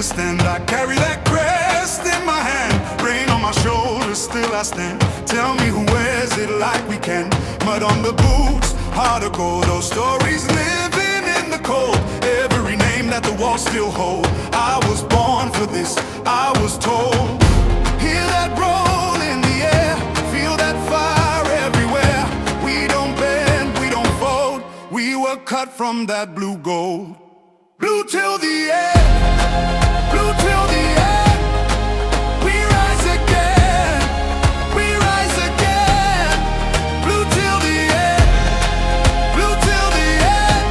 the stand. I carry that crest in my hand, rain on my shoulders, still I stand. Tell me who wears it like we can. Mud on the boots, heart of gold. Those stories living in the cold, every name that the walls still hold. I was born for this, I was told. Hear that roll in the air, feel that fire everywhere. We don't bend, we don't fold, we were cut from that blue gold. Blue till the end, blue till the end. We rise again, we rise again. Blue till the end, blue till the end.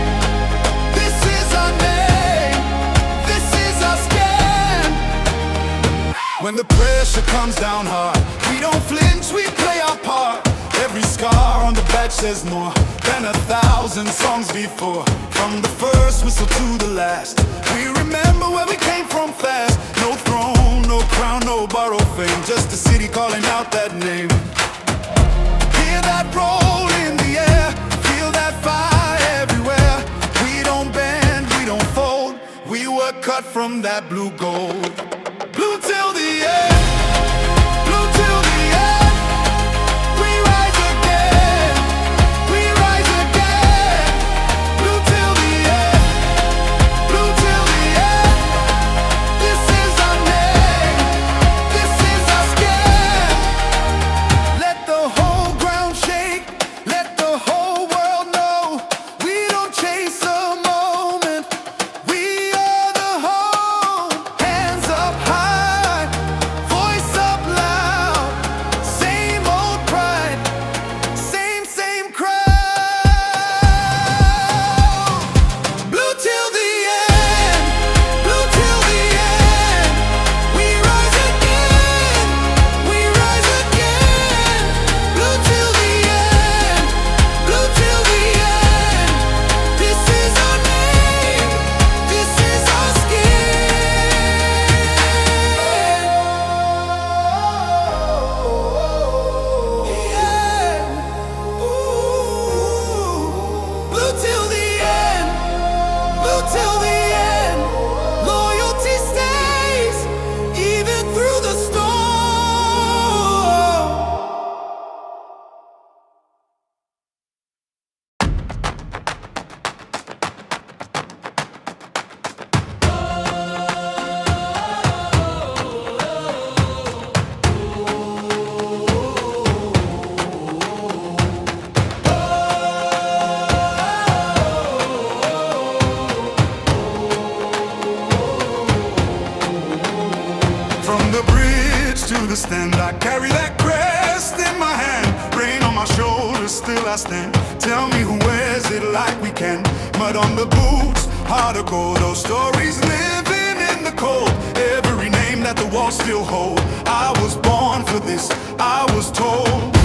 This is our name, this is our skin. When the pressure comes down hard, we don't flinch, we play our part. Every scar on the badge says more than 1,000 songs before. From the first whistle to the last, we remember where we came from fast. No throne, no crown, no borrowed fame, just a city calling out that name. Hear that roll in the air, feel that fire everywhere. We don't bend, we don't fold, we were cut from that blue gold. Blue till the end, blue till the end. We rise again, we rise again. Blue till the end, blue till the end. This is our name, this is our skin. Let the whole ground shake, let the whole world know. We don't chase a moment, we are the home. Hands up high, voice up loud. Same old pride, same crowd. Blue till the end, blue till the end. We rise again, we rise again. Blue till the end, blue till the end. This is our name, this is our skin. Yeah. Ooh. Blue till the end, blue till the end. Loyalty stays even through the storm. From the bridge to the stand, I carry that crest in my hand, rain on my shoulders, still I stand. Tell me who wears it like we can. Mud on the boots, heart of gold. Those stories living in the cold, every name that the walls still hold. I was born for this, I was told.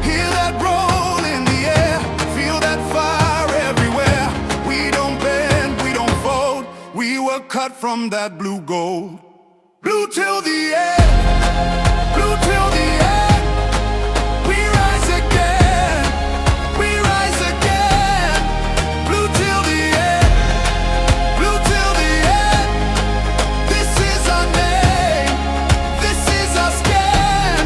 Hear that roll in the air, feel that fire everywhere. We don't bend, we don't fold, we were cut from that blue gold. Blue till the end, blue till the end. We rise again, we rise again. Blue till the end, blue till the end. This is our name, this is our skin.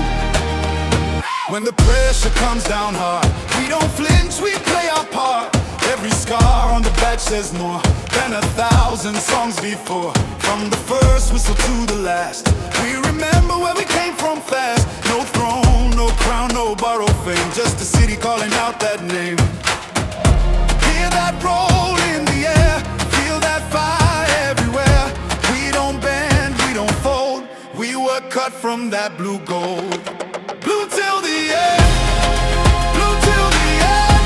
When the pressure comes down hard, we don't flinch, we play our part. Every scar on the badge says more than 1,000 songs before. From the first whistle to the last, we remember where we came from fast. No throne, no crown, no borrowed fame, just a city calling out that name. Hear that roll in the air, feel that fire everywhere. We don't bend, we don't fold, we were cut from that blue gold. Blue till the end, blue till the end.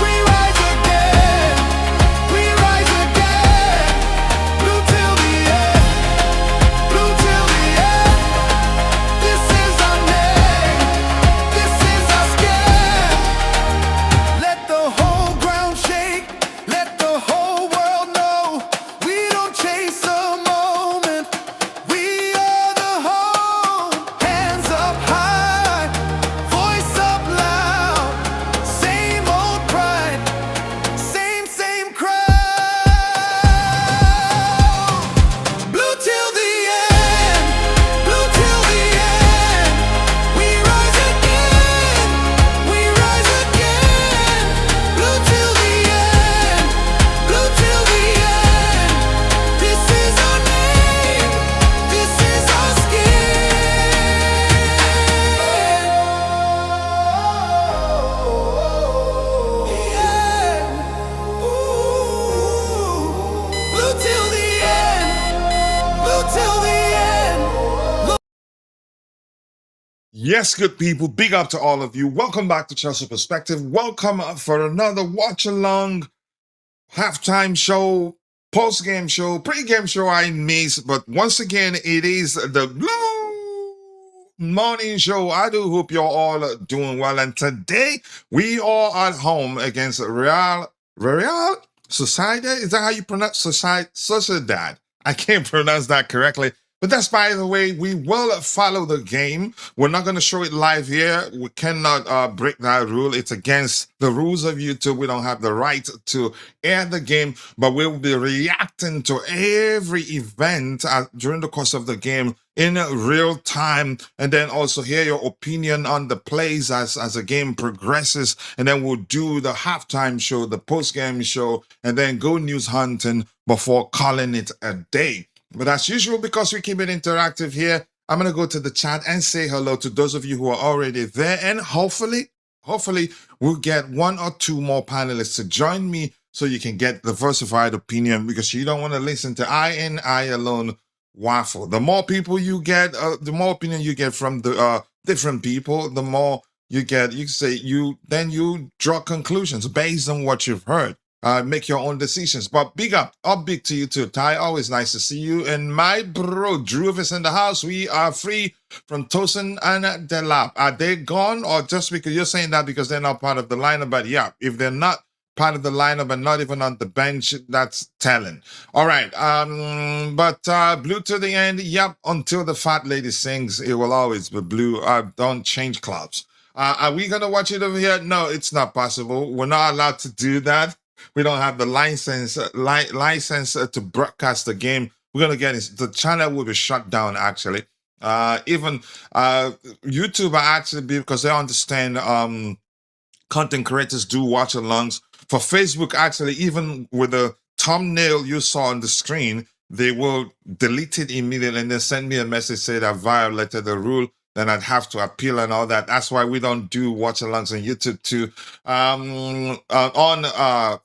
We rise again, we rise again. Blue till the end, blue till the end. This is our name, this is our skin. Let the whole ground shake, let the whole world know. We don't chase a moment, we are the home. Hands Yes, good people, big up to all of you. Welcome back to Chelsea Perspective. Welcome for another watch along halftime show, post-game show, pre-game show I miss. But once again, it is the Blue Morning Show. I do hope you're all doing well. And today we are at home against Real Sociedad. Is that how you pronounce Sociedad? I can't pronounce that correctly. But that's by the way, we will follow the game. We're not going to show it live here. We cannot break that rule. It's against the rules of YouTube. We don't have the right to air the game, but we'll be reacting to every event during the course of the game in real time, and then also hear your opinion on the plays as the game progresses. And then we'll do the halftime show, the post-game show, and then go news hunting before calling it a day. But as usual, because we keep it interactive here, I'm going to go to the chat and say hello to those of you who are already there. And hopefully, we'll get one or two more panelists to join me so you can get the versified opinion, because you don't want to listen to I and I alone waffle. The more people you get, the more opinion you get from the different people, the more you get. Then you draw conclusions based on what you've heard. Make your own decisions. But big up big to you too, Ty. Always nice to see you. And my bro, Drew is in the house. We are free from Tosin and Delap. Are they gone, or just because you're saying that because they're not part of the lineup? But yeah, if they're not part of the lineup and not even on the bench, that's telling. All right. But blue to the end. Yep. Until the fat lady sings, it will always be blue. Don't change clubs. Are we gonna watch it over here? No, it's not possible. We're not allowed to do that. We don't have the license to broadcast the game. We're gonna get it. The channel will be shut down. Actually, even YouTube are actually, because they understand content creators do watch alongs. For Facebook, actually, even with the thumbnail you saw on the screen, they will delete it immediately and then send me a message saying I violated the rule. Then I'd have to appeal and all that. That's why we don't do watch alongs on YouTube too, on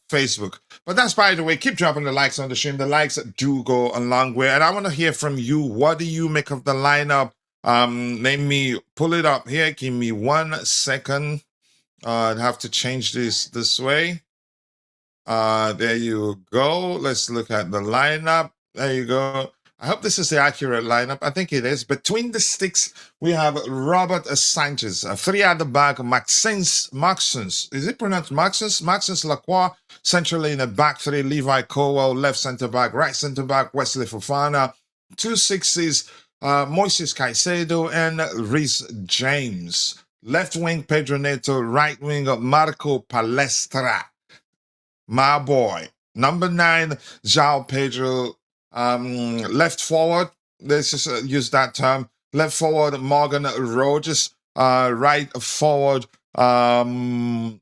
Facebook. But that's, by the way, keep dropping the likes on the stream. The likes do go a long way. And I want to hear from you. What do you make of the lineup? Let me pull it up here. Give me 1 second. I'd have to change this way. There you go. Let's look at the lineup. There you go. I hope this is the accurate lineup. I think it is. Between the sticks, we have Robert Sanchez. 3 at the back, Maxence. Is it pronounced Maxence? Maxence Lacroix. Centrally in the back 3, Levi Cowell. Left center back, right center back, Wesley Fofana. 2 6s, Moises Caicedo and Reece James. Left wing, Pedro Neto. Right wing, Marco Palestra. My boy. Number 9, João Pedro. Left forward, let's just use that term. Left forward, Morgan Rogers. Right forward, Cole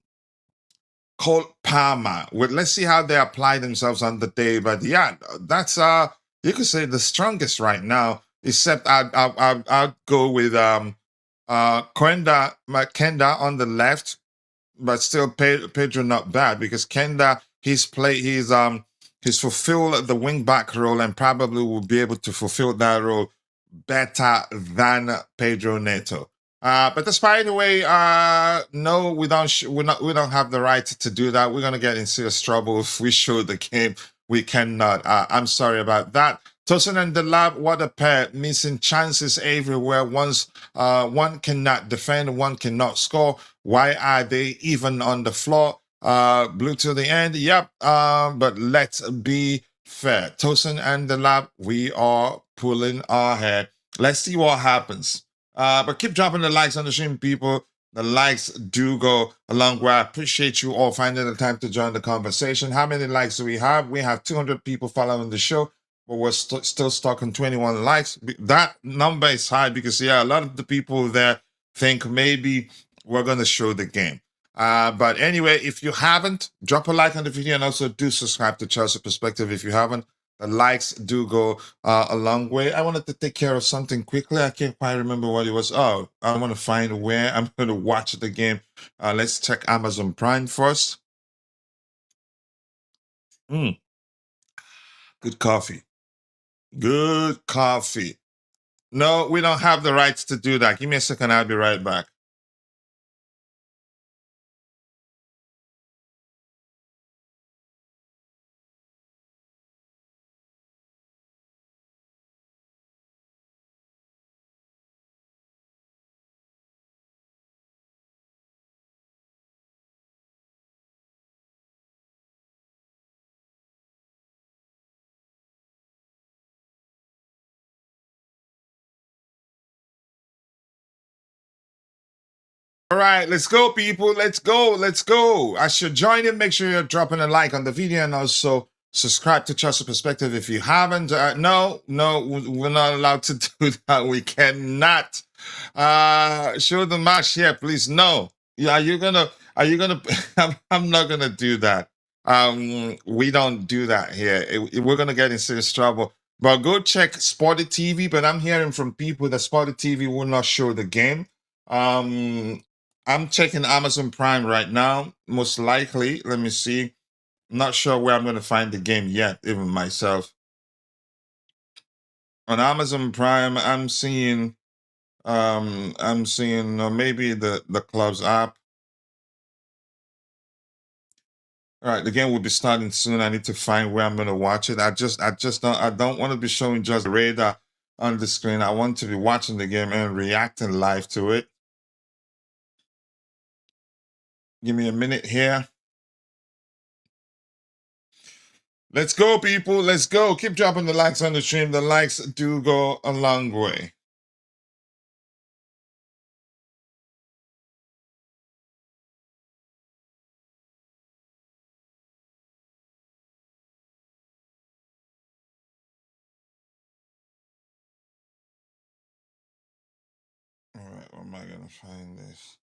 Palmer. Let's see how they apply themselves on the day. But yeah, that's you could say the strongest right now. Except I'd go with Kenda on the left, but still Pedro not bad, because Kenda he's fulfilled the wing back role and probably will be able to fulfill that role better than Pedro Neto. But despite the way, no, we don't have the right to do that. We're gonna get in serious trouble if we show the game. We cannot. I'm sorry about that. Tosin and the Lab, what a pair! Missing chances everywhere. One cannot defend, one cannot score. Why are they even on the floor? Blue to the end. Yep. But let's be fair. Tosin and the Lab, we are pulling our hair. Let's see what happens. But keep dropping the likes on the stream, people. The likes do go a long way. I appreciate you all finding the time to join the conversation. How many likes do we have? We have 200 people following the show, but we're still stuck on 21 likes. That number is high because, yeah, a lot of the people there think maybe we're going to show the game. But anyway, if you haven't, drop a like on the video, and also do subscribe to Chelsea Perspective if you haven't. The likes do go a long way. I wanted to take care of something quickly. I can't quite remember what it was. Oh, I want to find where I'm going to watch the game. Let's check Amazon Prime first. Good coffee. Good coffee. No, we don't have the rights to do that. Give me a second. I'll be right back. All right, let's go, people. Let's go. Let's go. As you're joining, make sure you're dropping a like on the video and also subscribe to Chelsea Perspective if you haven't. No, we're not allowed to do that. We cannot show the match here, please. No. Yeah, are you gonna I'm not gonna do that. We don't do that here. We're gonna get in serious trouble. But go check Sporty TV. But I'm hearing from people that Sporty TV will not show the game. I'm checking Amazon Prime right now. Most likely, let me see. I'm not sure where I'm going to find the game yet, even myself. On Amazon Prime, I'm seeing maybe the club's app. All right, the game will be starting soon. I need to find where I'm going to watch it. I don't want to be showing just the radar on the screen. I want to be watching the game and reacting live to it. Give me a minute here. Let's go, people. Let's go. Keep dropping the likes on the stream. The likes do go a long way. All right, where am I going to find this?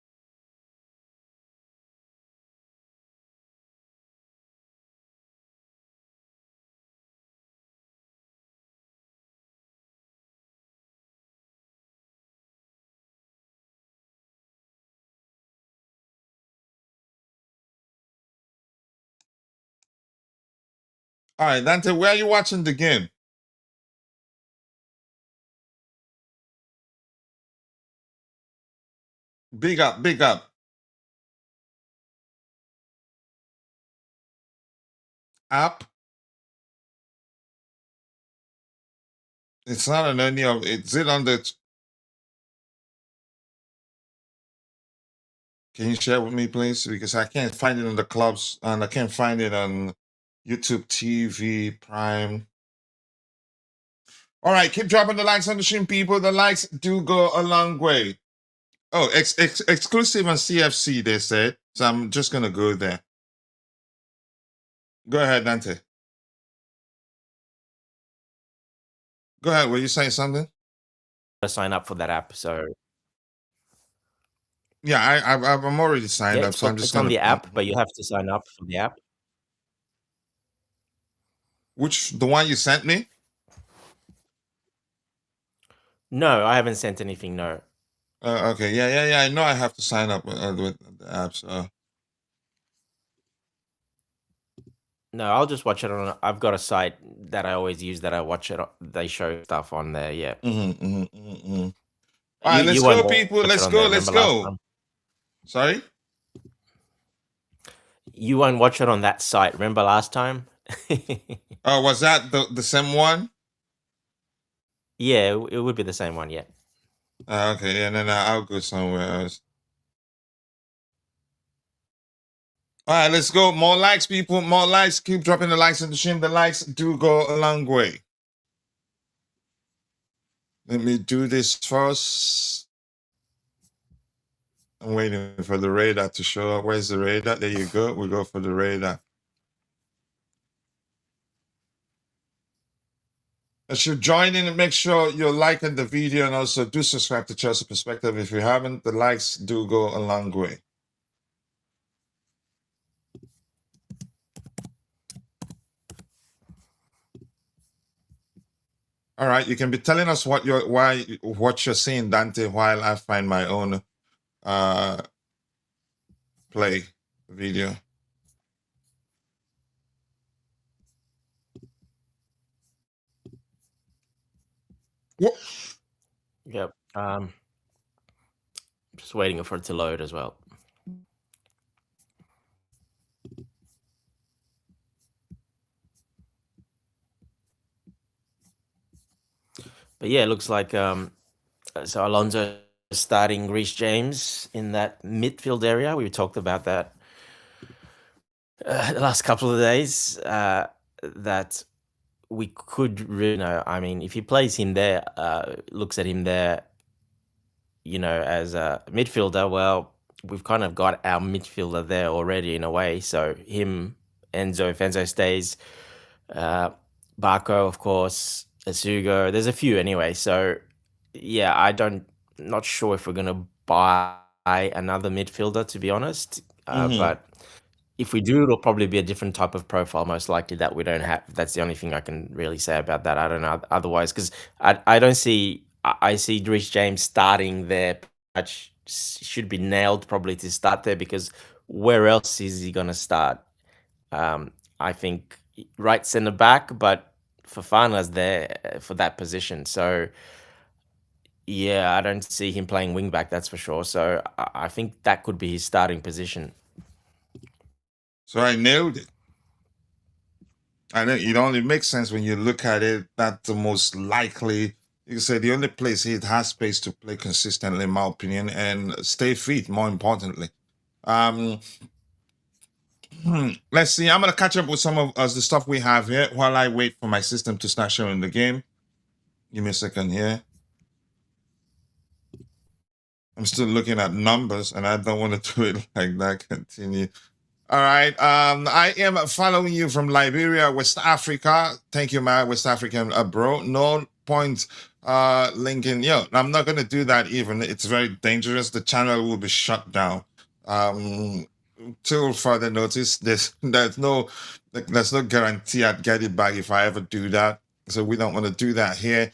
All right, Dante, where are you watching the game? Big up, big up. App. It's not on any of it's it on the. Can you share with me, please? Because I can't find it in the clubs and I can't find it on YouTube TV Prime. All right, keep dropping the likes on the stream, people. The likes do go a long way. Oh, exclusive on CFC, they said. So I'm just gonna go there. Go ahead, Dante. Go ahead. Were you saying something? To sign up for that app. So yeah, I'm already signed up, so I'm just it's on gonna the app, but you have to sign up for the app. The one you sent me? No, I haven't sent anything. No. Okay, yeah. I know I have to sign up with the apps. No, I'll just watch it on. I've got a site that I always use that I watch it. They show stuff on there. Yeah. All right, let's you go, won't people. watch it Let's on go. there. Let's Remember last go. time? Sorry? You won't watch it on that site. Remember last time? Oh, was that the same one? Yeah, it would be the same one. Yeah. Okay, yeah, then I'll go somewhere else. All right, let's go. More likes, people. More likes. Keep dropping the likes in the stream. The likes do go a long way. Let me do this first. I'm waiting for the radar to show up. Where's the radar? There you go. We go for the radar. As you're joining, make sure you're liking the video and also do subscribe to Chelsea Perspective. If you haven't, the likes do go a long way. All right, you can be telling us what you're seeing, Dante, while I find my own play video. What? Yep. Just waiting for it to load as well. But yeah, it looks like so Alonso is starting Reece James in that midfield area. We talked about that the last couple of days. That we could really know. I mean, if he plays him there, looks at him there, as a midfielder, well, we've kind of got our midfielder there already in a way. So him, Enzo, if Enzo stays, uh, Barco, of course, Asugo. There's a few anyway. So yeah, not sure if we're gonna buy another midfielder, to be honest. Mm-hmm. But if we do, it'll probably be a different type of profile, most likely, that we don't have. That's the only thing I can really say about that. I don't know otherwise, because I don't see. I see Reece James starting there. Should be nailed probably to start there, because where else is he gonna start? I think right centre back, but Fofana's there for that position. So yeah, I don't see him playing wing back. That's for sure. So I think that could be his starting position. So I nailed it. I know it only makes sense when you look at it. That's the most likely. You can say the only place he has space to play consistently, in my opinion, and stay fit. More importantly, um, let's see. I'm gonna catch up with some of the stuff we have here while I wait for my system to start showing the game. Give me a second here. I'm still looking at numbers, and I don't want to do it like that. Continue. All right. I am following you from Liberia, West Africa. Thank you, my West African bro. No point linking. I'm not gonna do that even. It's very dangerous. The channel will be shut down. Till further notice, there's no guarantee I'd get it back if I ever do that. So we don't want to do that here.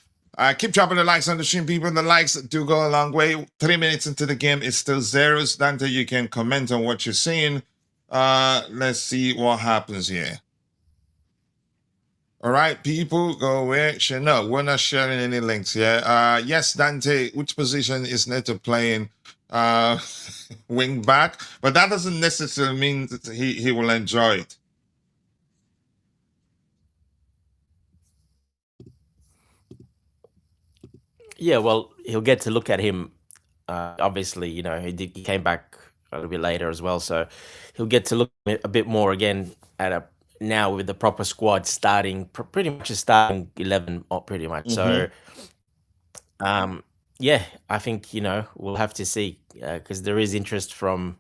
Keep dropping the likes on the stream, people. The likes do go a long way. 3 minutes into the game, it's still zeros. Dante, you can comment on what you're seeing. Let's see what happens here. All right, people, go away. No, we're not sharing any links here. Yes, Dante, which position is Neto playing? Wing back, but that doesn't necessarily mean that he will enjoy it. Yeah, well, he'll get to look at him. Obviously, he came back a little bit later as well, so he'll get to look a bit more again now with the proper squad starting, pretty much a starting 11, pretty much. So, yeah, I think we'll have to see, because there is interest from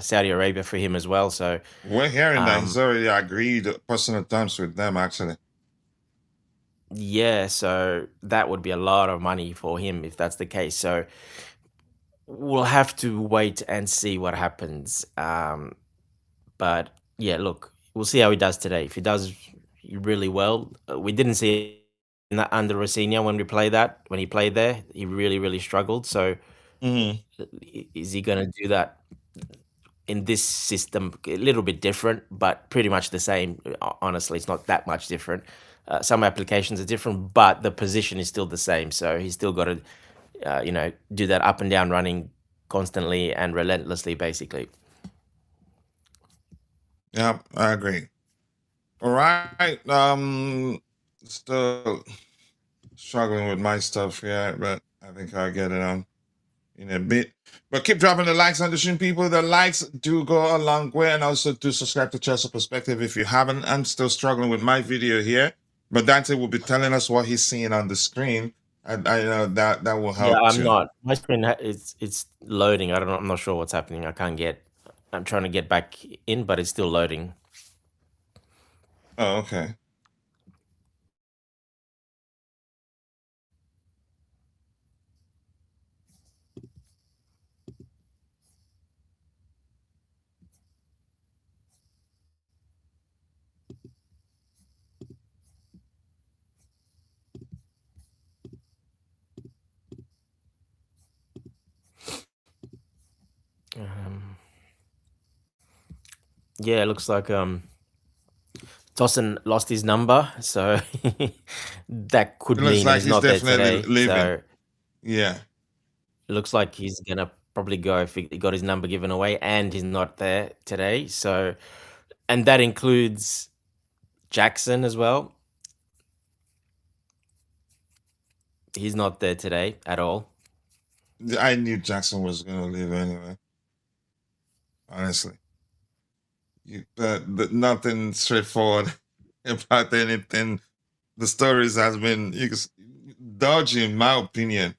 Saudi Arabia for him as well. So we're hearing that he's already agreed personal terms with them, actually. Yeah, so that would be a lot of money for him if that's the case. So we'll have to wait and see what happens. But yeah, look, we'll see how he does today. If he does really well, we didn't see in that under Rosinha when he played there, he really, really struggled. So is he going to do that in this system? A little bit different, but pretty much the same. Honestly, it's not that much different. Some applications are different, but the position is still the same. So he's still got to, do that up and down running constantly and relentlessly, basically. Yeah, I agree. All right. Still struggling with my stuff here, but I think I'll get it on in a bit. But keep dropping the likes on the stream, people. The likes do go a long way, and also do subscribe to Chelsea Perspective if you haven't. I'm still struggling with my video here, but Dante will be telling us what he's seeing on the screen. I know that will help. Yeah, I'm too. not. My screen it's loading. I don't know. I'm not sure what's happening. I'm trying to get back in, but it's still loading. Oh, okay. Yeah, it looks like Tosin lost his number, so that could It looks mean like he's he's not there definitely today. leaving. So Yeah. It looks like he's gonna probably go if he got his number given away and he's not there today. So, and that includes Jackson as well. He's not there today at all. I knew Jackson was going to leave anyway. Honestly. But nothing straightforward about anything. The stories has been dodgy, in my opinion.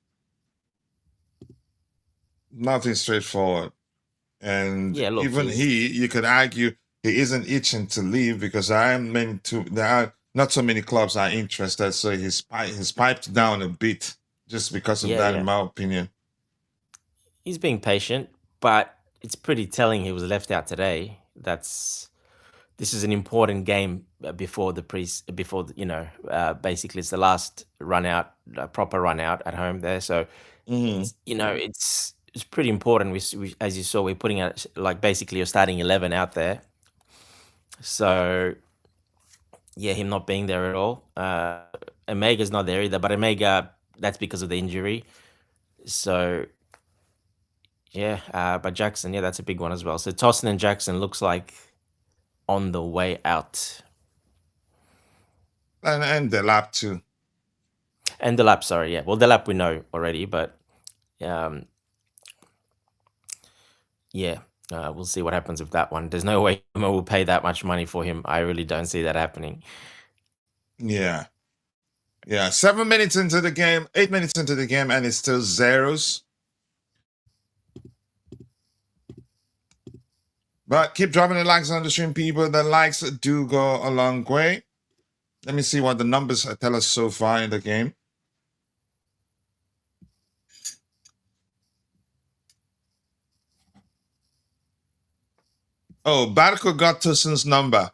Nothing straightforward. And Yeah, look, even he's you could argue he isn't itching to leave because there are not so many clubs are interested. So he's piped down a bit just because of that, in yeah. my opinion. He's being patient, but it's pretty telling he was left out today. This is an important game before basically it's the last run out, proper run out at home there. So Mm-hmm. it's pretty important. We as you saw, we're putting out like basically you're starting 11 out there. So yeah, him not being there at all. Omega's not there either, but Omega, that's because of the injury. So yeah, but Jackson, yeah, that's a big one as well. So Tossin and Jackson looks like on the way out. And the lap too. And the lap, sorry, yeah. Well, the lap we know already, but um, yeah, we'll see what happens with that one. There's no way Mo will pay that much money for him. I really don't see that happening. Yeah. Yeah. 7 minutes into the game, 8 minutes into the game, and it's still zeros. But keep dropping the likes on the stream, people. The likes do go a long way. Let me see what the numbers tell us so far in the game. Oh, Barco got Tussin's number.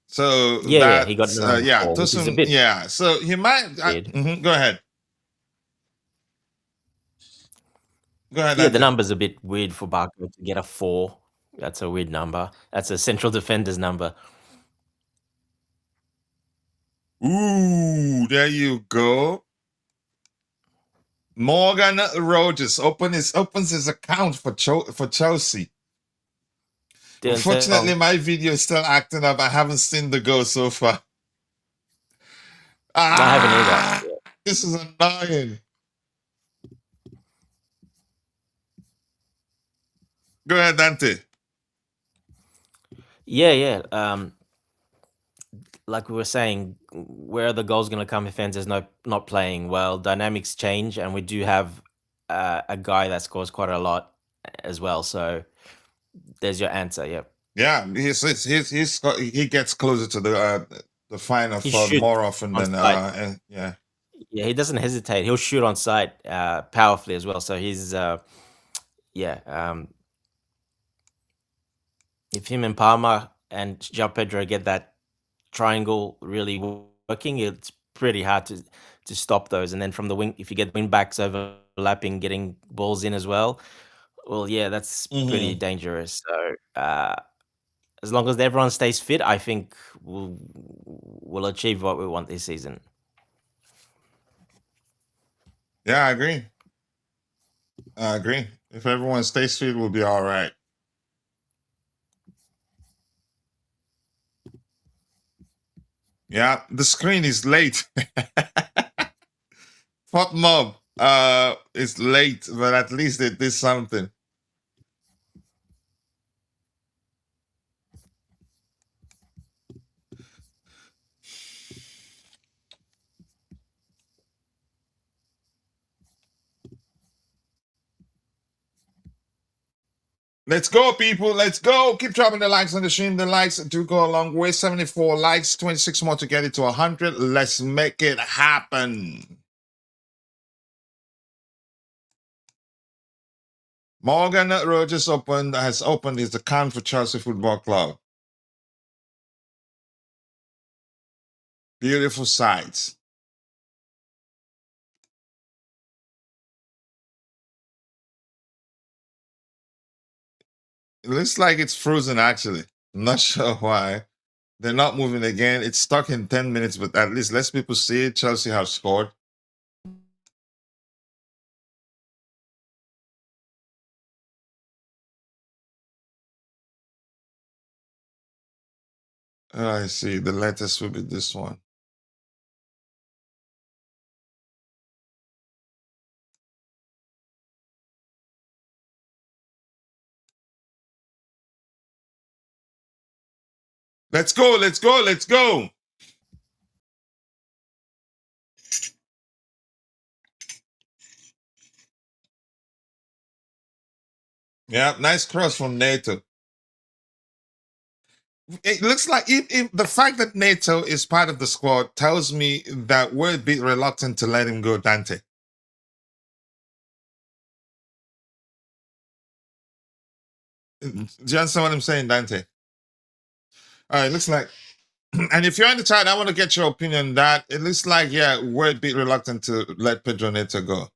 So Yeah, he got the number yeah, 4, which is a Tussin, bit yeah. So he might. Go ahead. Go ahead. Yeah, the number's a bit weird for Barco to get a 4. That's a weird number. That's a central defender's number. Ooh, there you go. Morgan Rogers opens his account for Chelsea. Unfortunately, my video is still acting up. I haven't seen the goal so far. I haven't either. Yeah. This is annoying. Go ahead, Dante. Yeah. Like we were saying, where are the goals going to come if Enzo's not playing well? Dynamics change, and we do have a guy that scores quite a lot as well. So there's your answer. Yep. Yeah, he gets closer to the final thought more often than yeah. Yeah, he doesn't hesitate. He'll shoot on sight powerfully as well. So he's if him and Palmer and João Pedro get that triangle really working, it's pretty hard to stop those. And then from the wing, if you get wing backs overlapping, getting balls in as well, well, yeah, that's pretty dangerous. So as long as everyone stays fit, I think we'll achieve what we want this season. Yeah, I agree. If everyone stays fit, we'll be all right. Yeah, the screen is late. Pop Mob is late, but at least it did something. Let's go, people. Let's go. Keep dropping the likes on the stream. The likes do go a long way. 74 likes, 26 more to get it to 100. Let's make it happen. Morgan Rogers has opened his account for Chelsea Football Club. Beautiful sights. It looks like it's frozen, actually. I'm not sure why. They're not moving again. It's stuck in 10 minutes, but at least less people see it. Chelsea have scored. I see. The latest will be this one. Let's go, let's go, let's go. Yeah, nice cross from NATO. It looks like if the fact that NATO is part of the squad tells me that we're a bit reluctant to let him go, Dante. Do you understand what I'm saying, Dante? All right, looks like, and if you're in the chat, I want to get your opinion on that. It looks like, yeah, we're a bit reluctant to let Pedro Neto go.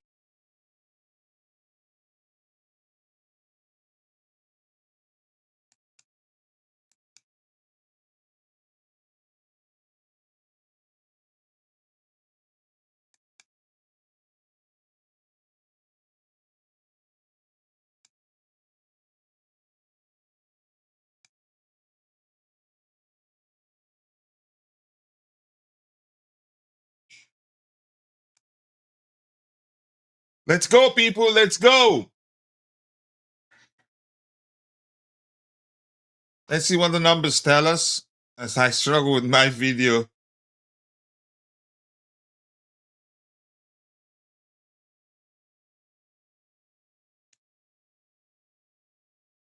Let's go, people. Let's go. Let's see what the numbers tell us as I struggle with my video.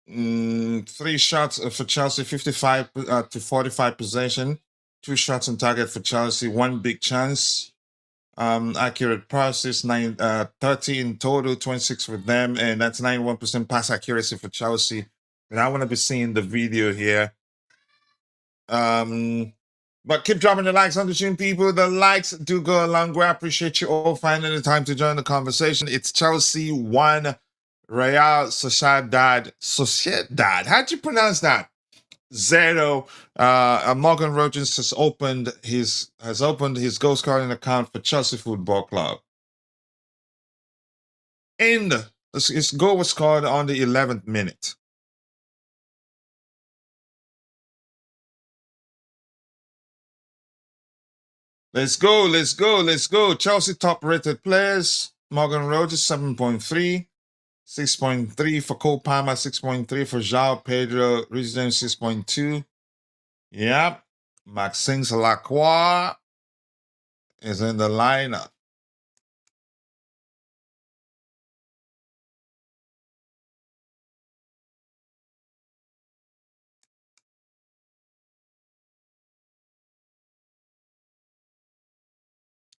Three shots for Chelsea, 55 to 45 possession. 2 shots on target for Chelsea, 1 big chance. Accurate passes, 30 in total, 26 for them, and that's 91% pass accuracy for Chelsea. And I want to be seeing the video here. But keep dropping the likes on the stream, people. The likes do go a long way. I appreciate you all finding the time to join the conversation. It's Chelsea 1, Real Sociedad. Sociedad. How'd you pronounce that? 0. Morgan Rogers has opened his goal scoring account for Chelsea Football Club. And his goal was scored on the 11th minute. Let's go, let's go, let's go. Chelsea top-rated players. Morgan Rogers, 7.3. 6.3 for Cole Palmer, 6.3 for João Pedro, Resident 6.2. Yep. Maxence Lacroix is in the lineup.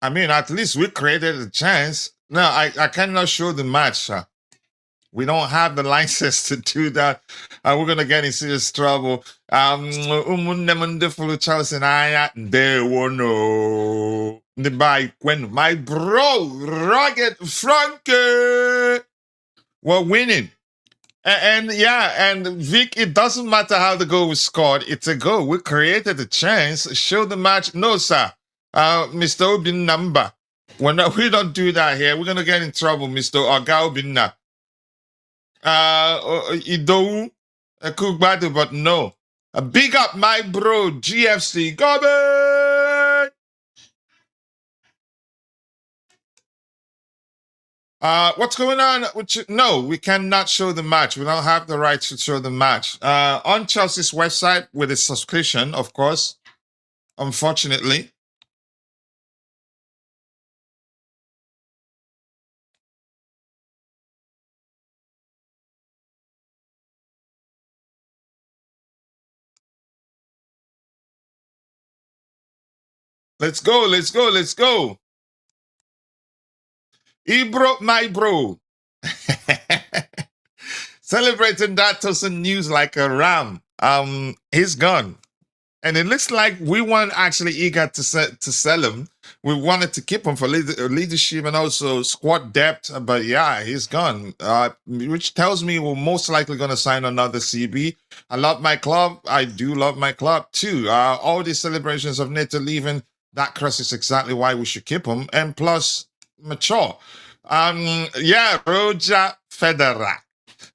I mean, at least we created a chance. No, I cannot show the match. We don't have the license to do that. We're gonna get in serious trouble. Chelsea they won't know. When my bro, Rugged Frankie, we're winning. And Vic, it doesn't matter how the goal was scored. It's a goal. We created a chance. Show the match. No, sir. Mr. Obin number. We don't do that here. We're gonna get in trouble, Mr. Oga Obinna. Idou Kugbadu, but no. Big up my bro, GFC. Garbage! What's going on? No, we cannot show the match. We don't have the right to show the match. On Chelsea's website with a subscription, of course, unfortunately. Let's go, let's go, let's go. He broke my bro. Celebrating that Tosin news like a ram. He's gone. And it looks like we weren't actually eager to sell him. We wanted to keep him for leadership and also squad depth. But yeah, he's gone. Which tells me we're most likely going to sign another CB. I love my club. I do love my club too. All these celebrations of Neto leaving, that cross is exactly why we should keep him. And plus, mature. Roger Federer.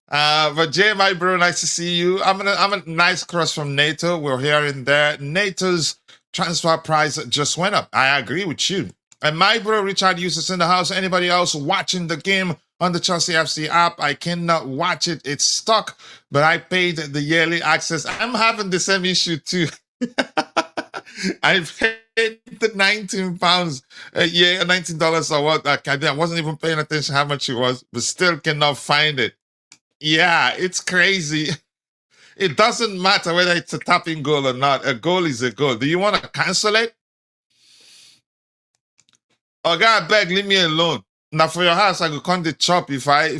But Jay, my bro, nice to see you. I'm a nice cross from NATO. We're here and there. NATO's transfer price just went up. I agree with you. And my bro Richard Eustace in the house. Anybody else watching the game on the Chelsea FC app? I cannot watch it. It's stuck, but I paid the yearly access. I'm having the same issue too. I paid the £19 a year, $19 or what. I wasn't even paying attention how much it was, but still cannot find it. Yeah, it's crazy. It doesn't matter whether it's a tapping goal or not. A goal is a goal. Do you want to cancel it? Oh God, beg, leave me alone. Now for your house, I could come to chop if I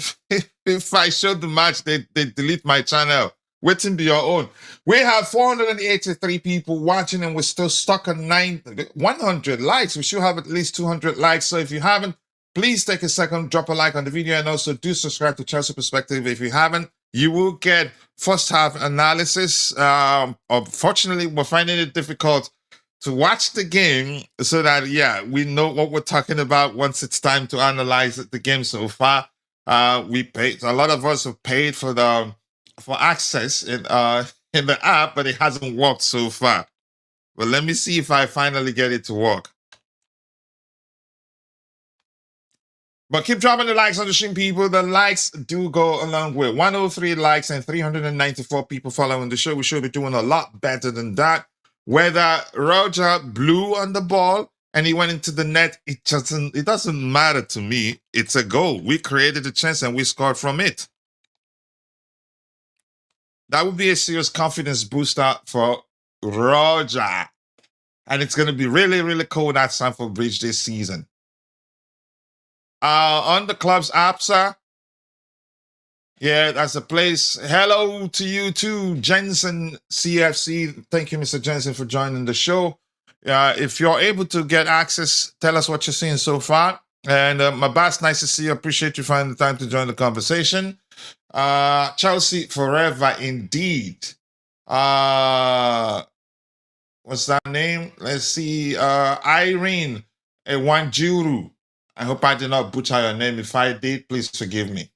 show the match, they delete my channel. Waiting be your own. We have 483 people watching and we're still stuck on 100 likes. We should have at least 200 likes. So if you haven't, please take a second, drop a like on the video, and also do subscribe to Chelsea Perspective. If you haven't, you will get first half analysis. Unfortunately, we're finding it difficult to watch the game so that, yeah, we know what we're talking about once it's time to analyze the game so far. We paid, a lot of us have paid for access in the app, but it hasn't worked so far. But let me see if I finally get it to work. But keep dropping the likes on the stream, people. The likes do go a long way. 103 likes and 394 people following the show. We should be doing a lot better than that. Whether Roger blew on the ball and he went into the net, it doesn't matter to me. It's a goal. We created a chance and we scored from it. That would be a serious confidence booster for Roger. And it's going to be really, really cold at Stamford Bridge this season. On the club's app, sir. Yeah, that's a place. Hello to you too, Jensen CFC. Thank you, Mr. Jensen, for joining the show. If you're able to get access, tell us what you're seeing so far. And Mabas, nice to see you. Appreciate you finding the time to join the conversation. Chelsea forever indeed. What's that name? Let's see. Irene Ewanjuru. I hope I did not butcher your name. If I did, please forgive me.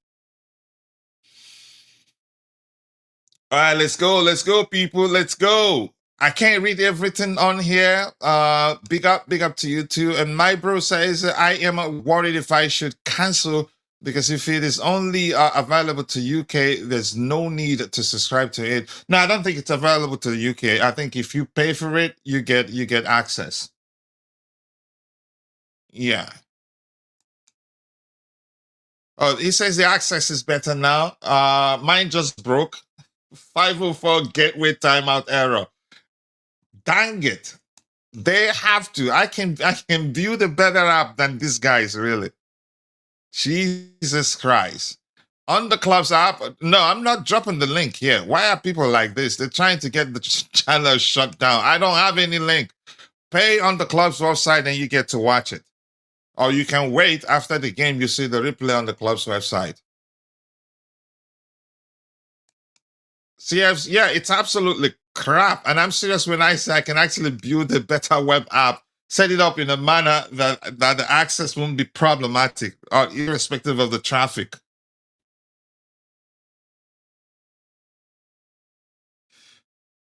All right, let's go, people. Let's go. I can't read everything on here. Big up to you too. And my bro says, I am worried if I should cancel, because if it is only available to UK, there's no need to subscribe to it. No, I don't think it's available to the UK. I think if you pay for it, you get access. Yeah. Oh, he says the access is better now. Mine just broke. 504 gateway timeout error. Dang it. They have to. I can view the better app than these guys, really. Jesus Christ. On the club's app, no, I'm not dropping the link here. Why are people like this? They're trying to get the channel shut down. I don't have any link. Pay on the club's website and you get to watch it. Or you can wait after the game, you see the replay on the club's website. CFs, yeah, it's absolutely crap. And I'm serious when I say I can actually build a better web app, set it up in a manner that the access won't be problematic, or irrespective of the traffic.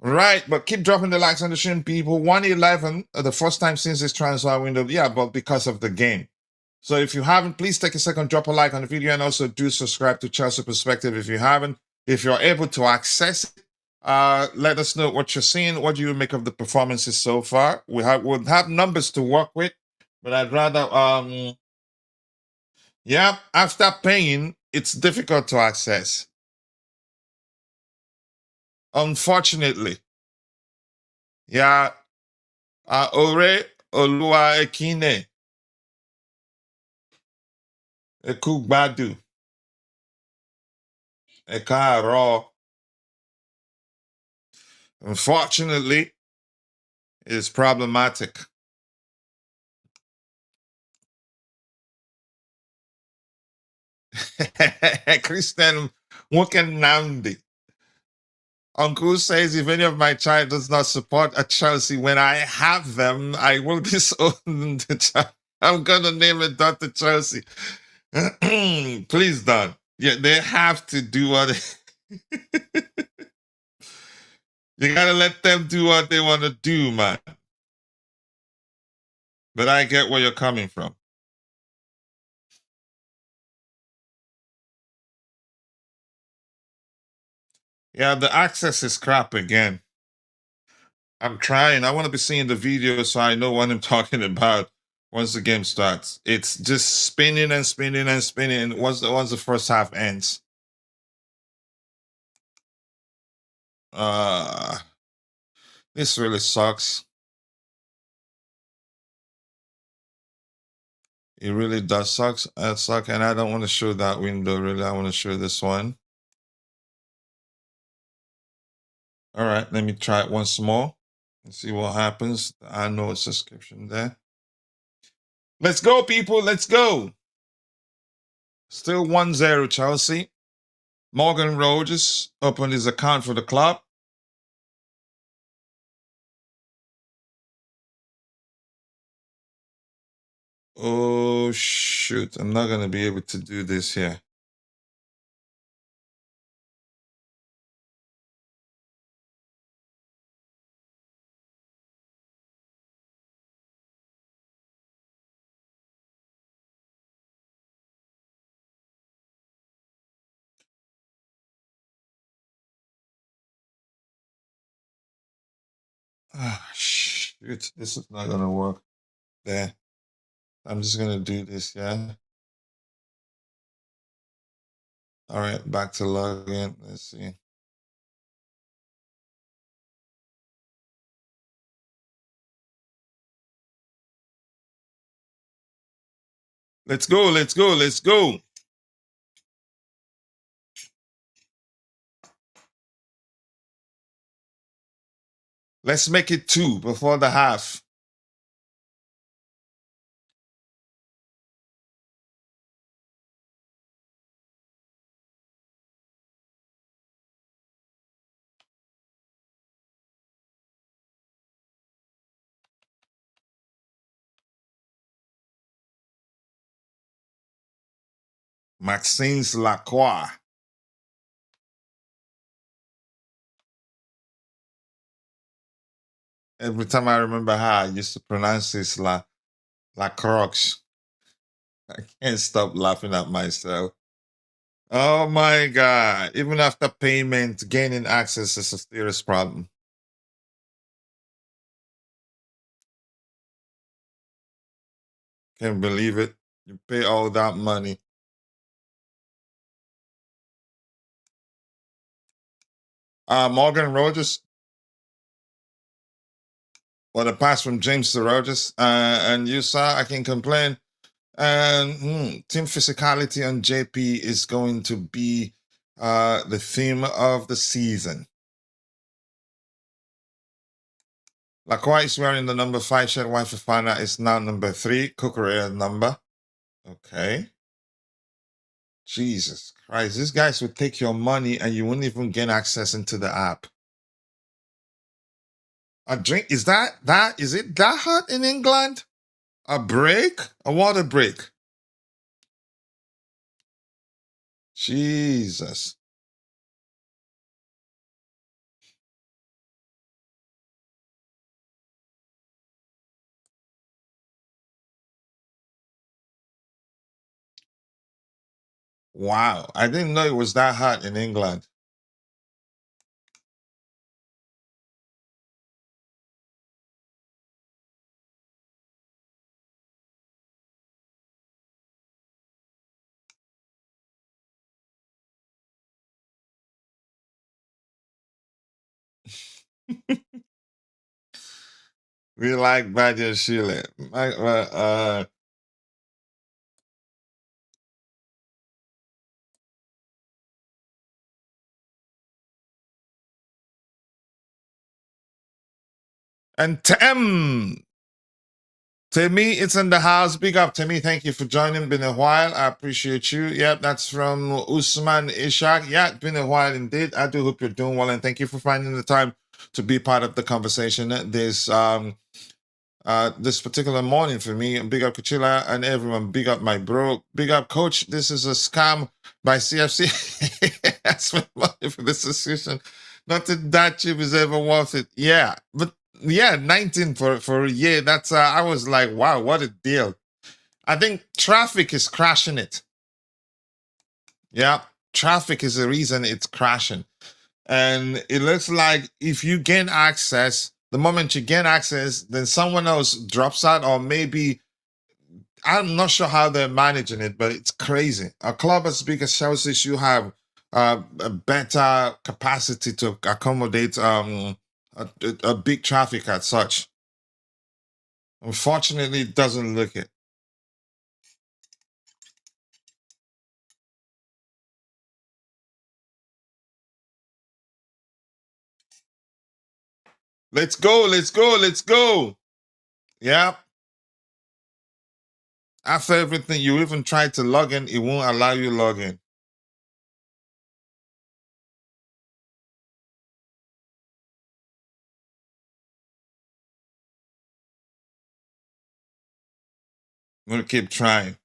Right, but keep dropping the likes on the stream, people. 111, the first time since this transfer window. Yeah, but because of the game. So if you haven't, please take a second, drop a like on the video, and also do subscribe to Chelsea Perspective if you haven't. If you're able to access it, let us know what you're seeing. What do you make of the performances so far? We'll have numbers to work with, but I'd rather, yeah, after paying, it's difficult to access. Unfortunately. Yeah. Ore Olua Ekine. Ekugbadu. Ekaro. Unfortunately, it's problematic. Christian Nandi. Uncle says, if any of my child does not support a Chelsea when I have them, I will disown the child. I'm going to name it Dr. Chelsea. Please don't. Yeah, they have to do what you gotta let them do what they want to do, man. But I get where you're coming from. Yeah, the access is crap again. I'm trying. I want to be seeing the video so I know what I'm talking about once the game starts. It's just spinning and spinning and spinning once the first half ends. This really sucks. It really does suck, and I don't want to show that window, really. I want to show this one. All right, let me try it once more and see what happens. I know it's a subscription there. Let's go, people. Let's go. Still 1-0 Chelsea. Morgan Rogers opened his account for the club. Oh, shoot. I'm not going to be able to do this here. Ah, shoot. This is not going to work. There. I'm just going to do this, yeah? All right, back to login. Let's see. Let's go, let's go, let's go. Let's make it 2 before the half. Maxence Lacroix. Every time I remember how I used to pronounce this Lacroix. I can't stop laughing at myself. Oh my God. Even after payment, gaining access is a serious problem. Can't believe it. You pay all that money. Morgan Rogers. What a pass from James to Rogers. And you saw, I can complain. And team physicality on JP is going to be the theme of the season. Lacroix is wearing the number 5 shirt. While Fofana is now number 3. Kukurea number. Okay. Jesus Christ. These guys would take your money and you wouldn't even gain access into the app. A drink? Is it that hot in England? A break? A water break? Jesus. Wow. I didn't know it was that hot in England. We like Badger Chile. And Timmy, it's in the house. Big up, Timmy. Thank you for joining. Been a while. I appreciate you. Yep, that's from Usman Ishak. Yeah, it's been a while indeed. I do hope you're doing well, and thank you for finding the time to be part of the conversation. There's this particular morning for me. Big up Kuchila and everyone. Big up my bro. Big up Coach. This is a scam by CFC. I spent money for this decision. Nothing that cheap is ever worth it. Yeah, but yeah, 19 for a year. That's I was like, wow, what a deal. I think traffic is crashing it. Yeah, traffic is the reason it's crashing. And it looks like if you gain access, the moment you gain access, then someone else drops out, or maybe I'm not sure how they're managing it, but it's crazy. A club as big as Chelsea should have a better capacity to accommodate a big traffic as such. Unfortunately, it doesn't look it. Let's go, let's go, let's go. Yeah. After everything, you even try to log in, it won't allow you to log in. I'm gonna keep trying.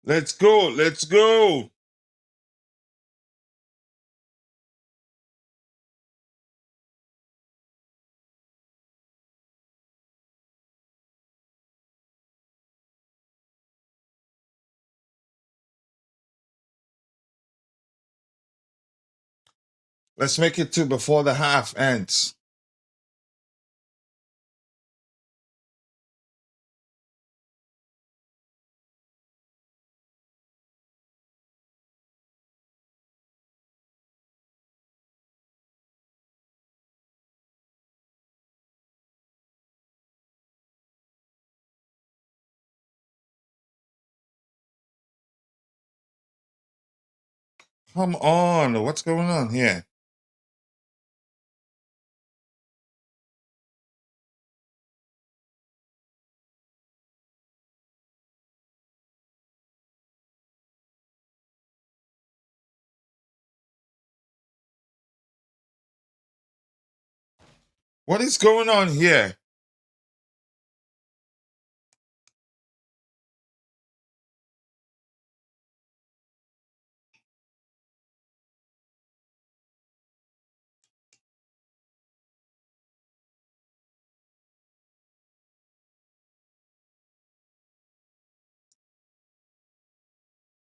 Let's go, let's go. Let's make it two before the half ends. Come on, what's going on here? What is going on here?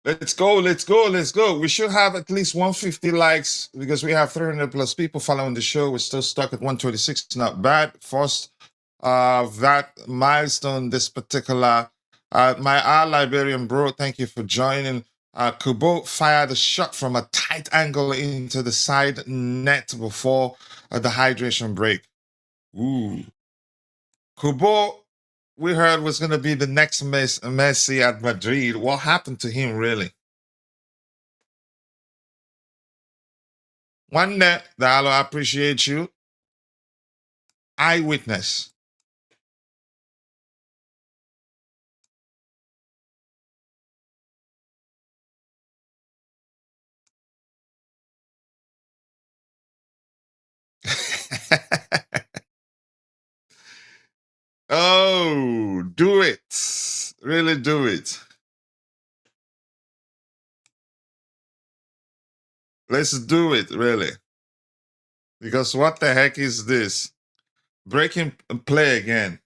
Let's go, let's go, let's go. We should have at least 150 likes because we have 300 plus people following the show. We're still stuck at 126. It's not bad. First that milestone, this particular my Liberian bro, thank you for joining. Kubo fired a shot from a tight angle into the side net before the hydration break. Ooh. Kubo, we heard was going to be the next Messi at Madrid. What happened to him, really? One day, Dalo, I appreciate you. Eyewitness. Oh, do it. Really do it. Let's do it, really. Because what the heck is this? Breaking play again.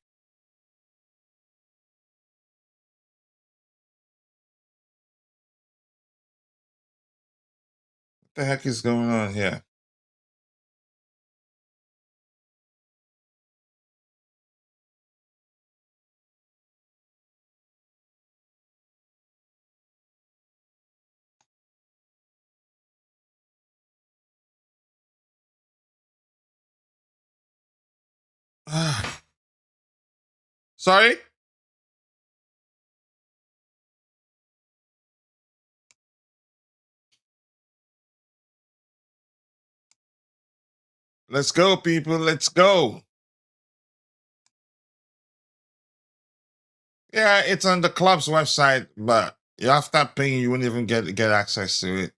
What the heck is going on here? Sorry? Let's go, people. Let's go. Yeah, it's on the club's website, but after paying, you won't even get access to it.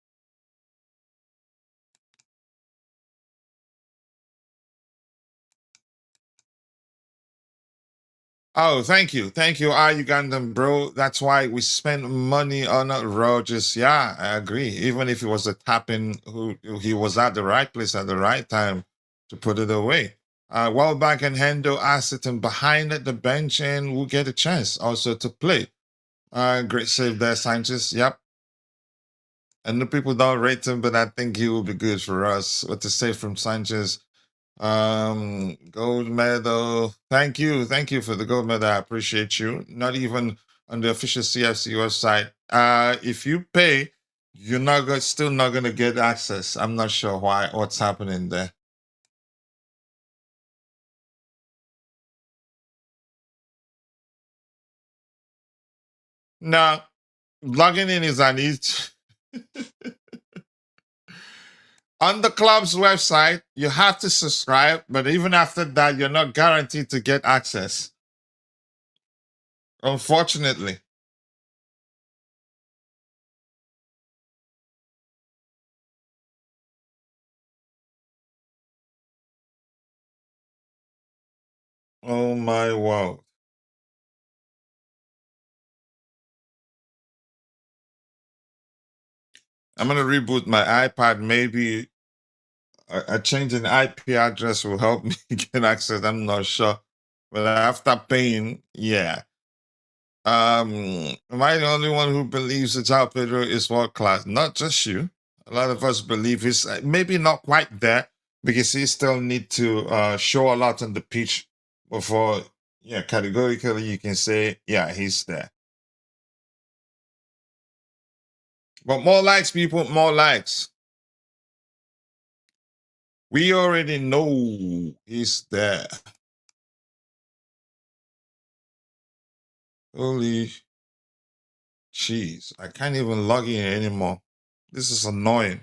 Oh, thank you. Thank you, Ugandan bro. That's why we spend money on Rogers. Yeah, I agree. Even if it was a tapping, he was at the right place at the right time to put it away. Welbeck and Hendo are sitting behind at the bench and will get a chance also to play. Great save there, Sanchez. Yep. And the people don't rate him, but I think he will be good for us. What to say from Sanchez? Gold medal. Thank you for the gold medal. I appreciate you. Not even on the official CFC website. If you pay, you're still not gonna get access. I'm not sure what's happening there. Now, logging in is an easy. On the club's website, you have to subscribe, but even after that, you're not guaranteed to get access. Unfortunately. Oh my wow. I'm gonna reboot my iPad. Maybe a change in IP address will help me get access. I'm not sure. But after paying, yeah. Am I the only one who believes that João Pedro is world class? Not just you. A lot of us believe he's maybe not quite there because he still need to show a lot on the pitch before, yeah, categorically you can say, yeah, he's there. But more likes, people, more likes. We already know he's there. Holy jeez, I can't even log in anymore. This is annoying.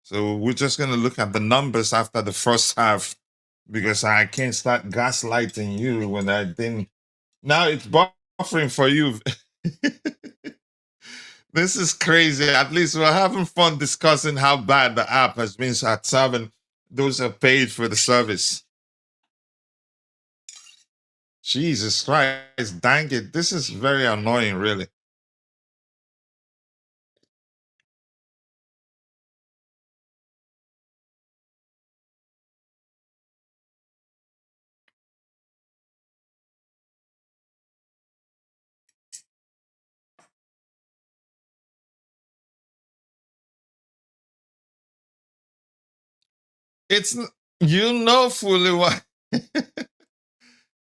So we're just gonna look at the numbers after the first half because I can't start gaslighting you when I didn't. Now it's buffering for you. This is crazy. At least we're having fun discussing how bad the app has been at 7. Those are paid for the service. Jesus Christ, dang it. This is very annoying, really. It's you know fully what.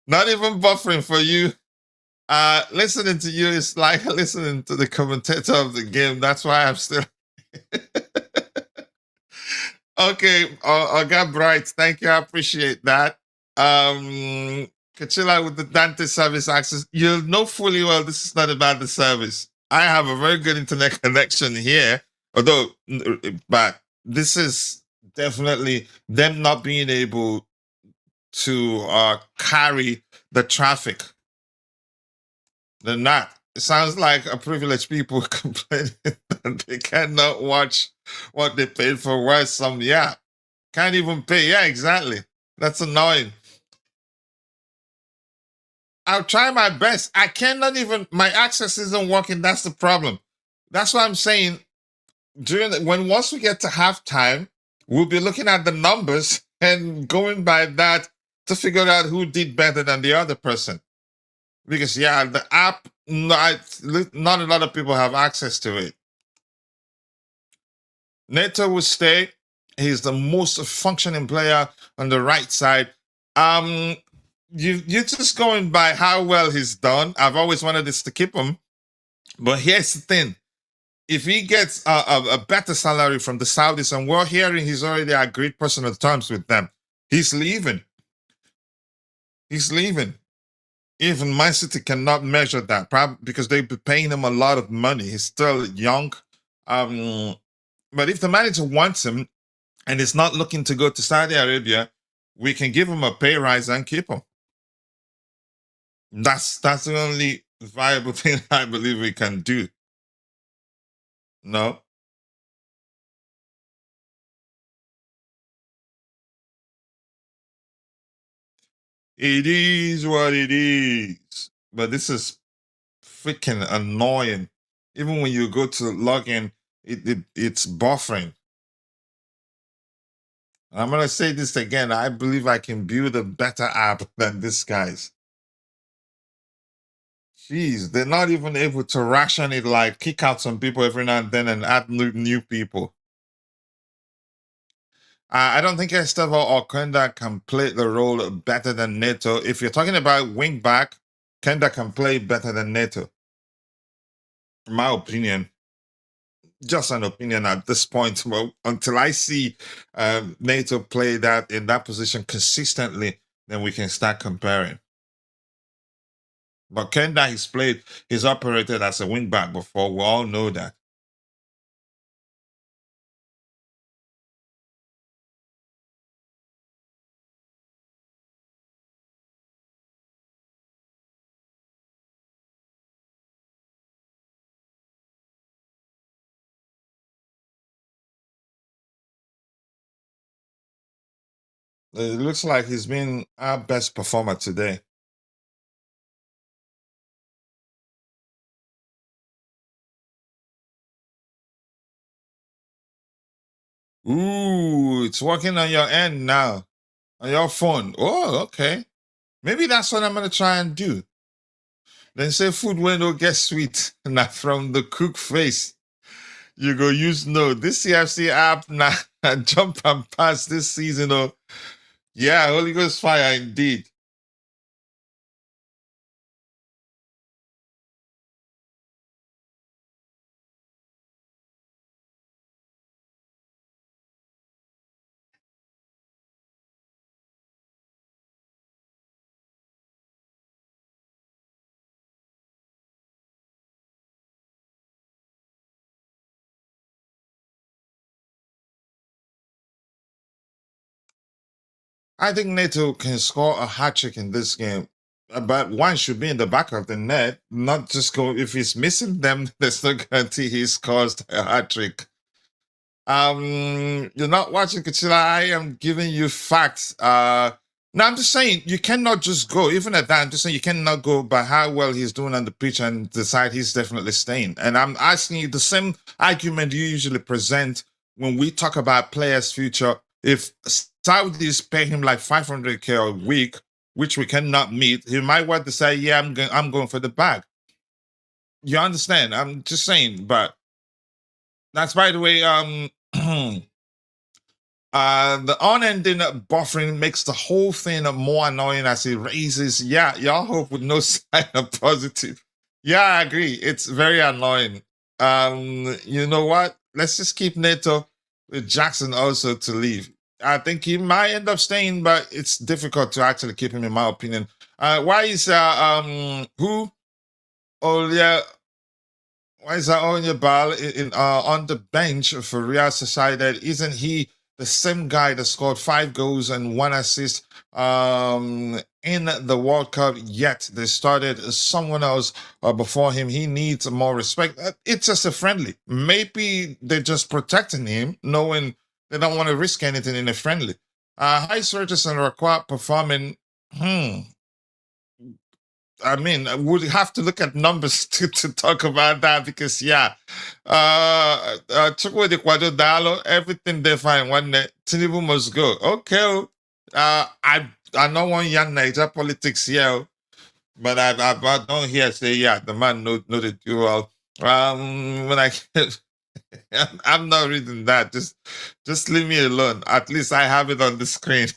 Not even buffering for you. Listening to you is like listening to the commentator of the game. That's why I'm still. Okay, I got bright. Thank you. I appreciate that. Kachila with the Dante service access. You'll know fully well this is not about the service. I have a very good internet connection here, although, but this is definitely them not being able to carry the traffic. They're not. It sounds like a privileged people complaining that they cannot watch what they paid for. Whereas some, yeah, can't even pay. Yeah, exactly. That's annoying. I'll try my best. I cannot even. My access isn't working. That's the problem. That's what I'm saying. Once we get to halftime, we'll be looking at the numbers and going by that to figure out who did better than the other person. Because yeah, the app, not a lot of people have access to it. Neto will stay. He's the most functioning player on the right side. You're just going by how well he's done. I've always wanted this to keep him, but here's the thing: if he gets a better salary from the Saudis, and we're hearing he's already agreed personal terms with them, he's leaving. He's leaving. Even Man City cannot measure that, probably because they've been paying him a lot of money. He's still young. But if the manager wants him, and is not looking to go to Saudi Arabia, we can give him a pay rise and keep him. That's the only viable thing I believe we can do. No. It is what it is. But this is freaking annoying. Even when you go to log in, it's buffering. I'm gonna say this again. I believe I can build a better app than this guy's. Jeez, they're not even able to ration it, like kick out some people every now and then and add new people. I don't think Esteva or Kenda can play the role better than Neto. If you're talking about wing back, Kenda can play better than Neto. In my opinion. Just an opinion at this point. Well, until I see Neto play that in that position consistently, then we can start comparing. But Kenda, he's operated as a wing back before. We all know that. It looks like he's been our best performer today. Ooh, it's working on your end now, on your phone. Oh, okay. Maybe that's what I'm going to try and do. Then say food window get sweet. Now from the cook face, you go use no. This CFC app now jump and pass this season. Oh, yeah, Holy Ghost fire indeed. I think Neto can score a hat trick in this game, but one should be in the back of the net, not just go. If he's missing them, there's no guarantee he's caused a hat trick. You're not watching Kachila. I am giving you facts. Now I'm just saying you cannot just go. Even at that, I'm just saying you cannot go by how well he's doing on the pitch and decide he's definitely staying. And I'm asking you the same argument you usually present when we talk about players' future. If Saudis pay him like 500K a week, which we cannot meet, he might want to say, "Yeah, I'm going for the bag." You understand? I'm just saying, but that's by the way. The unending buffering makes the whole thing more annoying as it raises. Yeah, y'all hope with no sign of positive. Yeah, I agree. It's very annoying. You know what? Let's just keep Neto with Jackson also to leave. I think he might end up staying, but it's difficult to actually keep him, in my opinion. Why is who? Oh yeah, why is Onyebal on the bench for Real Sociedad? Isn't he the same guy that scored 5 goals and 1 assist in the World Cup? Yet they started someone else before him. He needs more respect. It's just a friendly. Maybe they're just protecting him, knowing they don't want to risk anything in a friendly. High Rogers Lacroix performing. I mean, we'll have to look at numbers to talk about that because, yeah, Chukwu Ekwado Dalo, everything they find one day, Tinubu must go. Okay, I don't want young Niger politics here, but I don't hear say, yeah, the man know the do well. When I'm not reading that. Just leave me alone. At least I have it on the screen.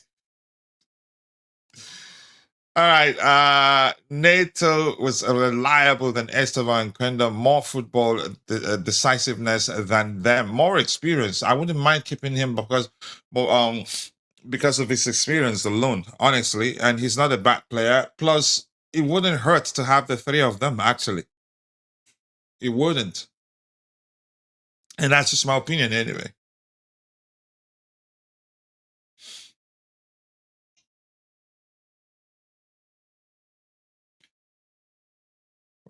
All right. Neto was reliable than Esteban and Quenda, more football decisiveness than them, more experience. I wouldn't mind keeping him because of his experience alone, honestly. And he's not a bad player. Plus, it wouldn't hurt to have the 3 of them, actually. It wouldn't. And that's just my opinion anyway.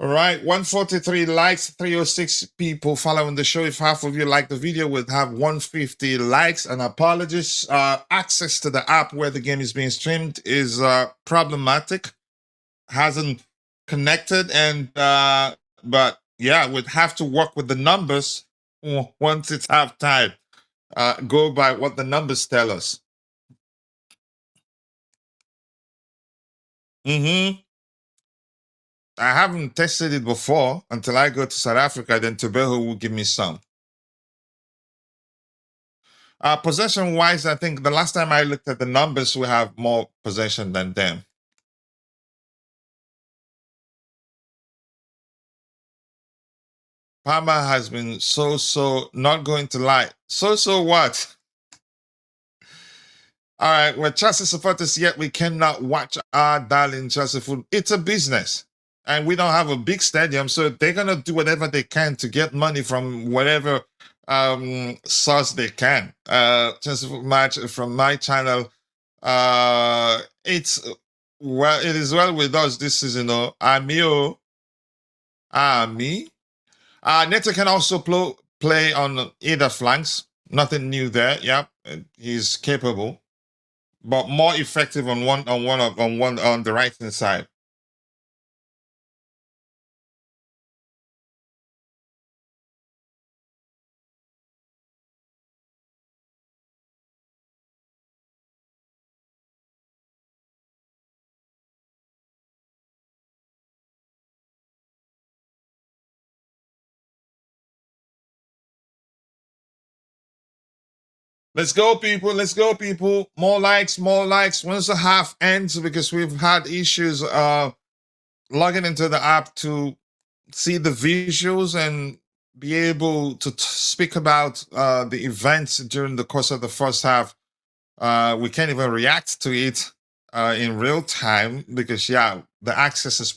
All right, 143 likes, 306 people following the show. If half of you like the video, we'll have 150 likes. And apologies, access to the app where the game is being streamed is problematic. Hasn't connected, and but yeah, we'd have to work with the numbers once it's halftime. Go by what the numbers tell us. I haven't tested it before until I go to South Africa. Then Tobago will give me some. Possession wise, I think the last time I looked at the numbers, we have more possession than them. Palmer has been so, not going to lie. So what? All right, we're Chelsea supporters, yet we cannot watch our darling Chelsea football. It's a business, and we don't have a big stadium, so they're going to do whatever they can to get money from whatever source they can. Chelsea football match from my channel. It is well with us this season. Ami. Neto can also play on either flanks. Nothing new there. Yep, he's capable, but more effective on the right hand side. Let's go, people. Let's go, people. More likes, more likes. Once the half ends, because we've had issues logging into the app to see the visuals and be able to speak about the events during the course of the first half. We can't even react to it in real time because, yeah, the access has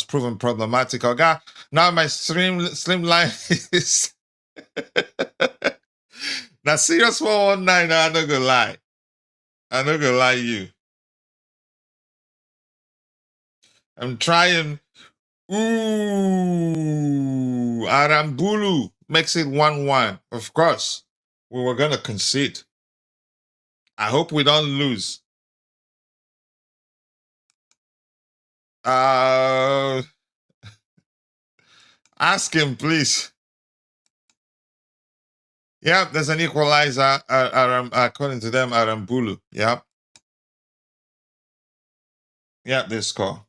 proven problematic. Okay, now my streamline is... Now, serious 419, I'm not gonna lie. I'm not gonna lie you. I'm trying. Ooh, Arambulu makes it 1-1. Of course, we were gonna concede. I hope we don't lose. Ask him, please. Yep, there's an equalizer, according to them, Arambulu. Yep. Yep, they score.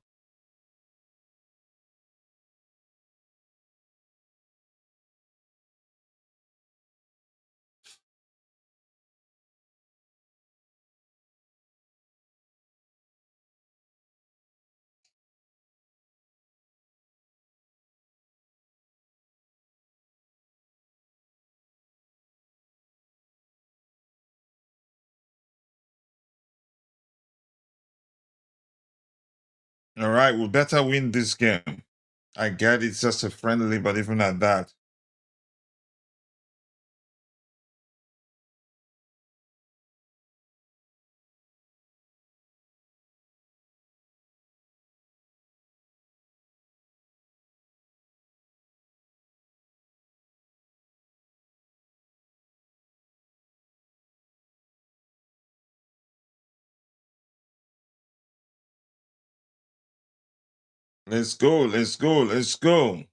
All right, we better win this game. I get it's just a friendly, but even at that. Let's go, let's go, let's go.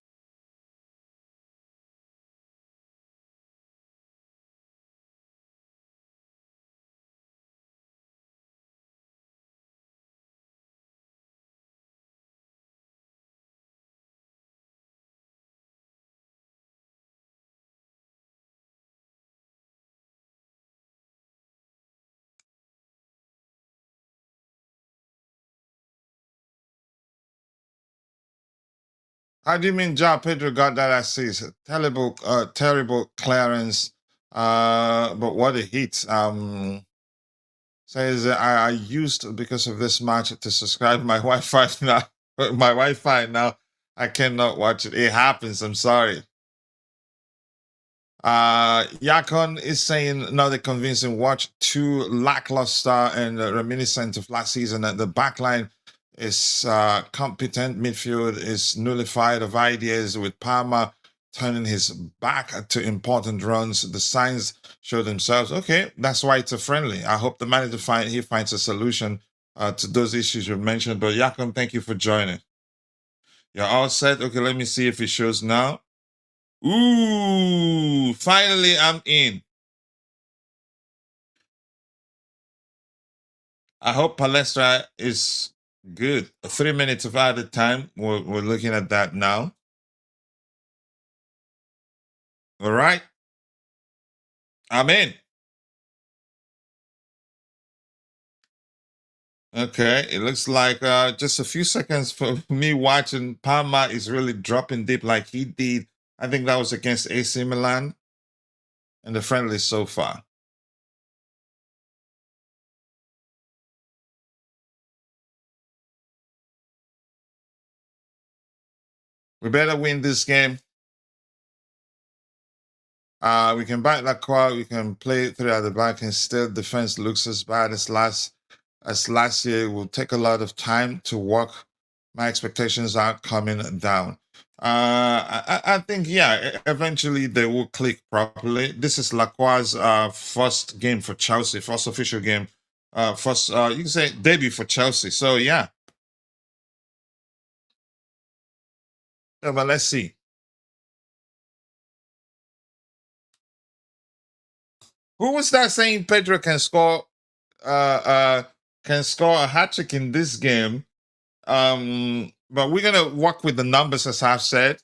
How do you mean João Pedro got that assist? Terrible clearance. But what a hit. Says I used because of this match to subscribe my Wi-Fi now. My Wi-Fi now. I cannot watch it. It happens. I'm sorry. Yakon is saying another convincing watch, too lackluster and reminiscent of last season. The backline is competent. Midfield is nullified of ideas with Palmer turning his back to important runs. The signs show themselves. Okay, that's why it's a friendly. I hope the manager finds a solution to those issues you mentioned. But Yakum, thank you for joining. You're all set. Okay, let me see if it shows now. Ooh, finally I'm in. I hope Palestra is good. 3 minutes of added time. We're looking at that now. All right. I'm in. Okay, it looks like just a few seconds for me watching. Palma is really dropping deep like he did. I think that was against AC Milan and the friendly so far. We better win this game. We can back Lacroix. We can play it through at the back, and still defense looks as bad as last year. It will take a lot of time to work. My expectations are coming down. I think, yeah, eventually they will click properly. This is Lacroix's first game for Chelsea, first official game, first, you can say debut for Chelsea. So, yeah. Yeah, but let's see. Who was that saying Pedro can score a hat-trick in this game? But we're gonna work with the numbers, as I've said.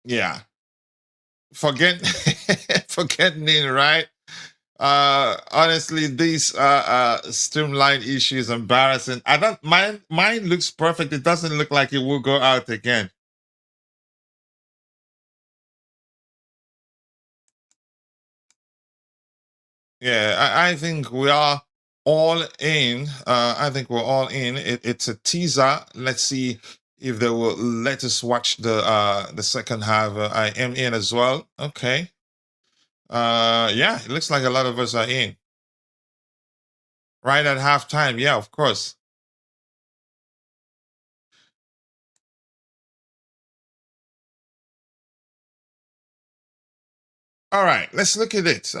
Yeah. Forget forgetting, right? Honestly, these streamline issues embarrassing. I don't mine looks perfect. It doesn't look like it will go out again. Yeah, I think we are all in. I think we're all in. It's a teaser. Let's see if they will let us watch the second half. I am in as well. Okay. Yeah, it looks like a lot of us are in. Right at halftime. Yeah, of course. All right, let's look at it.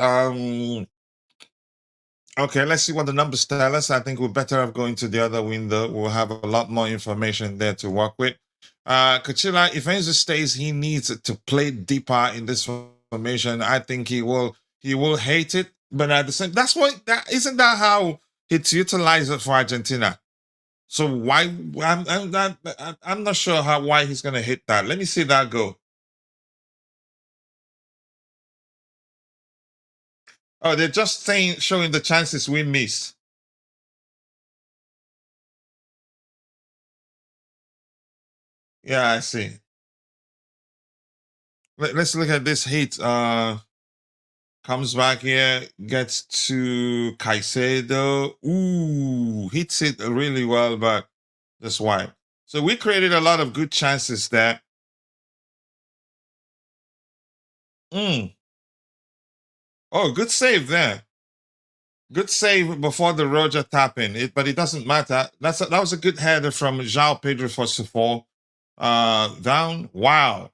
Okay, let's see what the numbers tell us. I think we're better off going to the other window. We'll have a lot more information there to work with. Kachila, if Enzo stays, he needs to play deeper in this formation. I think he will hate it, but at the same, isn't that how it's utilized for Argentina? So why I'm not sure why he's gonna hit that. Let me see that go. Oh, they're just showing the chances we missed. Yeah, I see. Let's look at this hit. Comes back here, gets to Caicedo. Ooh, hits it really well, but that's why. So we created a lot of good chances there. Oh, good save there. Good save before the Roger tap in. But it doesn't matter. That was a good header from João Pedro first of all. Down. Wow.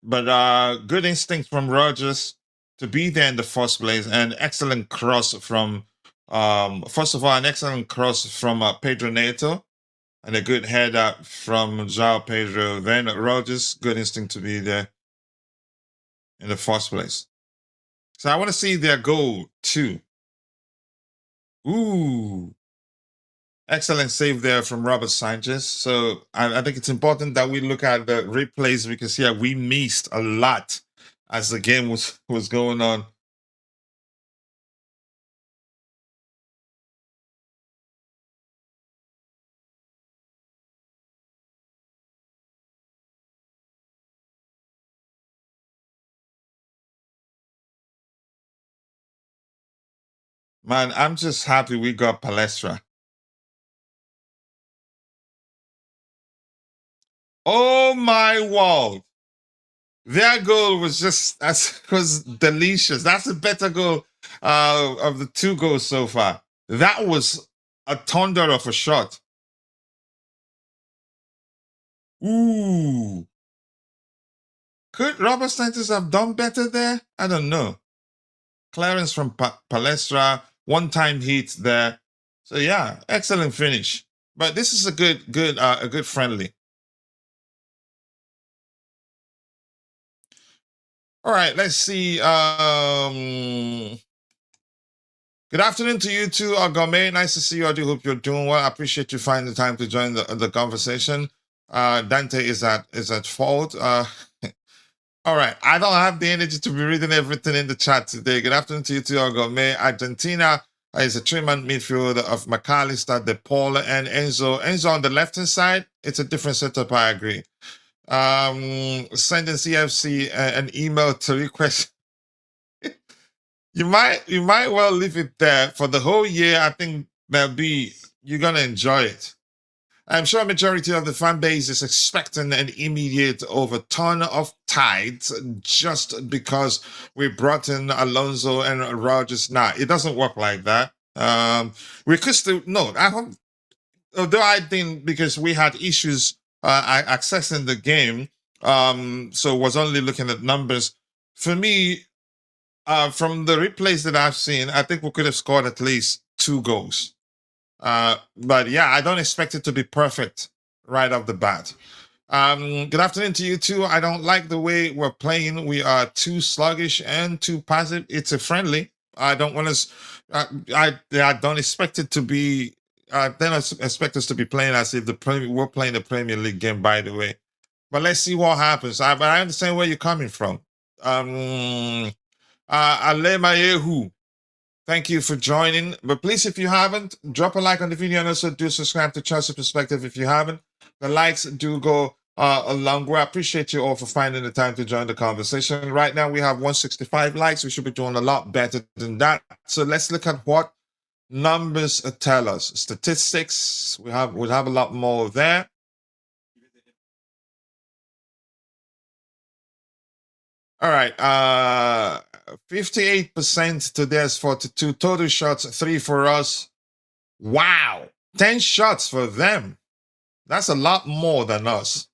But good instinct from Rogers to be there in the first place, and excellent cross from first of all, an excellent cross from Pedro Neto, and a good header from João Pedro. Then Rogers, good instinct to be there in the first place. So I want to see their goal too. Ooh. Excellent save there from Robert Sanchez. So I think it's important that we look at the replays because, yeah, we missed a lot as the game was going on. Man, I'm just happy we got Palestra. Oh my word. Their goal was was delicious. That's a better goal of the two goals so far. That was a thunder of a shot. Ooh. Could Robert Sanchez have done better there? I don't know. Clearance from Palestra, one-time hit there. So yeah, excellent finish. But this is a good friendly. All right, let's see. Good afternoon to you too, Agame. Nice to see you. I do hope you're doing well. I appreciate you finding the time to join the conversation. Dante is at fault. All right, I don't have the energy to be reading everything in the chat today. Good afternoon to you too, Agame. Argentina is a three-man midfield of McAllister, De Paul, and Enzo. Enzo on the left-hand side, it's a different setup, I agree. Sending CFC an email to request. You might well leave it there for the whole year. I think you're gonna enjoy it. I'm sure a majority of the fan base is expecting an immediate overturn of tides just because we brought in Alonso and Rogers. Nah, it doesn't work like that. We could still no. Although I think because we had issues accessing the game, so was only looking at numbers. For me, from the replays that I've seen, I think we could have scored at least 2 goals. But yeah, I don't expect it to be perfect right off the bat. Good afternoon to you too. I don't like the way we're playing. We are too sluggish and too passive. It's a friendly. I don't want us. I don't expect it to be. They don't expect us to be playing as if we're playing the Premier League game. By the way, but let's see what happens. But I understand where you're coming from. Alemayehu, thank you for joining. But please, if you haven't, drop a like on the video and also do subscribe to Chelsea Perspective if you haven't. The likes do go a long way. I appreciate you all for finding the time to join the conversation. Right now, we have 165 likes. We should be doing a lot better than that. So let's look at what numbers tell us. Statistics, we'll have a lot more there. All right. 58% to theirs, 42. Total shots, 3 for us. Wow. 10 shots for them. That's a lot more than us.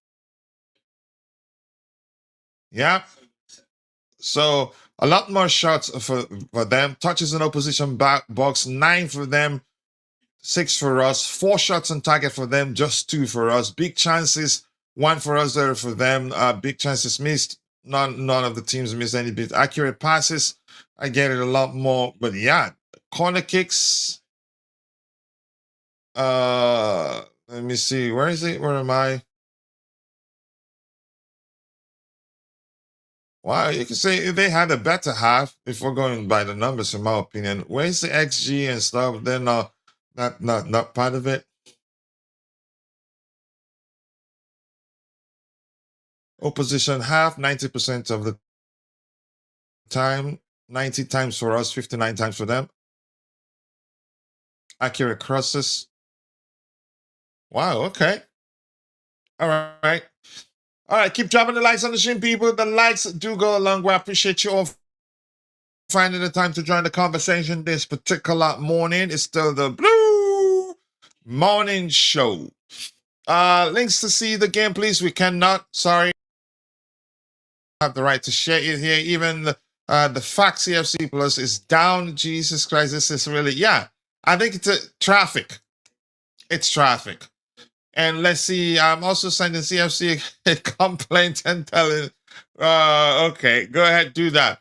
Yeah. So a lot more shots for them. Touches in opposition box, 9 for them, 6 for us. 4 shots on target for them, just 2 for us. Big chances, 1 for us, 0 for them. Big chances missed. None of the teams missed any bit. Accurate passes, I get it a lot more. But yeah, corner kicks. Let me see. Where is it? Where am I? Well, you can say they had a better half if we're going by the numbers, in my opinion. Where's the XG and stuff? They're not part of it. Opposition half, 90% of the time, 90 times for us, 59 times for them. Accurate crosses. Wow, okay. All right. All right, keep dropping the likes on the stream, people. The likes do go a long way. I appreciate you all finding the time to join the conversation this particular morning. It's still the Blue Morning Show. Links to see the game, please. We cannot. Sorry. Have the right to share it here. Even the Fact CFC Plus is down. Jesus Christ, this is really, yeah. I think it's traffic. It's traffic. And let's see, I'm also sending CFC a complaint and telling, okay, go ahead, do that.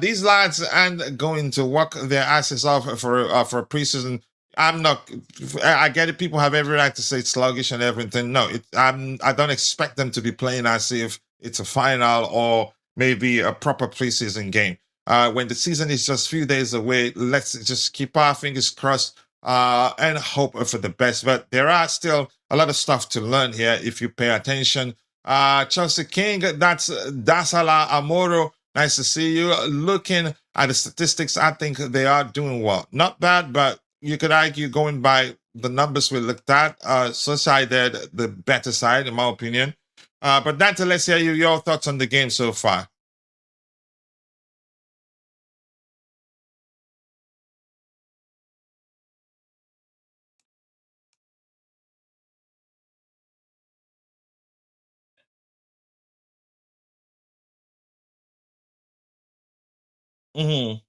These lads aren't going to work their asses off for preseason. I get it. People have every right to say it's sluggish and everything. No, I don't expect them to be playing as if it's a final or maybe a proper preseason game. When the season is just a few days away, let's just keep our fingers crossed and hope for the best. But there are still a lot of stuff to learn here if you pay attention. Chelsea King, that's Dasala Amoro. Nice to see you. Looking at the statistics, I think they are doing well. Not bad, but you could argue going by the numbers we looked at, Sociedad, the better side, in my opinion. But Dante, let's hear your thoughts on the game so far. Mhm.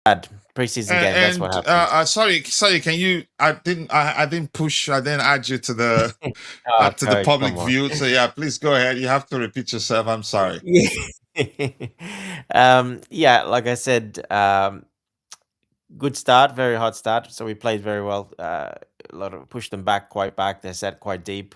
Bad preseason game. That's what And happens. sorry, can you? I didn't push. I didn't add you Oh, to the coach, public come on. view. So yeah, please go ahead. You have to repeat yourself. I'm sorry. Yeah. Yeah, like I said, good start, very hot start. So we played very well. A lot of pushed them back, quite back. They sat quite deep.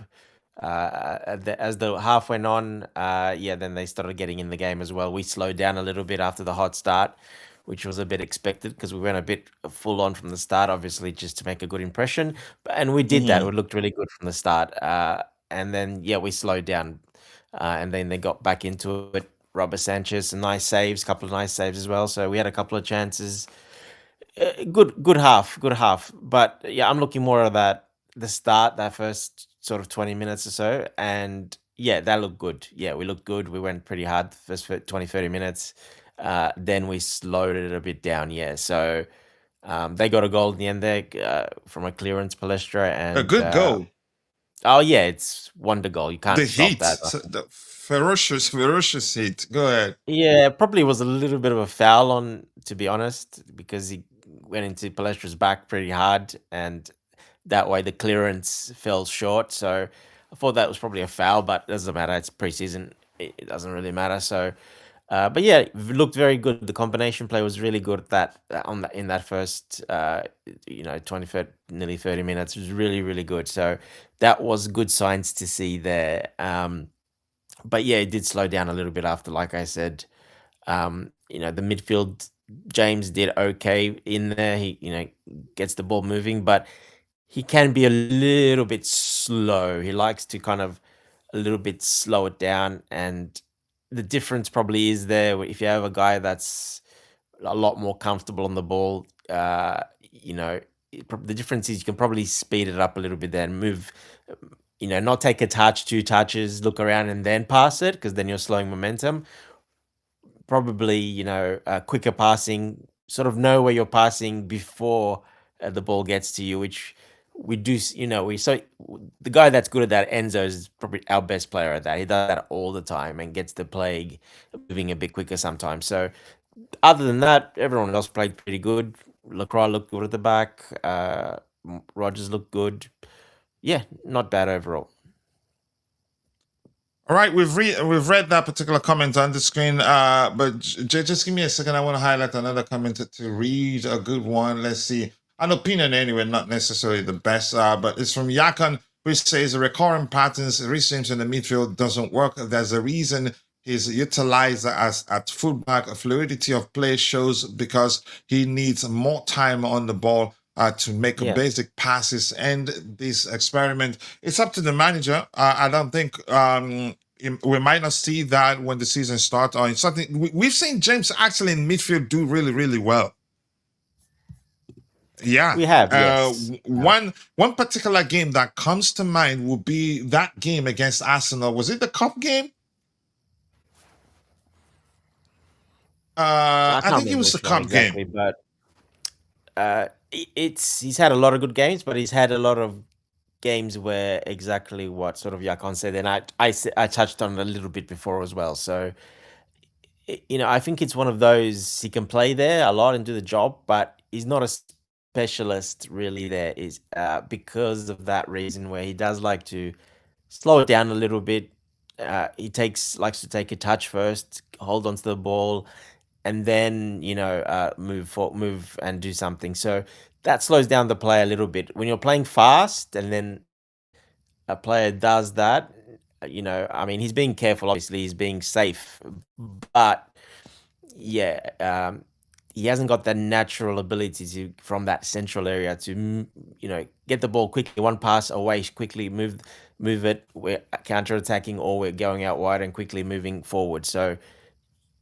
As the half went on, yeah, then they started getting in the game as well. We slowed down a little bit after the hot start, which was a bit expected because we went a bit full on from the start, obviously, just to make a good impression. And we did that. Hmm. We looked really good from the start. And then, yeah, we slowed down. And then they got back into it. Robert Sanchez, some nice saves, couple of nice saves as well. So we had a couple of chances. Good half, good half. But yeah, I'm looking more at that the start, that first sort of 20 minutes or so. And yeah, that looked good. Yeah, we looked good. We went pretty hard the first 20, 30 minutes. Then we slowed it a bit down. Yeah. So they got a goal in the end there from a clearance, Palestra. A And good goal. oh, yeah, it's wonder goal. You The can't stop heat, that. the ferocious heat. Go ahead. Yeah, probably was a little bit of a foul on, to be honest, because he went into Palestra's back pretty hard, and that way the clearance fell short. So I thought that was probably a foul, but it doesn't matter. It's preseason; it doesn't really matter. So, but yeah, looked very good. The combination play was really good at that on that in that first, 20, nearly 30 minutes. It was really, really good. So that was good signs to see there. But yeah, it did slow down a little bit after, like I said. The midfield, James did okay in there. He, gets the ball moving, but he can be a little bit slow. He likes to kind of a little bit slow it down. And the difference probably is there if you have a guy that's a lot more comfortable on the ball, the difference is you can probably speed it up a little bit there and move, not take a touch, two touches, look around and then pass it because then you're slowing momentum. Probably, quicker passing, sort of know where you're passing before the ball gets to you, which we do, the guy that's good at that, Enzo, is probably our best player at that. He does that all the time and gets the plague moving a bit quicker sometimes. So, other than that, everyone else played pretty good. Lacroix looked good at the back. Rogers looked good. Yeah, not bad overall. All right, we've read that particular comment on the screen. But just give me a second. I want to highlight another comment to read a good one. Let's see. An opinion anyway, not necessarily the best. But it's from Yakan, which says the recurring patterns Rhys James in the midfield doesn't work. There's a reason he's utilized as at fullback. Fluidity of play shows because he needs more time on the ball to make Yeah. basic passes. And this experiment, it's up to the manager. I don't think we might not see that when the season starts. Or in something we've seen James actually in midfield do really, really well. Yeah. We have, yes. One particular game that comes to mind would be that game against Arsenal. Was it the cup game? I I can't think it remember was the which one cup game. exactly, but he's had a lot of good games, but he's had a lot of games where exactly what sort of Yakon said, and I touched on it a little bit before as well. So I think it's one of those he can play there a lot and do the job, but he's not a specialist really there. Is because of that reason where he does like to slow it down a little bit. He likes to take a touch first, hold onto the ball, and then move and do something. So that slows down the play a little bit. When you're playing fast, and then a player does that, I mean, he's being careful. Obviously, he's being safe, but yeah, he hasn't got that natural ability to from that central area to get the ball quickly, one pass away, quickly move it. We're counter attacking or we're going out wide and quickly moving forward. So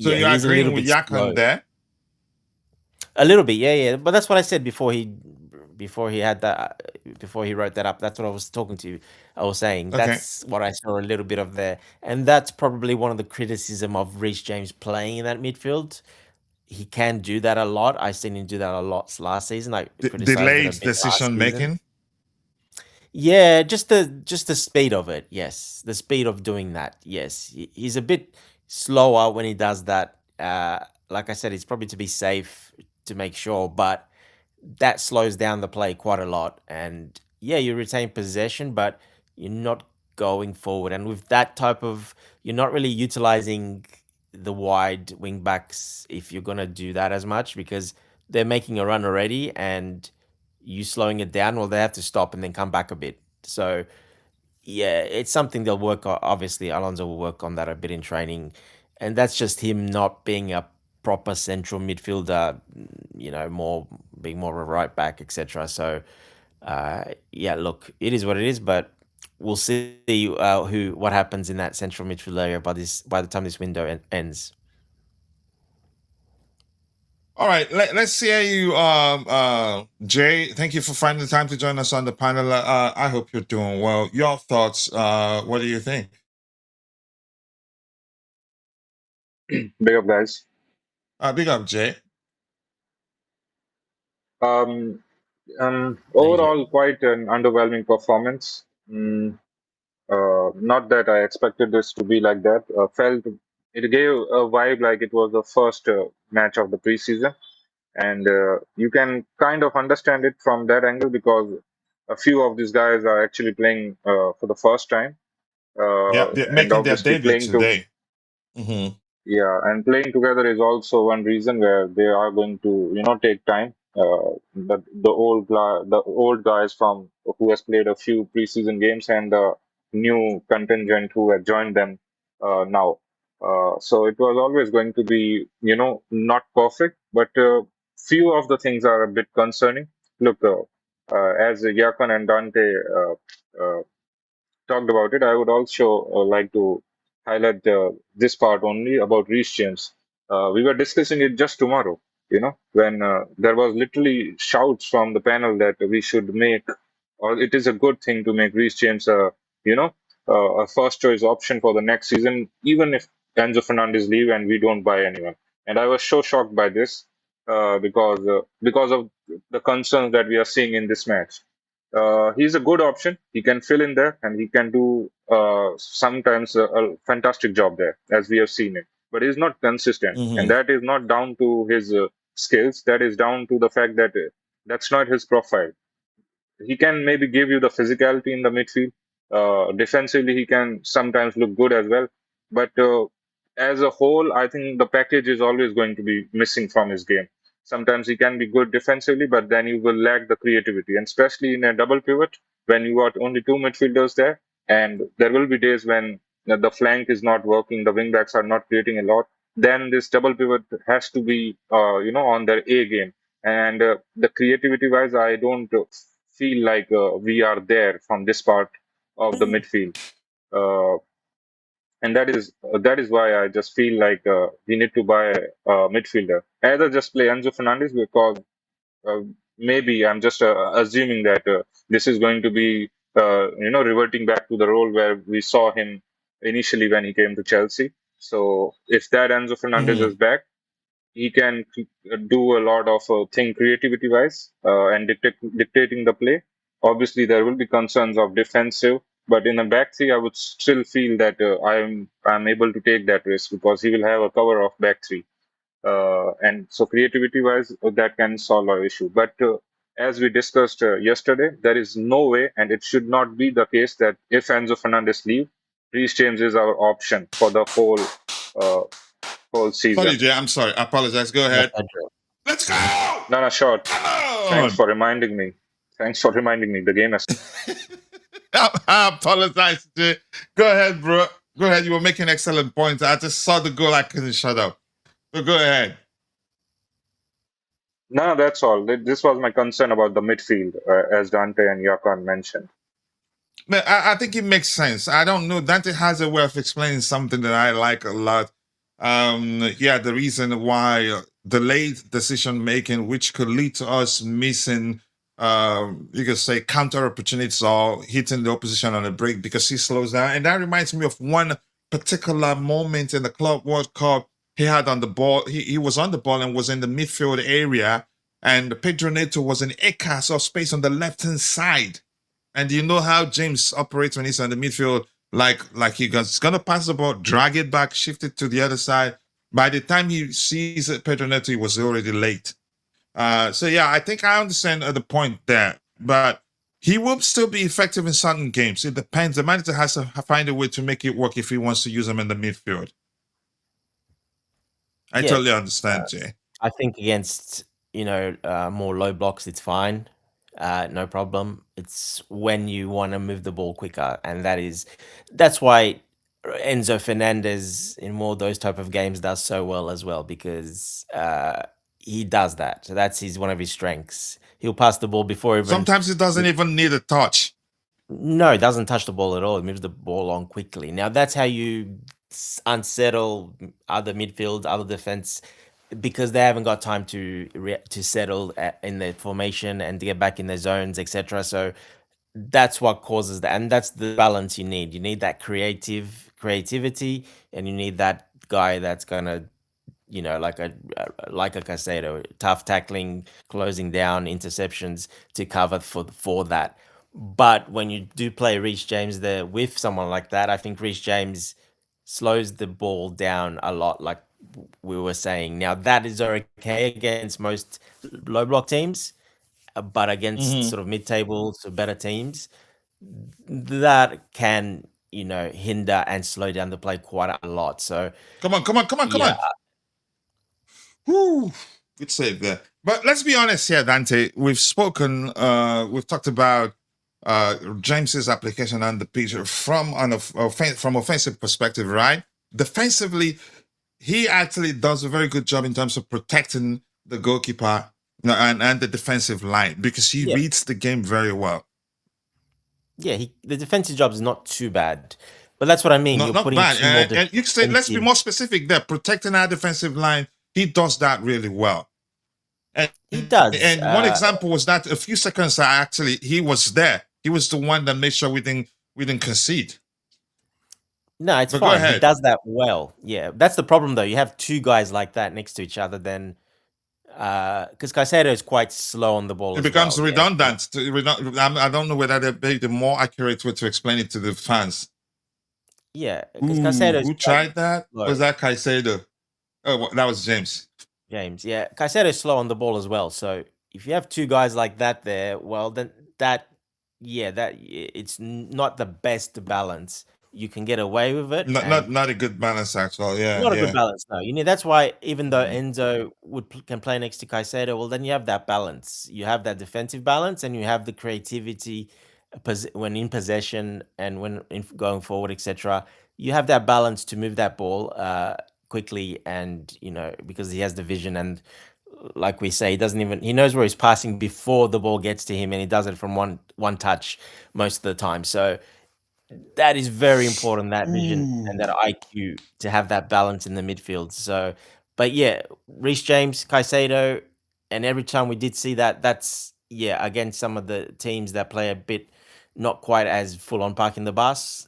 So yeah, you're he is a agreeing little with bit Yakan slow. there? A little bit, yeah. But that's what I said before he had that before he wrote that up. That's what I was talking to you. I was saying Okay. that's what I saw a little bit of there, and that's probably one of the criticism of Reece James playing in that midfield. He can do that a lot. I seen him do that a lot last season. I criticized it a Delayed bit last decision season. making. Yeah, just the speed of it. Yes, the speed of doing that. Yes, he's a bit slower when he does that. Like I said, it's probably to be safe to make sure, but that slows down the play quite a lot. And yeah, you retain possession, but you're not going forward. And with that type of, you're not really utilizing the wide wing backs if you're gonna do that as much because they're making a run already, and you slowing it down. Well, they have to stop and then come back a bit. So yeah, it's something they'll work on. Obviously, Alonso will work on that a bit in training, and that's just him not being a proper central midfielder. More being more of a right back, etc. So, yeah, look, it is what it is, but we'll see what happens in that central midfield area by the time this window ends. All right, let's see how you, Jay. Thank you for finding the time to join us on the panel. I hope you're doing well. Your thoughts? What do you think? Big up, guys. Big up, Jay. Um, AJ. Overall, quite an underwhelming performance. Not that I expected this to be like that. Felt it gave a vibe like it was the first match of the preseason, and you can kind of understand it from that angle because a few of these guys are actually playing for the first time, Yeah, they're and making their obviously debut playing to today. Mm-hmm. Yeah, and playing together is also one reason where they are going to, take time. But the old guys from who has played a few preseason games and the new contingent who have joined them now. So it was always going to be, not perfect, but few of the things are a bit concerning. Look, as Yakan and Dante talked about it, I would also like to highlight this part only about Reece James. We were discussing it just tomorrow, when there was literally shouts from the panel that we should make, or it is a good thing to make Reece James a first choice option for the next season, even if Enzo Fernandez leave and we don't buy anyone. And I was so shocked by this because of the concerns that we are seeing in this match. He's a good option. He can fill in there and he can do sometimes a fantastic job there, as we have seen it. But he's not consistent, and Mm-hmm. that is not down to his skills. That is down to the fact that that's not his profile. He can maybe give you the physicality in the midfield. Defensively, he can sometimes look good as well. But as a whole, I think the package is always going to be missing from his game. Sometimes he can be good defensively, but then you will lack the creativity, and especially in a double pivot when you got only two midfielders there, and there will be days when the flank is not working, the wing backs are not creating a lot. Then this double pivot has to be, on their A game. And the creativity wise, I don't feel like we are there from this part of the midfield. Uh, and that is why I just feel like we need to buy a midfielder. Either just play Enzo Fernandez because uh, maybe I'm just assuming that this is going to be reverting back to the role where we saw him initially when he came to Chelsea. So if that Enzo Fernandez Mm-hmm. is back, he can do a lot of thing creativity wise and dictating the play. Obviously, there will be concerns of defensive, but in a back three, I would still feel that I'm able to take that risk because he will have a cover of back three, and so creativity wise, that can solve our issue. But as we discussed yesterday, there is no way, and it should not be the case that if Enzo Fernandez leave, Reece James is our option for the uh, whole Sorry, season. Jay. I'm sorry. I apologize. Go No ahead. pressure. Let's go. No, no, sure. Come Thanks on. for reminding me. Thanks for reminding me. The game has. I apologize, Jay. Go ahead, bro. Go ahead. You were making excellent points. I just saw the goal. I couldn't shut up. So go ahead. No, that's all. This was my concern about the midfield, as Dante and Yakan mentioned. But I think it makes sense. I don't know. Dante has a way of explaining something that I like a lot. Yeah, the reason why delayed decision making, which could lead to us missing, you could say, counter opportunities or hitting the opposition on a break because he slows down. And that reminds me of one particular moment in the Club World Cup. He had on the ball. He was on the ball and was in the midfield area, and Pedro Neto was in acres of space on the left hand side. And you know how James operates when he's on the midfield, like he's gonna pass the ball, drag it back, shift it to the other side. By the time he sees Pedro Neto, he was already late. So yeah, I think I understand the point there, but he will still be effective in certain games. It depends. The manager has to find a way to make it work if he wants to use him in the midfield. I Yeah, totally understand, Jay. I think against more low blocks, it's fine, no problem. It's when you want to move the ball quicker, and that's why Enzo Fernandez in more those type of games does so well as well because he does that. So that's one of his strengths. He'll pass the ball before even. Sometimes he doesn't even need a touch. No, he doesn't touch the ball at all. He moves the ball on quickly. Now that's how you unsettle other midfield, other defense, because they haven't got time to settle in their formation and to get back in their zones, etc. So that's what causes that, and that's the balance you need. You need that creativity, and you need that guy that's gonna, like a Caicedo, tough tackling, closing down, interceptions to cover for that. But when you do play Reece James there with someone like that, I think Reece James slows the ball down a lot, like we were saying. Now that is okay against most low block teams, but against sort of mid-table, so better teams, that can hinder and slow down the play quite a lot. So Come on. Whew, good save there. But let's be honest here, Dante. We've talked about James's application on the pitch from offensive perspective, right? Defensively, he actually does a very good job in terms of protecting the goalkeeper and the defensive line because he reads the game very well. Yeah, the defensive job is not too bad, but that's what I mean. Not bad. And you say, let's be more specific there. Protecting our defensive line, he does that really well. And he does. And one example was that a few seconds actually he was there. He was the one that made sure we didn't concede. No, it's fine. He does that well. Yeah, that's the problem though. You have two guys like that next to each other, then because Caicedo is quite slow on the ball. It becomes redundant. I don't know whether that'd be the more accurate way to explain it to the fans. Yeah, because Caicedo. Who tried that? Was that Caicedo? Oh, that was James. Yeah. Caicedo is slow on the ball as well. So if you have two guys like that there, well, then it's not the best balance. You can get away with it. Not a good balance, actually. Yeah, not a good balance. No, that's why even though Enzo can play next to Caicedo, well, then you have that balance. You have that defensive balance, and you have the creativity when in possession and when going forward, etc. You have that balance to move that ball quickly, and because he has the vision, and like we say, he knows where he's passing before the ball gets to him, and he does it from one touch most of the time. So that is very important, that vision and that IQ, to have that balance in the midfield. So, but yeah, Reece James, Caicedo, and every time we did see that's against some of the teams that play a bit not quite as full on parking the bus,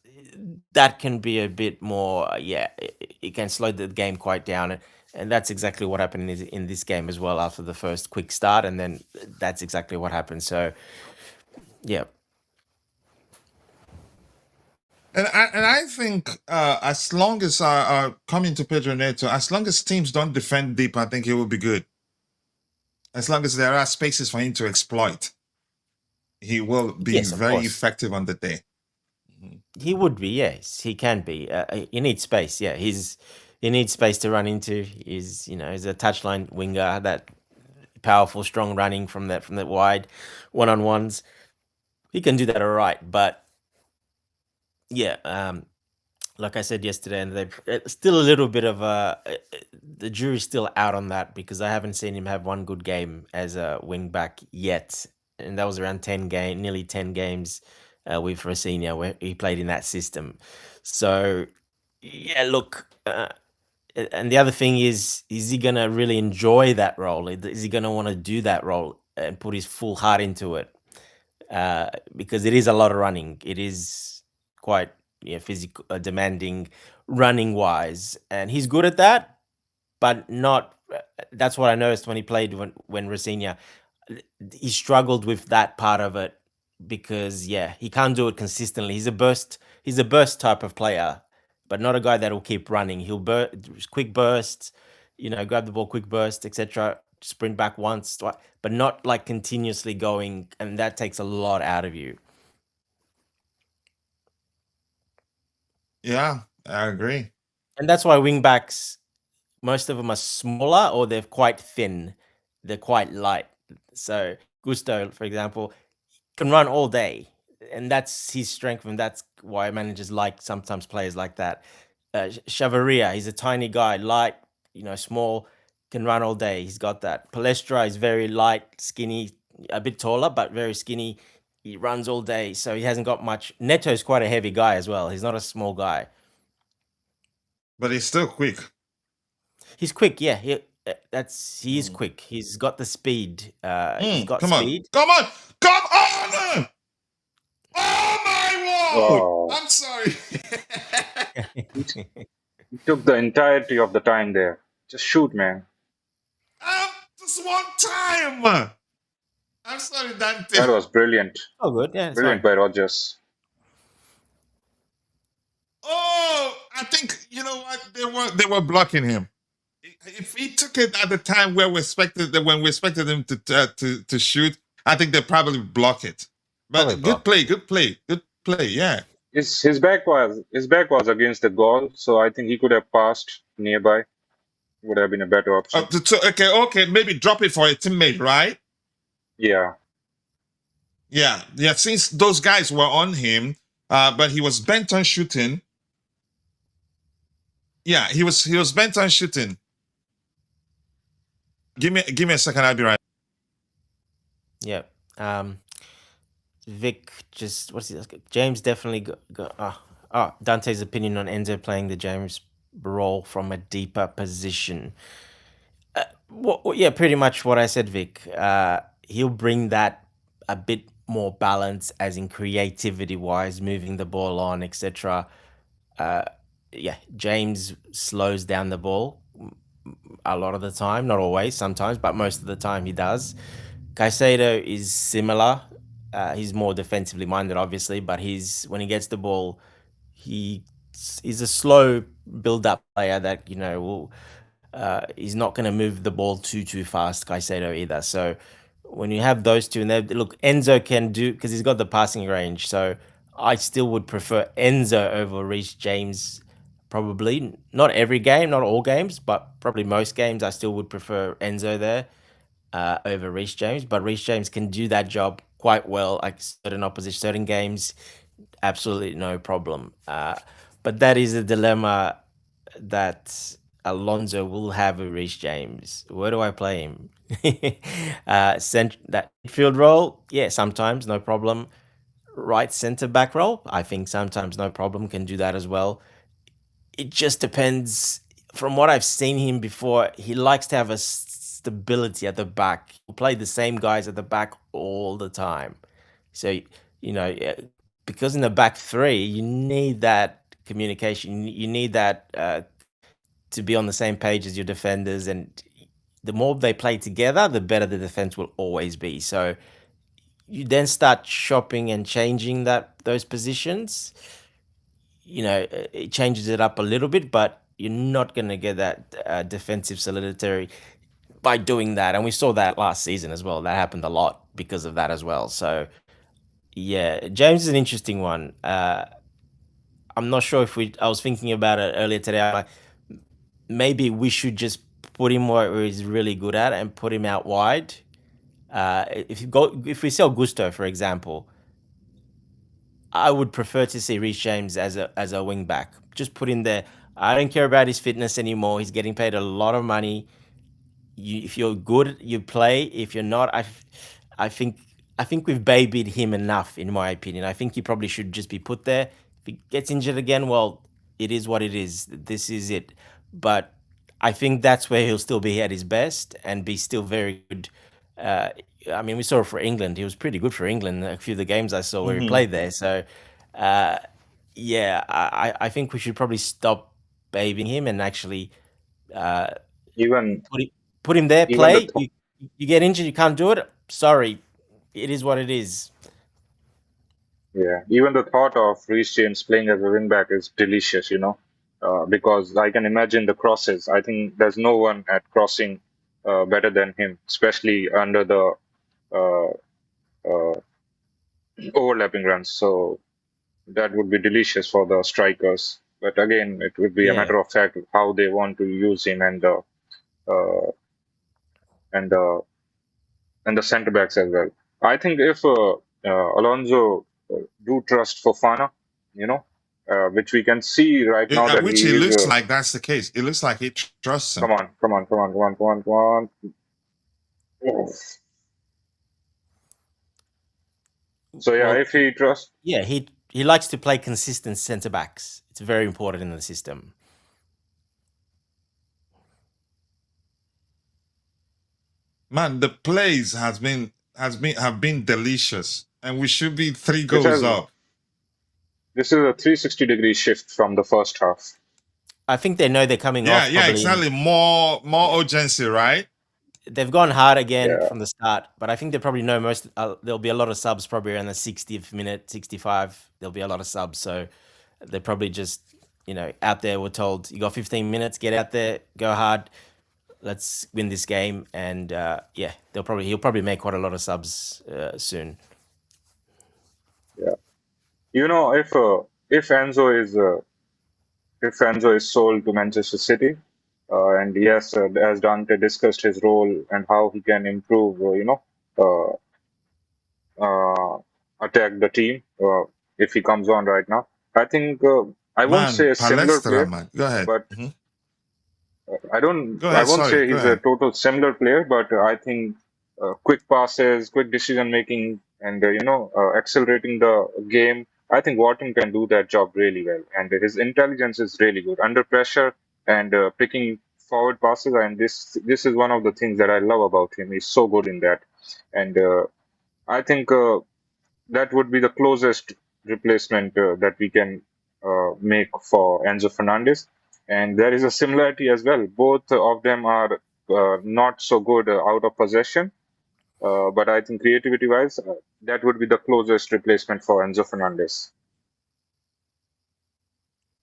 that can be a bit more, it can slow the game quite down. And that's exactly what happened in this game as well after the first quick start. And then that's exactly what happened. So, yeah. And I think as long as coming to Pedro Neto, as long as teams don't defend deep, I think he will be good. As long as there are spaces for him to exploit, he will be very effective on the day. He would be, yes, he can be. He needs space, yeah. He needs space to run into. He's a touchline winger, that powerful, strong running from that wide one-on-ones. He can do that all right, but yeah, like I said yesterday, and they've still a little bit of the jury's still out on that because I haven't seen him have one good game as a wing back yet, and that was around nearly 10 games with Rosenia where he played in that system. So yeah, look, and the other thing is he gonna really enjoy that role? Is he gonna want to do that role and put his full heart into it? Because it is a lot of running. It is quite, yeah, physical, demanding running wise, and he's good at that, but not. That's what I noticed when he played when Rosenia, he struggled with that part of it because yeah, he can't do it consistently. He's a burst type of player, but not a guy that will keep running. He'll quick bursts, grab the ball, quick burst, etc. Sprint back once, twice, but not like continuously going, and that takes a lot out of you. Yeah, I agree. And that's why wing backs, most of them are smaller or they're quite thin. They're quite light. So Gusto, for example, can run all day, and that's his strength, and that's why managers like sometimes players like that. Chavaria, he's a tiny guy, light, small, can run all day. He's got that. Palestra is very light, skinny, a bit taller, but very skinny. He runs all day, so he hasn't got much. Neto's quite a heavy guy as well. He's not a small guy. But he's still quick. He's quick, yeah. He is quick. He's got the speed. He's got Come on. speed. Come on! Come on! Oh my word! Wow. I'm sorry. He took the entirety of the time there. Just shoot, man. Just one time. I'm sorry, Dante. That was brilliant. Oh, good. Yeah, it's Brilliant fine. by Rogers. Oh, I think you know what they were blocking him. If he took it at the time where when we expected him to shoot, I think they probably block it. But Probably block. good play. Yeah. His back was against the goal, so I think he could have passed nearby. Would have been a better option. Okay, maybe drop it for a teammate, right? Yeah. Yeah. Since those guys were on him, but he was bent on shooting. Yeah, he was bent on shooting. Give me a second. I'll be right. Yeah. Vic, just what's he? James definitely Dante's opinion on Enzo playing the James role from a deeper position. Yeah, pretty much what I said, Vic. He'll bring that a bit more balance, as in creativity wise, moving the ball on, etc. Yeah, James slows down the ball a lot of the time, not always, sometimes, but most of the time he does. Caicedo is similar. He's more defensively minded, obviously, but when he gets the ball, he's a slow build-up player that will. He's not going to move the ball too fast, Caicedo either. So when you have those two, and look, Enzo can do because he's got the passing range. So I still would prefer Enzo over Reece James. Probably not every game, not all games, but probably most games. I still would prefer Enzo there over Reece James. But Reece James can do that job quite well. Like certain games, absolutely no problem. But that is a dilemma that Alonso will have with Reece James. Where do I play him? That midfield role, yeah, sometimes no problem. Right centre back role, I think sometimes no problem, can do that as well. It just depends. From what I've seen him before, he likes to have a stability at the back. He'll play the same guys at the back all the time. So, because in the back three, you need that communication. You need that to be on the same page as your defenders. And the more they play together, the better the defense will always be. So you then start shopping and changing those positions. It changes it up a little bit, but you're not going to get that defensive solidity by doing that. And we saw that last season as well. That happened a lot because of that as well. So, yeah, James is an interesting one. I'm not sure I was thinking about it earlier today. Maybe we should just put him where he's really good at and put him out wide. If we sell Gusto, for example, I would prefer to see Reece James as a wing back. Just put in there. I don't care about his fitness anymore. He's getting paid a lot of money. If you're good, you play. If you're not, I think I think we've babied him enough, in my opinion. I think he probably should just be put there. If he gets injured again, well, it is what it is. This is it. But I think that's where he'll still be at his best and be still very good. Uh, I mean, we saw it for England. He was pretty good for England. A few of the games I saw where he Mhm. played there. So, uh, yeah, I think we should probably stop babying him and actually uh, Even put him, put him there, even the play. You get injured, you can't do it. Sorry, it is what it is. even the thought of Reece James playing as a wing back is delicious, because I can imagine the crosses. I think there's no one at crossing better than him, especially under the uh, uh, overlapping runs. So that would be delicious for the strikers. But again, it would be a Yeah, matter of fact how they want to use him uh, and the and the centre backs as well. I think if Alonso do trust Fofana, which we can see right now that Which it he is. looks like that's the case. It looks like he trusts him. Come on, come on, come on, come on, come on, come on. Oh. So yeah, well, if he trusts, yeah, he likes to play consistent centre backs. It's very important in the system. Man, the plays have been delicious, and we should be three this goals has up. this is a 360-degree shift from the first half. I think they know they're coming Yeah, off. yeah, Probably exactly. More urgency, right? they've gone hard again Yeah, from the start, but I think they probably know most. There'll be a lot of subs probably around the 60th minute, 65. There'll be a lot of subs, so they're probably just out there. We're told you got 15 minutes, get out there, go hard. Let's win this game, and yeah, he'll probably make quite a lot of subs soon. yeah. If Enzo is sold to Manchester City, and yes, as Dante discussed his role and how he can improve, uh, attack the team if he comes on right now. I think I won't Man, say a similar Palestra, player, man. Go ahead. but Mhm. Go I ahead. won't Sorry. say Go he's a ahead. total similar player, but I think quick passes, quick decision making, and accelerating the game. I think Wharton can do that job really well, and his intelligence is really good under pressure and picking forward passes. And this is one of the things that I love about him. He's so good in that, and I think that would be the closest replacement that we can make for Enzo Fernandez. And there is a similarity as well. Both of them are not so good out of possession, but I think creativity wise, that would be the closest replacement for Enzo Fernandez.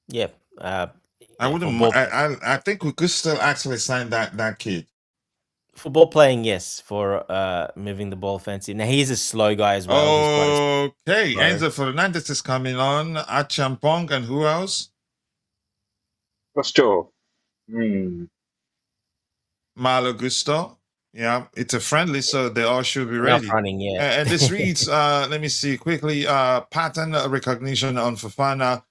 Yeah, I yeah. For wouldn't. I think we could still actually sign that kid. football playing, yes. For moving the ball offensive. Now he's a slow guy as well. He's quite Okay, slow. Enzo Fernandez is coming on. Achampong and who else? Gusto, Malo Gusto. Yeah, it's a friendly, so they all should be Enough ready. running, yeah. And this reads, let me see quickly, pattern recognition on Fofana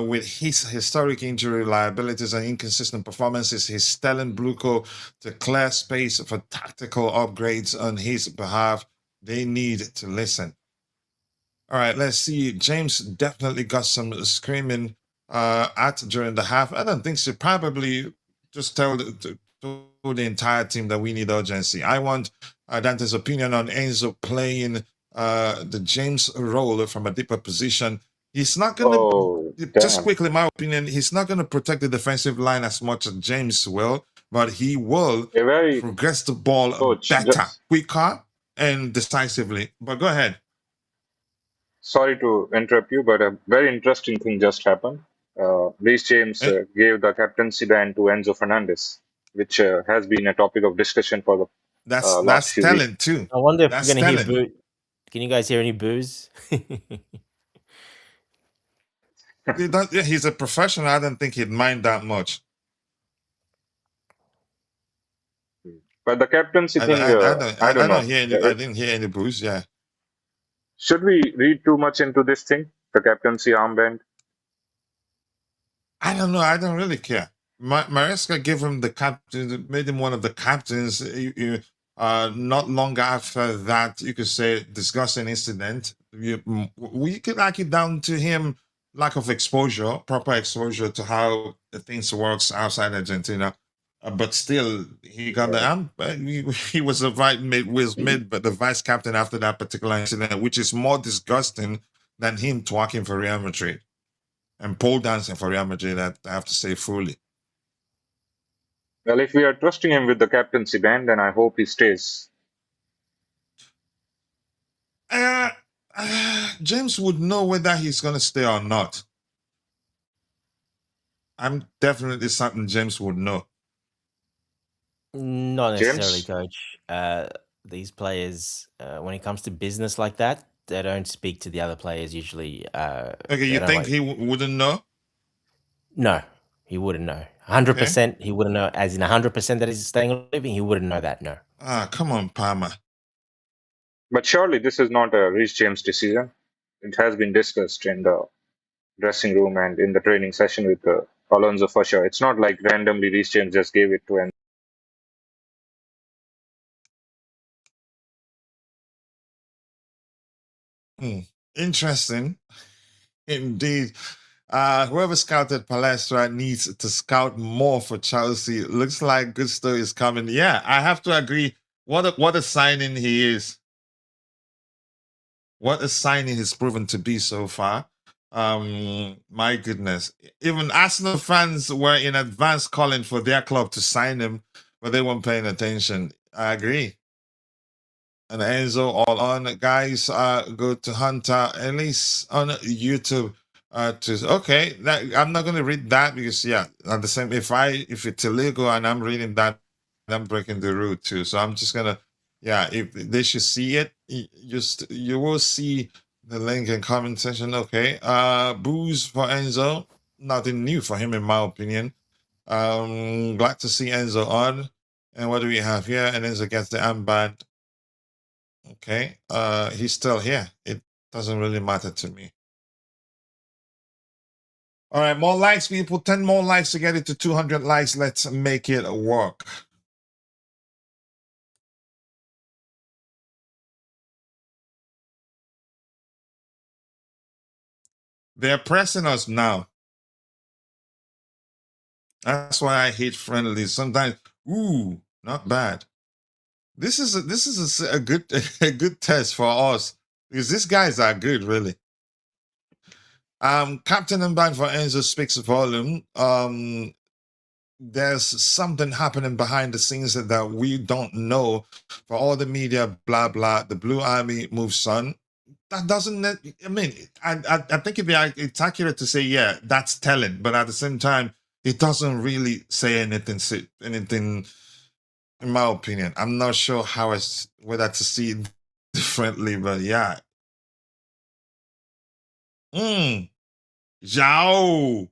with his historic injury liabilities and inconsistent performances. He's telling Bluco to clear space for tactical upgrades on his behalf. They need to listen. All right, let's see. James definitely got some screaming at during the half. I don't think so. Probably just told the entire team that we need urgency. I want Dante's opinion on Enzo playing the James role from a deeper position. He's not going oh to, just damn, quickly, my opinion, he's not going to protect the defensive line as much as James will, but he will a very progress the ball coach. better, quicker, and decisively. But go ahead. Sorry to interrupt you, but a very interesting thing just happened. Reece James Eh, gave the captaincy ban to Enzo Fernandez, which has been a topic of discussion for the last That's few weeks. talent too. I wonder if we're That's gonna hear talent. boo. Can you guys hear any boos? He's a professional. I don't think he'd mind that much. But the captaincy thing, I don't know. I didn't hear any booze. Yeah. Should we read too much into this thing? the captaincy armband? I don't know. I don't really care. Maresca gave him the captain, made him one of the captains. Not long after that, you could say discussing incident. We could argue down to him lack of exposure, proper exposure to how the things works outside Argentina. But still, he got he was made but the vice captain after that particular incident, which is more disgusting than him twerking for Real Madrid and pole dancing for Real Madrid. I have to say fully. Well, if we are trusting him with the captaincy band, then I hope he stays. James would know whether he's going to stay or not. I'm definitely certain James would know. Not necessarily, James? coach. These players, when it comes to business like that, they don't speak to the other players usually. Okay, you think he wouldn't know? No, he wouldn't know. 100%, he wouldn't know. As in 100% that he's staying or leaving, he wouldn't know that. No. Come on, Palmer. But surely this is not a Reece James decision. It has been discussed in the dressing room and in the training session with Alonso for sure. It's not like randomly Reece James just gave it to him. Interesting. Indeed. Whoever scouted Palestra needs to scout more for Chelsea. Looks like Gusto is coming. Yeah, I have to agree. What a signing he is. What a signing he's proven to be so far. My goodness. Even Arsenal fans were in advance calling for their club to sign him, but they weren't paying attention. I agree. And Enzo all on, guys. Go to Hunter at least on YouTube. Okay, I'm not gonna read that because at the same if it's illegal and I'm reading that, I'm breaking the rule too. So I'm just gonna if they should see it, you will see the link in comment section. Okay, booze for Enzo, nothing new for him in my opinion. Glad to see Enzo on. And what do we have here? And Enzo gets the armband. Okay, he's still here. It doesn't really matter to me. All right, more likes, people. 10 more likes to get it to 200 likes. Let's make it work. They're pressing us now. That's why I hate friendlies. Sometimes, not bad. This is a good a good test for us because these guys are good, really. Captain and Band for Enzo speaks volume. There's something happening behind the scenes that we don't know. For all the media, blah blah. The Blue Army moves on. That doesn't. I mean, I think it's accurate to say that's telling, but at the same time, it doesn't really say anything. In my opinion, I'm not sure whether to see it differently, but yeah. Zhao.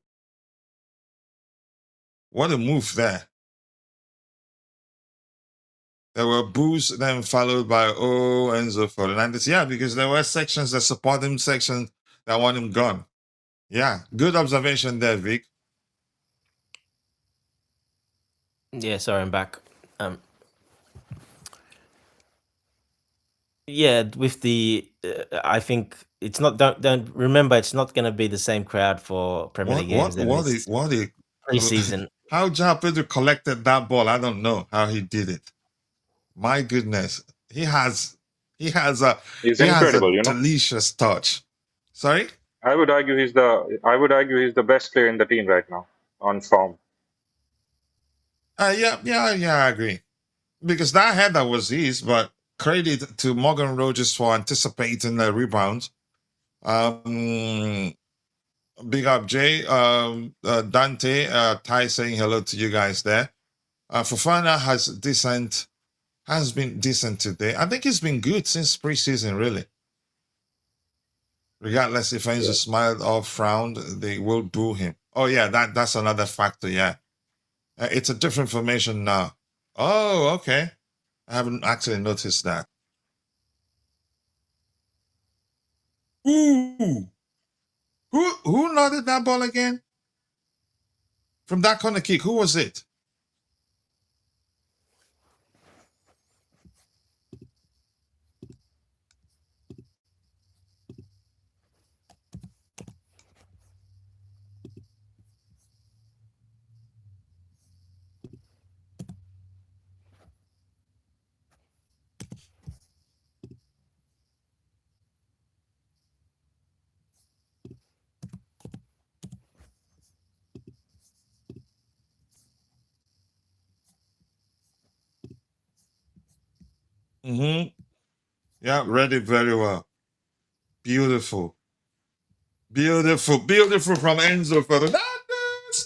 What a move there. There were boos, then followed by Enzo Fernandez. Yeah, because there were sections that support him, sections that want him gone. Yeah, good observation there, Vic. Yeah, sorry, I'm back. Yeah, with the, I think it's not. Don't remember, it's not going to be the same crowd for Premier League games. What preseason. How João Pedro collected that ball? I don't know how he did it. My goodness, he's incredible, you know. Delicious touch. Sorry. I would argue he's the best player in the team right now on form. Yeah, I agree. Because that header was his, but credit to Morgan Rogers for anticipating the rebound. Big up Jay, Dante, Ty saying hello to you guys there. Fofana has been decent today. I think he's been good since preseason, really. Regardless if Enzo smiled or frowned, they will boo him. Oh yeah, that's another factor. Yeah, it's a different formation now. Oh, okay. I haven't actually noticed that. Ooh. Who nodded that ball again? From that corner kick, who was it? Mm-hmm. Yeah, read it very well. Beautiful. Beautiful. Beautiful from Enzo Fernandez.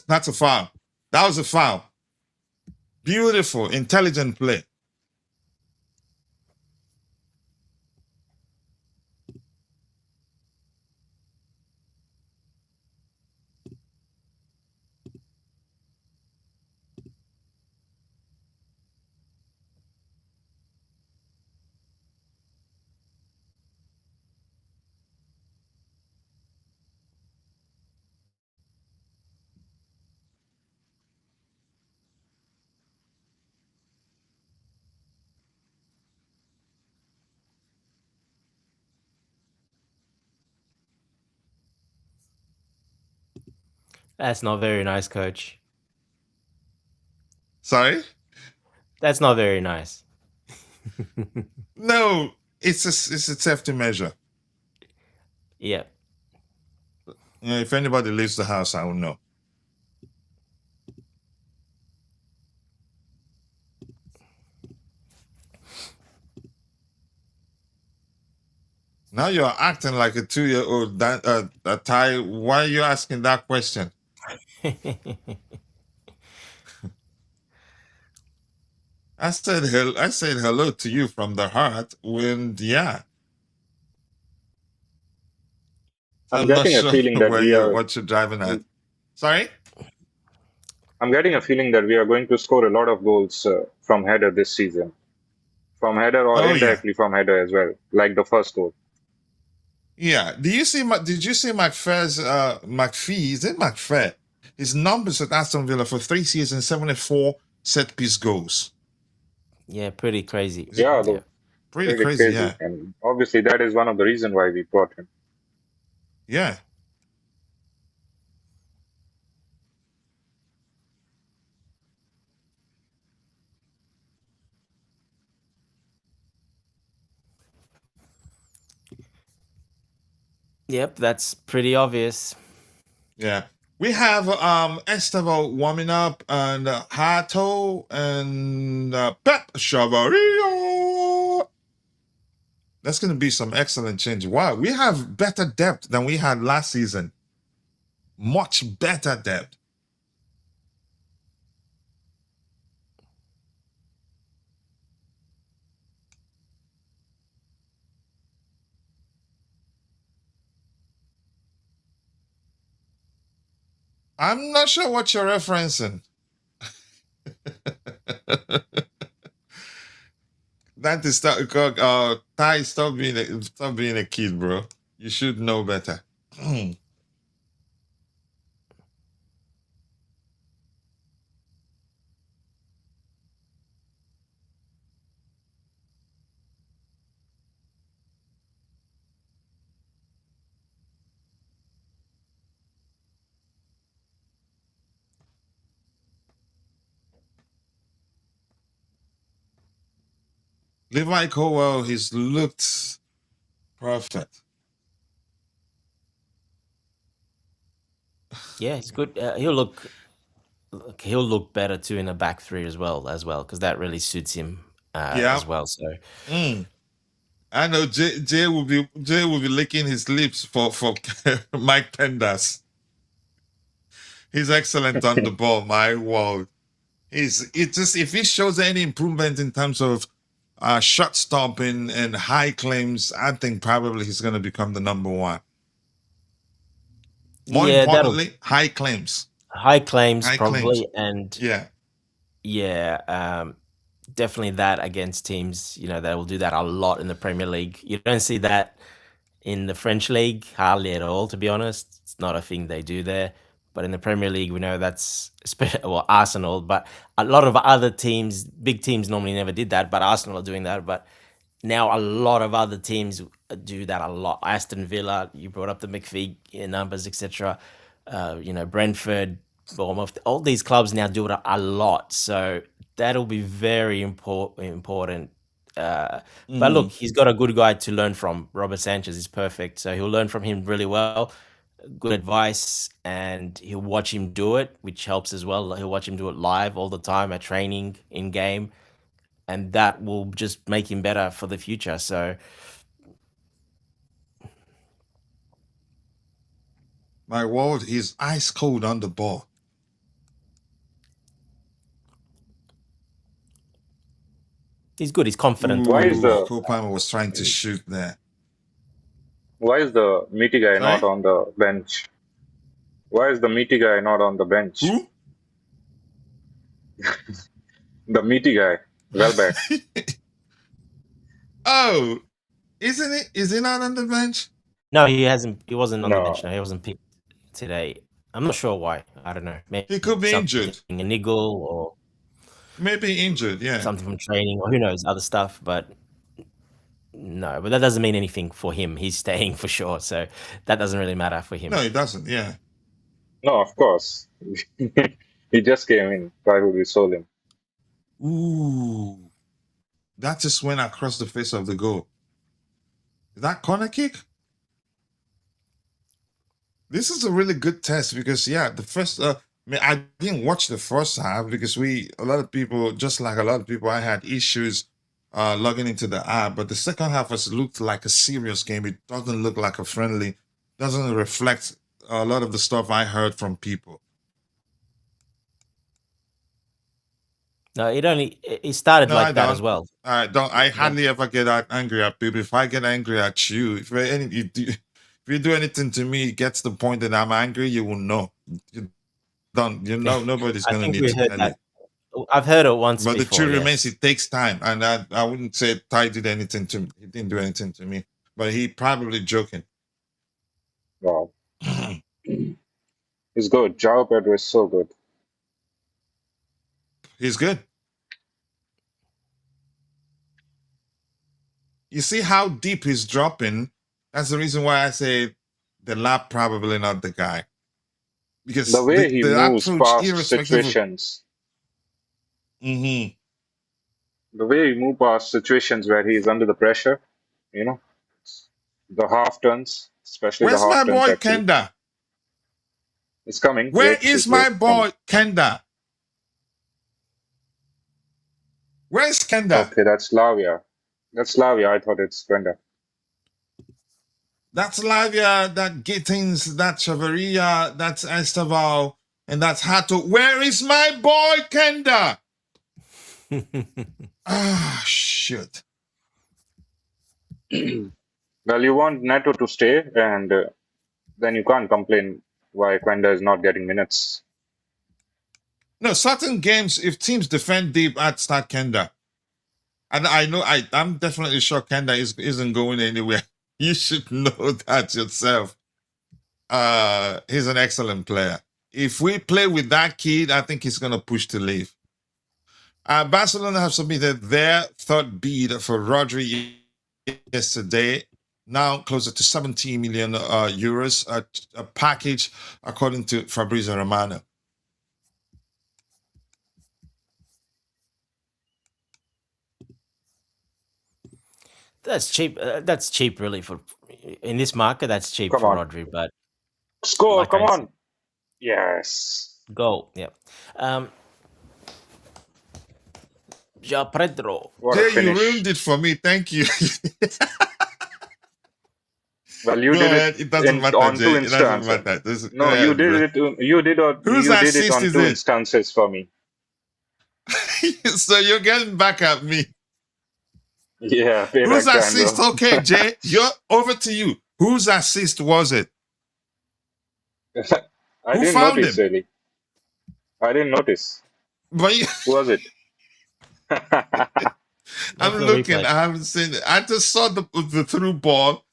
That's a foul. That was a foul. Beautiful. Intelligent play. That's not very nice, coach. Sorry? That's not very nice. No, it's a safety measure. Yeah. If anybody leaves the house, I will know. Now you're acting like a 2-year-old. Ty, why are you asking that question? I said hello to you from the heart. When yeah, I'm not getting a sure feeling that what you're driving at. Sorry. I'm getting a feeling that we are going to score a lot of goals from header this season, from header or Oh, yeah. indirectly from header as well, like the first goal. Yeah. Did you see McPhee? Is it McPhee? His numbers at Aston Villa for 3 seasons, 74 set piece goals. Yeah, pretty crazy. Yeah, Pretty crazy. Yeah. And obviously that is one of the reasons why we brought him. Yeah. Yep, that's pretty obvious. Yeah. We have Esteval warming up and Hato and Pep Chavarillo. That's going to be some excellent change. Wow, we have better depth than we had last season. Much better depth. I'm not sure what you're referencing. That is Ty, stop being a kid, bro. You should know better. Levi Colwell, he's looked perfect. Yeah, it's good. He'll look better too in a back three as well, because that really suits him as well. So I know Jay will be licking his lips for Mike Pendas. He's excellent on the ball. My word, if he shows any improvement in terms of shot stopping and high claims, I think probably he's going to become the number one. More importantly, high claims. High claims, probably, and yeah, definitely that against teams, that will do that a lot in the Premier League. You don't see that In the French league, hardly at all, to be honest. It's not a thing they do there. But in the Premier League, we know that's well, Arsenal, but a lot of other teams, big teams normally never did that, but Arsenal are doing that. But now a lot of other teams do that a lot. Aston Villa, you brought up the McPhee numbers, etc. Brentford, Bournemouth, all these clubs now do it a lot. So that'll be very important. But look, he's got a good guy to learn from. Robert Sanchez is perfect. So he'll learn from him really well. Good advice, and he'll watch him do it, which helps as well. He'll watch him do it live all the time at training, in game, and that will just make him better for the future. So My word, he's ice cold on the ball. he's good. He's confident. Why is the- Cobham was trying to shoot there. Why is the meaty guy Sorry? not on the bench? Why is the meaty guy not on the bench? Who? The meaty guy, Welbeck. Oh, isn't it? Is he not on the bench? No, he hasn't. He wasn't on the No. bench. No, he wasn't picked today. I'm not sure why. I don't know. Maybe He could be something, injured. a niggle or Maybe injured, yeah. something from training, or who knows, other stuff. But no, but that doesn't mean anything for him. He's staying for sure, so that doesn't really matter for him. No, it doesn't, yeah. No, of course. He just came in. Why would we sold him? Ooh. That just went across the face of the goal. Is that corner kick? This is a really good test because, yeah, the first, I didn't watch the first half because a lot of people, just like a lot of people, I had issues logging into the app. But the second half has looked like a serious game. It doesn't look like a friendly, doesn't reflect a lot of the stuff I heard from people. No, it started No, like I that don't. as well. I hardly ever get angry at people. If I get angry at you, if you do anything to me, it gets the point that I'm angry, you will know. Nobody's I gonna think need we to heard tell that. you. I've heard it once But the before. truth yes. remains, it takes time, and I wouldn't say Ty did anything to me. He didn't do anything to me, but he probably joking. Wow. He's good. João Pedro is so good. He's good. You see how deep he's dropping? That's the reason why I say the lap probably not the guy. Because The way he moves approach, past irrespective of- situations. Mhm. The way he moves past situations where he is under the pressure, the half turns, especially Where's the half my turns. boy Actually. Kenda? It's coming. Where Wait, is wait, my it's boy Kenda? Where's Kenda? Okay, that's Lavia. That's Lavia. I thought it's Brenda. That's Lavia, that Gittins, that Chavarria, that's Esteval, and that's Hato. Where is my boy Kenda? Ah, shit. Well, you want Neto to stay, and then you can't complain why Quenda is not getting minutes. No, certain games, if teams defend deep, I'd start Kenda. And I know, I'm definitely sure Kenda isn't going anywhere. You should know that yourself. He's an excellent player. If we play with that kid, I think he's going to push to leave. Barcelona have submitted their third bid for Rodri yesterday, now closer to 70 million euros, a package, according to Fabrizio Romano. That's cheap. That's cheap, really, for in this market. That's cheap Come for on. Rodri, but Score, like come I on. Yes. goal. Yeah. Ja Pedro. What a Jay, you finish. ruined it for me. Thank you. Well, you Go did ahead. it It doesn't matter, on Jay. two It doesn't instances. matter. No, you did it. You did it. Whose You did it assist on is two it? instances for me. So you're getting back at me. Yeah, payback Whose time, assist? bro. Okay, Jay, you're over to you. Whose assist was it? I Who didn't found notice him? really. I didn't notice. But Who was it? I'm the looking. replay. I haven't seen it. I just saw the through ball,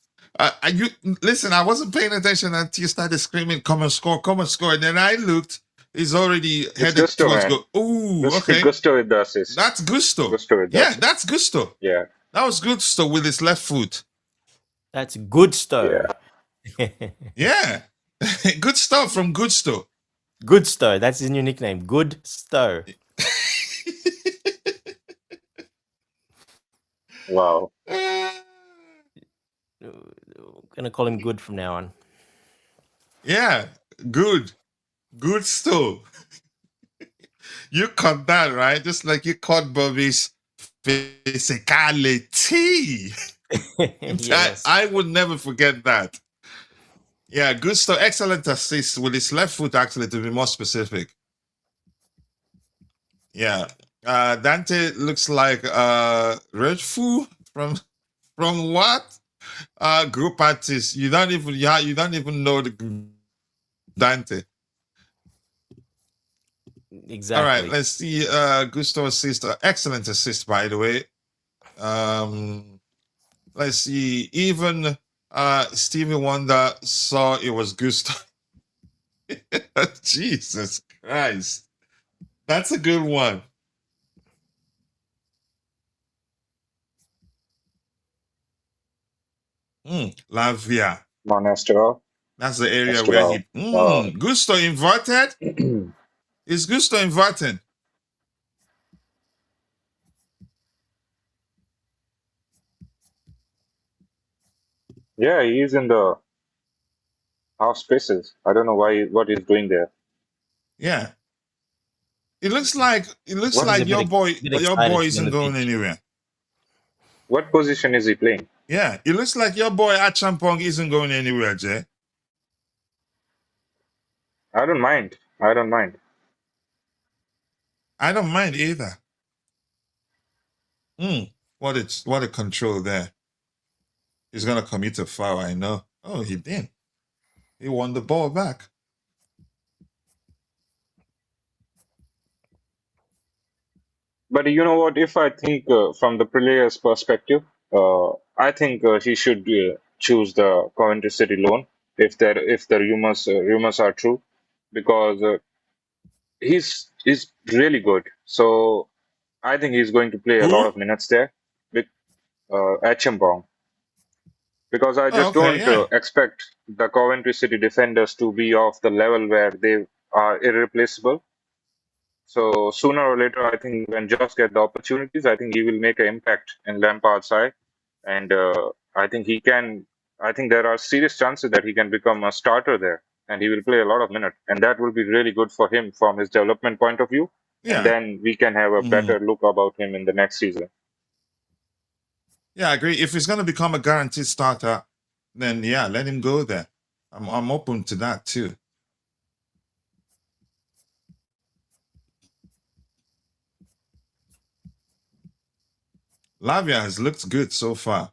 You listen. I wasn't paying attention until you started screaming, "Come and score! Come and score!" And then I looked. He's already It's headed Gusto, towards man. goal. Ooh, okay. Gusto with the assist. That's Gusto. Gusto with the Yeah, assist. that's Gusto. Yeah. That was Gusto with his left foot. That's good stuff. Yeah. Good stuff from Gusto. Good Stow. That's his new nickname. Good Stow. Wow. Gonna call him Good from now on. Yeah, good. Good Sto. You caught that, right? Just like you caught Bobby's physicality. Yes. I would never forget that. Yeah, Gusto, excellent assist with his left foot, actually, to be more specific. Yeah. Dante looks like Redfu from what? Group artist. You don't even know the Dante. Exactly. All right, let's see. Gusto assist, excellent assist, by the way. Let's see. Even Stevie Wonder saw it was Gusto. Jesus Christ, that's a good one. Lavia. Monastero. That's the area where he. Wow. Gusto inverted. Is Gusto inverting? Yeah, he's in the half spaces. I don't know what he's doing there. Yeah. It looks like What- your boy excited isn't on the going pitch. anywhere. What position is he playing? Yeah, it looks like your boy Achampong isn't going anywhere, Jay. I don't mind. I don't mind either. What a control there. He's gonna commit a foul, I know. Oh, he did. He won the ball back. But you know what? If I think from the player's perspective, I think he should choose the Coventry City loan if the rumors are true, because he's really good. So I think he's going to play a lot Who? of minutes there with Achimbong, because I just okay, don't yeah. expect the Coventry City defenders to be of the level where they are irreplaceable. So sooner or later, I think when Josh get the opportunities, I think he will make an impact in Lampard's side, and I think he can. I think there are serious chances that he can become a starter there, and he will play a lot of minutes, and that will be really good for him from his development point of view. Yeah. And then we can have a better look about him in the next season. Yeah, I agree. If he's gonna become a guaranteed starter, then yeah, let him go there. I'm open to that too. Lavia has looked good so far.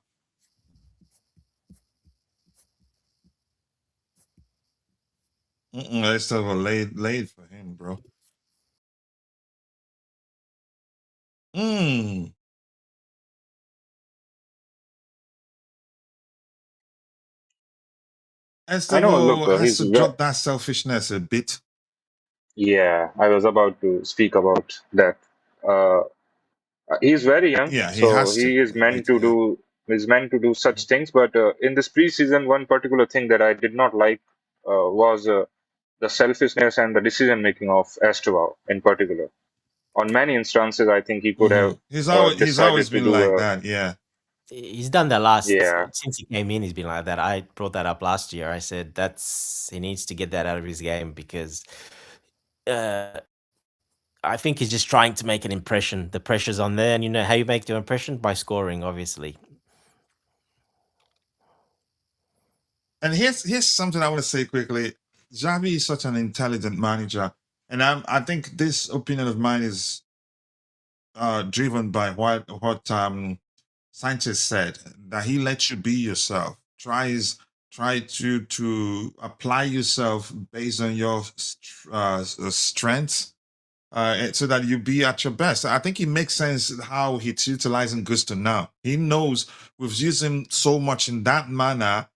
Let's have a laid for him, bro. Estevao has to drop that selfishness a bit. Yeah, I was about to speak about that. He's very young, Yeah, he so has to. he is meant to do such things. But in this preseason, one particular thing that I did not like was the selfishness and the decision making of Estevao in particular. On many instances, I think he could have. He's always decided to been do like that. Yeah. He's done that last Yeah. since he came in. He's been like that. I brought that up last year. I said he needs to get that out of his game, because I think he's just trying to make an impression. The pressure's on there, and you know how you make your impression? By scoring, obviously. And here's something I want to say quickly. Xabi is such an intelligent manager, and I think this opinion of mine is driven by what Sanchez said, that he lets you be yourself. Try to apply yourself based on your strengths, so that you be at your best. I think it makes sense how he's utilizing Gusto now. He knows we've used him so much in that manner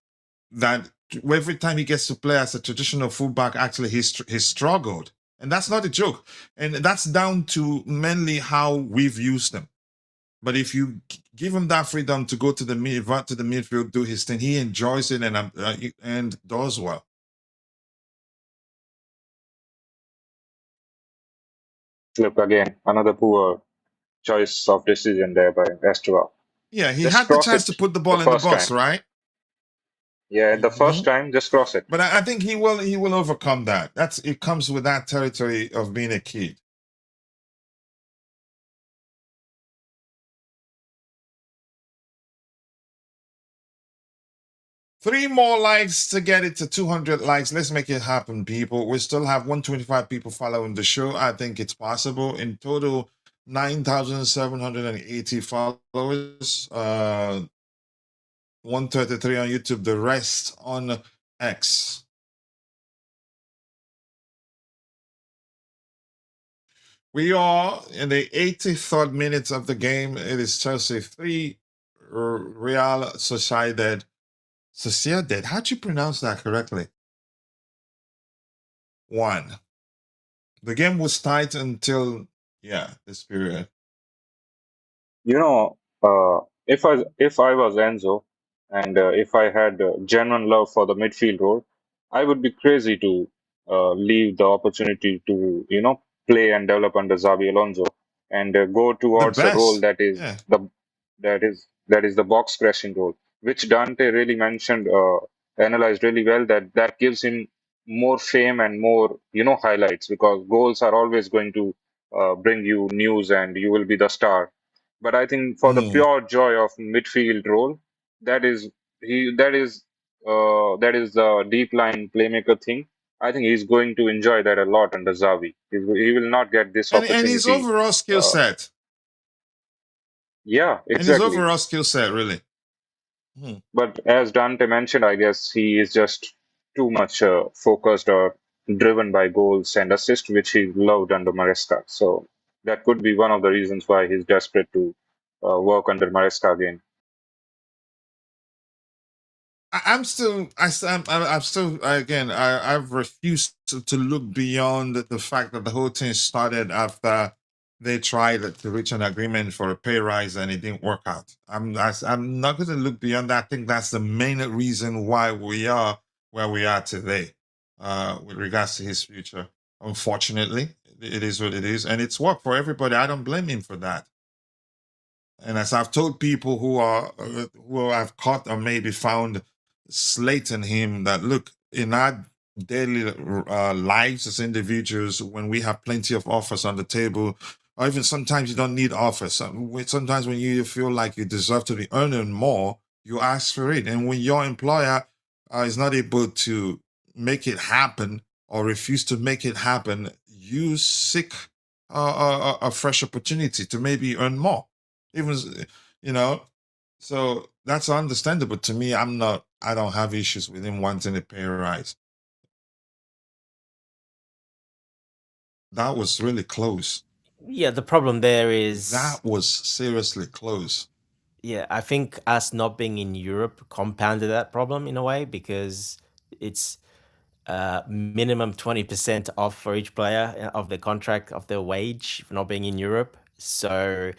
that every time he gets to play as a traditional fullback, actually he's struggled. And that's not a joke. And that's down to mainly how we've used him. But if you give him that freedom to go to the midfield, do his thing, he enjoys it and does well. Look, again, another poor choice of decision there by Esteban. Yeah, he Just had the cross chance it to put the the ball in the first box, time. right? Yeah, the first time, just cross it. But I think he will overcome that. It comes with that territory of being a kid. Three more likes to get it to 200 likes. Let's make it happen, people. We still have 125 people following the show. I think it's possible. In total, 9,780 followers. 133 on YouTube. The rest on X. We are in the 83rd minute of the game. It is Chelsea 3, Real Sociedad. Sociedad. How'd you pronounce that correctly? 1. The game was tight until this period. You know, if I was Enzo, and if I had genuine love for the midfield role, I would be crazy to leave the opportunity to play and develop under Xabi Alonso and go The towards a role best. that is Yeah. the box crashing role, which Dante really mentioned, analyzed really well. That gives him more fame and more highlights, because goals are always going to bring you news and you will be the star. But I think for the pure joy of midfield role, that is the deep line playmaker thing. I think he's going to enjoy that a lot under Xavi. He will not get this And his opportunity. overall skill set. Yeah, And his exactly. overall skill set, really. But as Dante mentioned, I guess he is just too much focused or driven by goals and assists, which he loved under Maresca. So that could be one of the reasons why he's desperate to work under Maresca again. I'm still again. I've refused to look beyond the fact that the whole thing started after they tried to reach an agreement for a pay rise and it didn't work out. I'm not going to look beyond that. I think that's the main reason why we are where we are today, with regards to his future. Unfortunately, it is what it is, and it's worked for everybody. I don't blame him for that. And as I've told people who I've caught or maybe found slating him, that look, in our daily lives as individuals, when we have plenty of offers on the table, or even sometimes you don't need offers. Sometimes when you feel like you deserve to be earning more, you ask for it. And when your employer is not able to make it happen or refuse to make it happen, you seek a fresh opportunity to maybe earn more. Even, so that's understandable. To me, I don't have issues with him wanting a pay rise. That was really close. Yeah, the problem there is That was seriously close. Yeah, I think us not being in Europe compounded that problem in a way, because it's minimum 20% off for each player of their contract, of their wage, for not being in Europe. So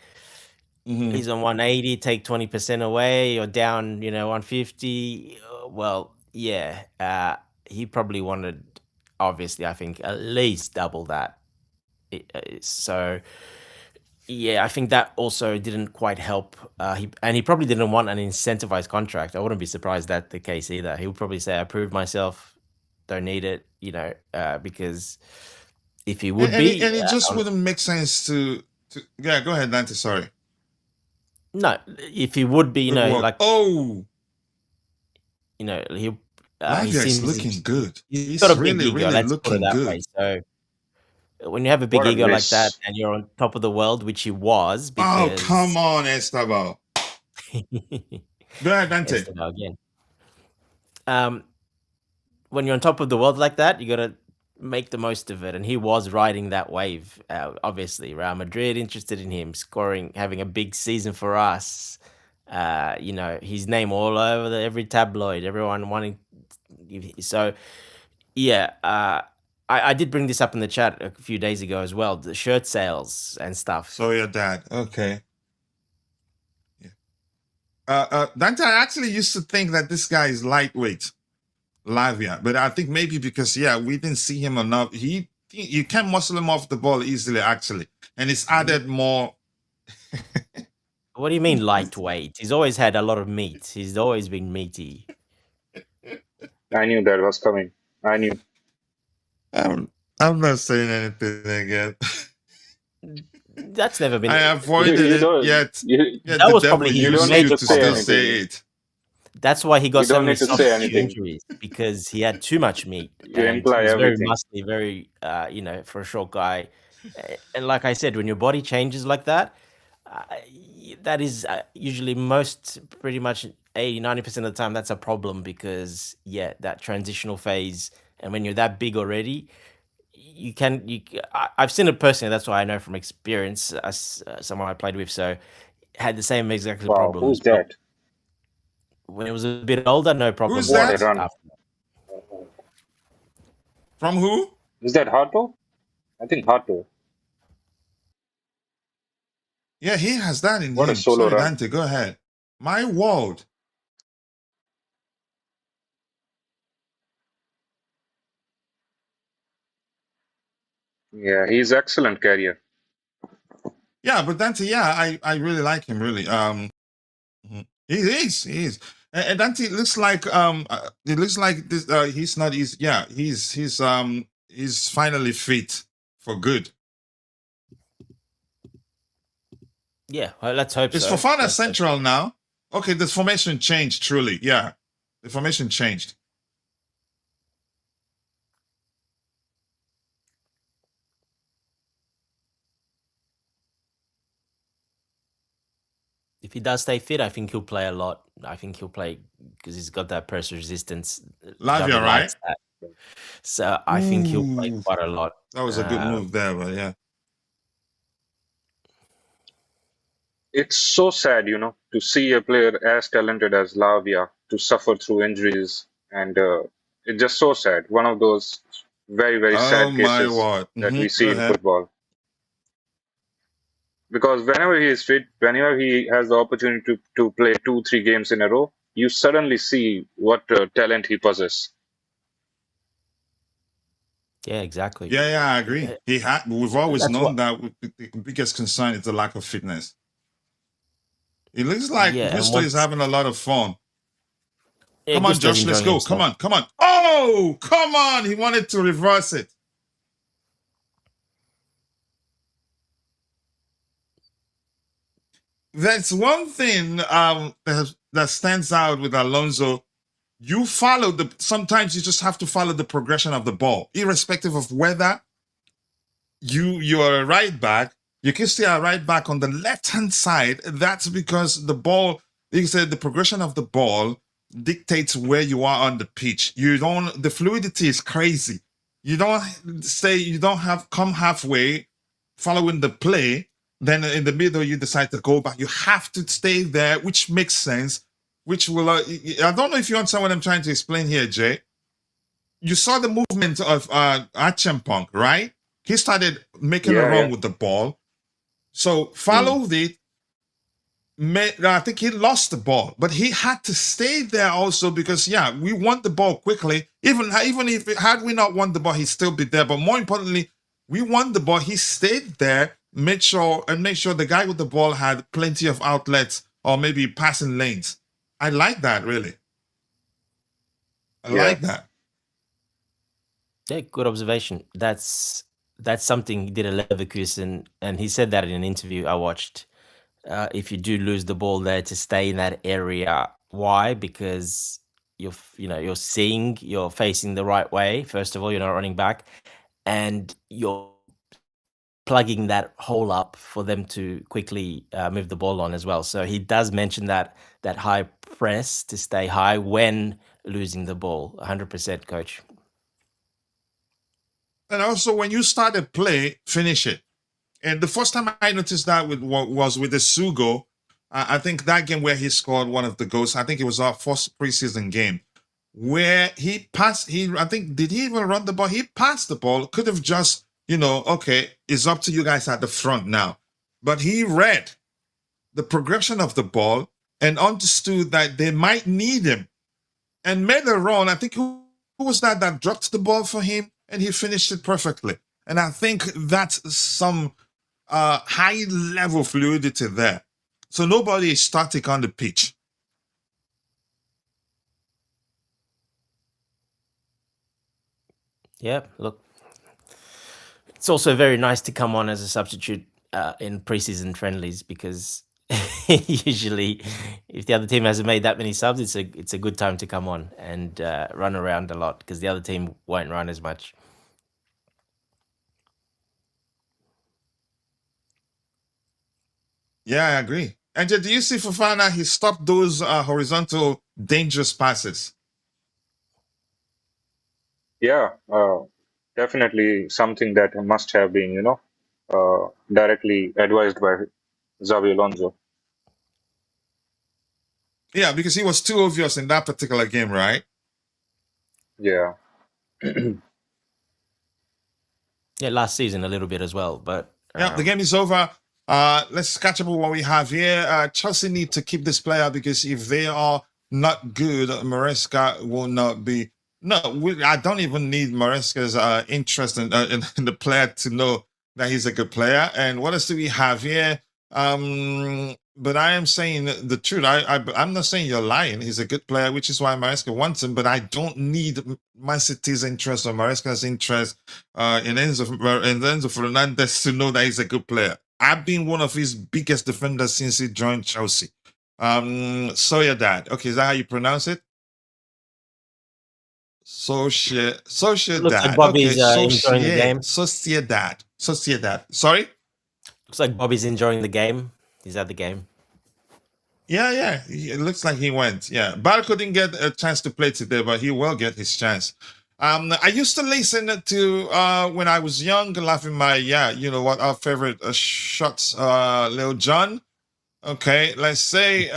he's on 180, take 20% away, or down, 150. Well, yeah, he probably wanted, obviously, I think, at least double that. So yeah, I think that also didn't quite help. He probably didn't want an incentivized contract. I wouldn't be surprised that's the case either. He would probably say, "I proved myself, don't need it," because if he would be, and it just wouldn't make sense to yeah. Go ahead, Dante. Sorry. No, if he would be, Good work. like, he he is seems looking good. he's got a big really, ego. really Let's put it looking that good. way. So when you have a big What a ego like that bliss. and you're on top of the world, which he was, Oh, because come on, Esteban. Go ahead, Dante. Esteban again. When you're on top of the world like that, you gotta make the most of it, and he was riding that wave. Obviously, Real Madrid interested in him, scoring, having a big season for us. His name all over every tabloid, everyone wanting. So, yeah, I did bring this up in the chat a few days ago as well. The shirt sales and stuff. So your dad, okay. Dante, I actually used to think that this guy is lightweight, Lavia, but I think maybe because we didn't see him enough. You can muscle him off the ball easily, actually, and it's added more. What do you mean lightweight? He's always had a lot of meat. He's always been meaty. I knew that was coming. I knew. I'm not saying anything again. That's never been. I avoided it yet. That was probably you his don't need main to say problem. anything. Say it. That's why he got You so don't many need to soft say tissue anything. injuries, because he had too much meat. You and imply he was very everything. muscly, very for a short guy. And like I said, when your body changes like that, that is usually pretty much 80-90% of the time that's a problem, because that transitional phase, and when you're that big already, I've seen it personally. That's why I know from experience, as someone I played with, so had the same exact Wow, problems. who's that? When it was a bit older, no problem. Who's that? From who? Is that Hato? I think Hato. Yeah, he has that in What him. a solo Sorry, run. Dante, go ahead. My world. Yeah, he's excellent carrier. Yeah, but Dante, I really like him, really. He is. And Dante looks like it looks like this he's not easy. Yeah, he's finally fit for good. Yeah, well, let's hope It's so. Fofana central now. Okay, the formation changed truly. Yeah. The formation changed. If he does stay fit, I think he'll play a lot. I think he'll play because he's got that pressure resistance. Lavia, Xabi right? likes that. So I think he'll play quite a lot. That was a good move there, but yeah. It's so sad, to see a player as talented as Lavia to suffer through injuries, and it's just so sad. One of those very, very sad cases that we see in football. Because whenever he is fit, whenever he has the opportunity to play 2-3 games in a row, you suddenly see what talent he possesses. Yeah, exactly. Yeah, I agree. We've always known that the biggest concern is the lack of fitness. It looks like Gusto is having a lot of fun. Come on, Josh, let's go. Come on. Oh, come on. He wanted to reverse it. That's one thing that stands out with Alonso. Sometimes you just have to follow the progression of the ball, irrespective of whether you're a right back. You can stay a right back on the left-hand side. That's because the ball, like you said, the progression of the ball dictates where you are on the pitch. The fluidity is crazy. You don't come halfway following the play, then in the middle you decide to go back. You have to stay there, which makes sense, which will, I don't know if you understand what I'm trying to explain here, Jay. You saw the movement of Achampong, right? He started making a run with the ball. So followed it. I think he lost the ball, but he had to stay there also because we won the ball quickly. Even if had we not won the ball, he'd still be there. But more importantly, we won the ball. He stayed there, made sure the guy with the ball had plenty of outlets or maybe passing lanes. I like that, really. I like that. Yeah, good observation. That's something he did at Leverkusen, and he said that in an interview I watched. If you do lose the ball there, to stay in that area. Why? Because you're facing the right way. First of all, you're not running back, and you're plugging that hole up for them to quickly move the ball on as well. So he does mention that high press to stay high when losing the ball. 100%, coach. And also, when you start a play, finish it. And the first time I noticed that was with the Sugo. I think that game where he scored one of the goals. I think it was our first preseason game where he passed. I think, did he even run the ball? He passed the ball. Could have just, okay, it's up to you guys at the front now. But he read the progression of the ball and understood that they might need him and made a run. I think who was that dropped the ball for him and he finished it perfectly. And I think that's some high level fluidity there. So nobody is static on the pitch. Yeah, look, it's also very nice to come on as a substitute in preseason friendlies because usually, if the other team hasn't made that many subs, it's a good time to come on and run around a lot because the other team won't run as much. Yeah, I agree. And do you see Fofana? He stopped those horizontal dangerous passes. Yeah, definitely something that must have been, directly advised by Xabi Alonso. Yeah, because he was too obvious in that particular game, right? Yeah. Yeah, last season a little bit as well, but yeah, the game is over. Let's catch up with what we have here. Chelsea need to keep this player because if they are not good, Maresca will not be. No, I don't even need Maresca's interest in the player to know that he's a good player. And what else do we have here? But I am saying the truth. I'm not saying you're lying. He's a good player, which is why Maresca wants him. But I don't need Man City's interest or Maresca's interest in Enzo Fernandez to know that he's a good player. I've been one of his biggest defenders since he joined Chelsea. Sociedad. Okay, is that how you pronounce it? Sociedad. Looks like Bobby's enjoying the game. Sociedad. Sorry? Looks like Bobby's enjoying the game. He's at the game. Yeah. It looks like he went. Yeah. Barco didn't get a chance to play today, but he will get his chance. I used to listen to when I was young, laughing my our favorite shots, Lil Jon. Okay, let's say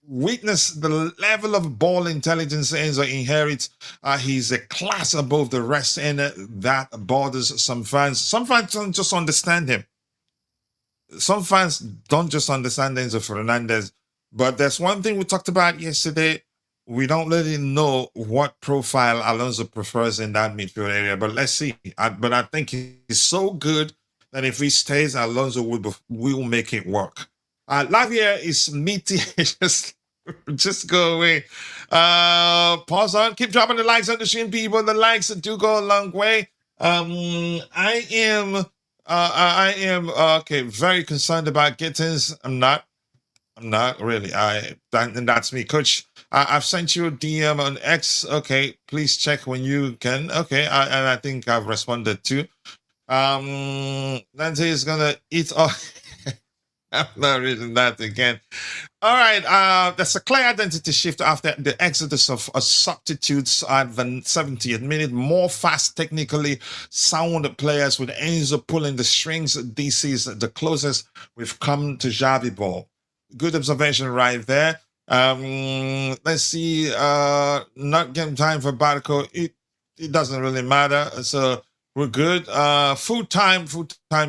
witness the level of ball intelligence Enzo inherits. He's a class above the rest, and that bothers some fans. Some fans don't just understand him. Some fans don't just understand Enzo Fernandez. But there's one thing we talked about yesterday. We don't really know what profile Alonso prefers in that midfield area, but let's see. But I think he's so good that if he stays, Alonso will make it work. Lavia is meaty. just go away. Pause on. Keep dropping the likes on the stream, people. The likes do go a long way. I am very concerned about Gittins. I'm not really. That's me, Coach. I've sent you a DM on X. Okay, please check when you can. Okay, and I think I've responded too. Dante is gonna eat all. I'm not reading that again. All right, there's a clear identity shift after the exodus of substitutes at the 70th minute. More fast, technically sound players with Enzo pulling the strings. This is the closest we've come to Xavi ball. Good observation right there. Let's see. Not getting time for Barco. It doesn't really matter. So we're good. Full time,